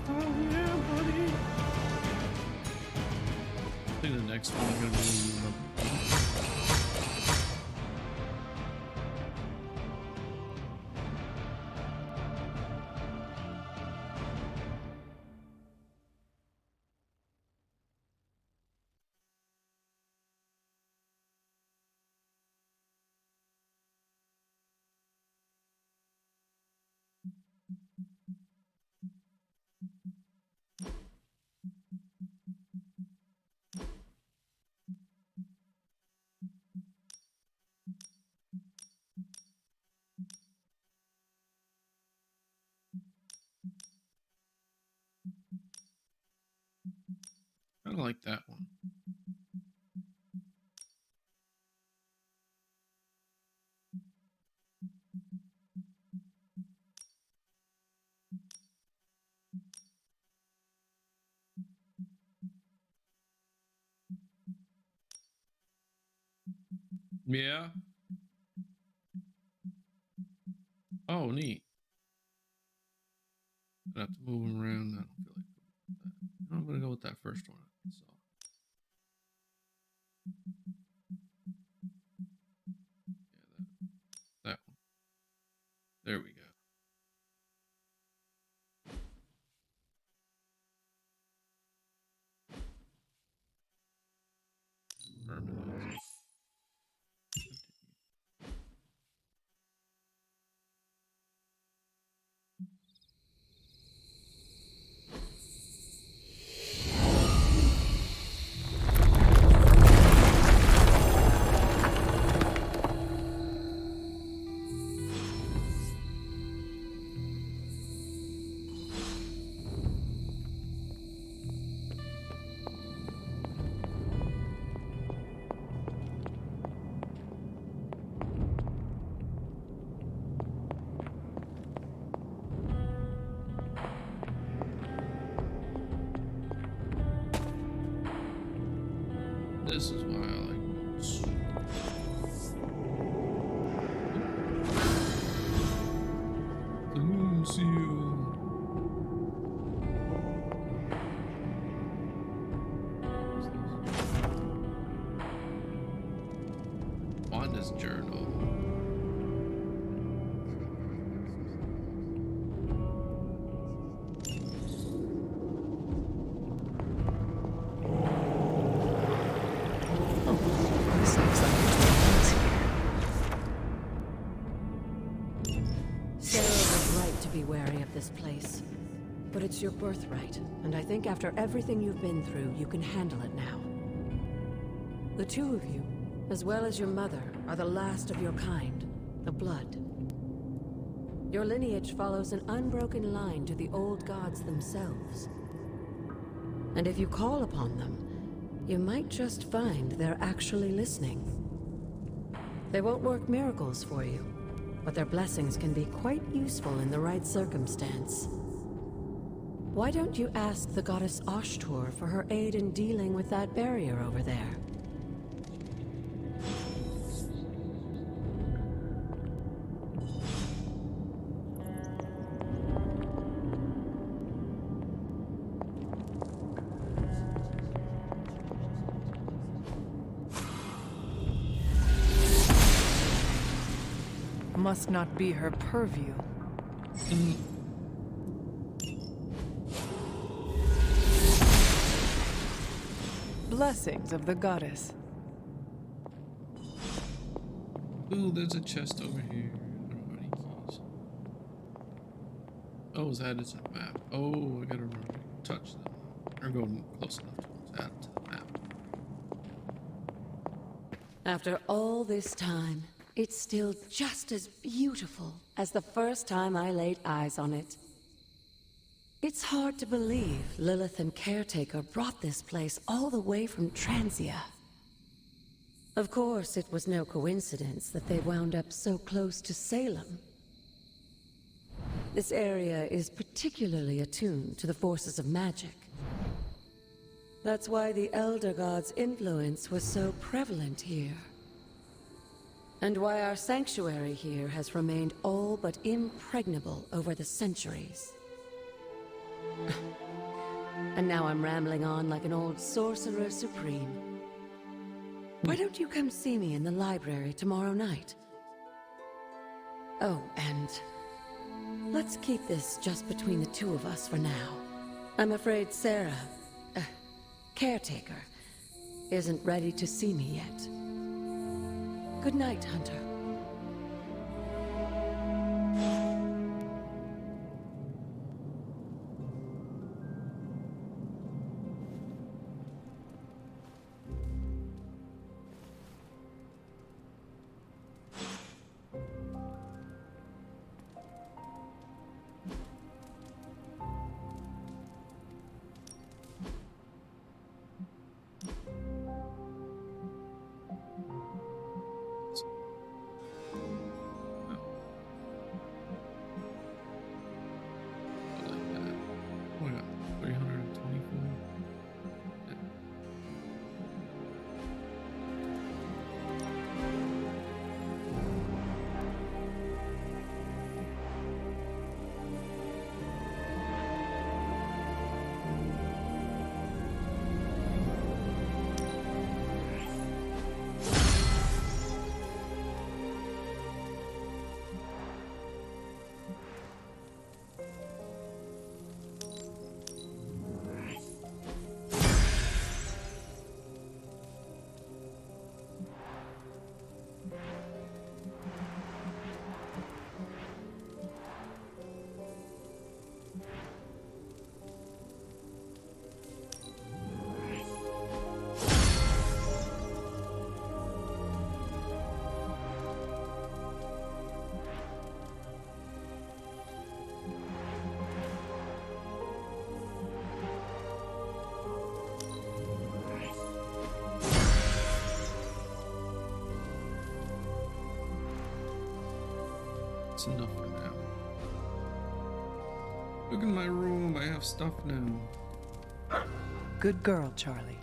Oh yeah, buddy. I think the next one is gonna be I like that one. Yeah. Oh, neat. I have to move them around. I don't feel like that. I'm gonna go with that first one. So. Yeah, that one. There we go. Permanent. This is why I like books. The moon seal. Wanda's journal. Be wary of this place. But it's your birthright, and I think after everything you've been through, you can handle it now. The two of you, as well as your mother, are the last of your kind, the Blood. Your lineage follows an unbroken line to the old gods themselves. And if you call upon them, you might just find they're actually listening. They won't work miracles for you, but their blessings can be quite useful in the right circumstance. Why don't you ask the goddess Ashtur for her aid in dealing with that barrier over there? Must not be her purview. Blessings of the goddess. Ooh, there's a chest over here. I don't have any keys. Oh, is that it's a map? Oh, I gotta remember to touch them. Or go close enough to add to the map. After all this time, it's still just as beautiful as the first time I laid eyes on it. It's hard to believe Lilith and Caretaker brought this place all the way from Transia. Of course, it was no coincidence that they wound up so close to Salem. This area is particularly attuned to the forces of magic. That's why the Elder God's influence was so prevalent here. And why our sanctuary here has remained all but impregnable over the centuries. And now I'm rambling on like an old sorcerer supreme. Why don't you come see me in the library tomorrow night? Oh, and let's keep this just between the two of us for now. I'm afraid Sarah, caretaker, isn't ready to see me yet. Good night, Hunter. That's enough for now. Look in my room, I have stuff now. Good girl, Charlie.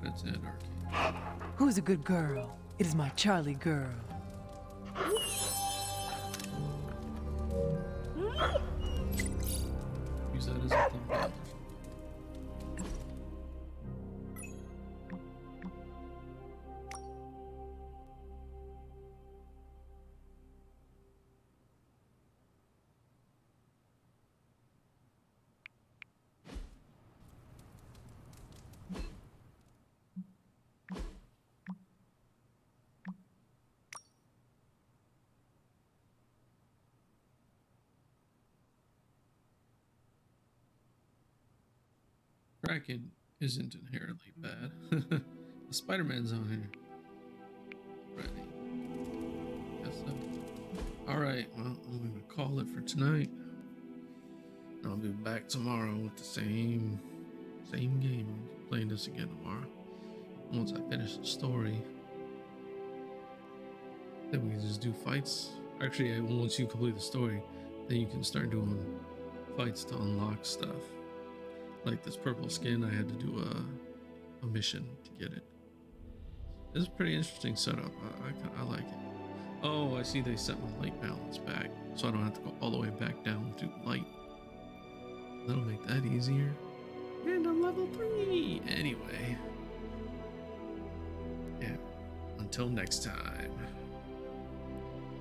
That's anarchy. Who's a good girl? It is my Charlie girl. Use that as a thumbnail. Kraken isn't inherently bad. Spider-Man's on here. Ready. Guess so. Alright, well, I'm gonna call it for tonight. I'll be back tomorrow with the same game. I'm playing this again tomorrow. Once I finish the story, then we can just do fights. Actually, once you complete the story, then you can start doing fights to unlock stuff. Like this purple skin, I had to do a mission to get it. It's a pretty interesting setup. I like it. Oh, I see they set my light balance back, so I don't have to go all the way back down to light. That'll make that easier. And I'm level 3! Anyway. Yeah. Until next time.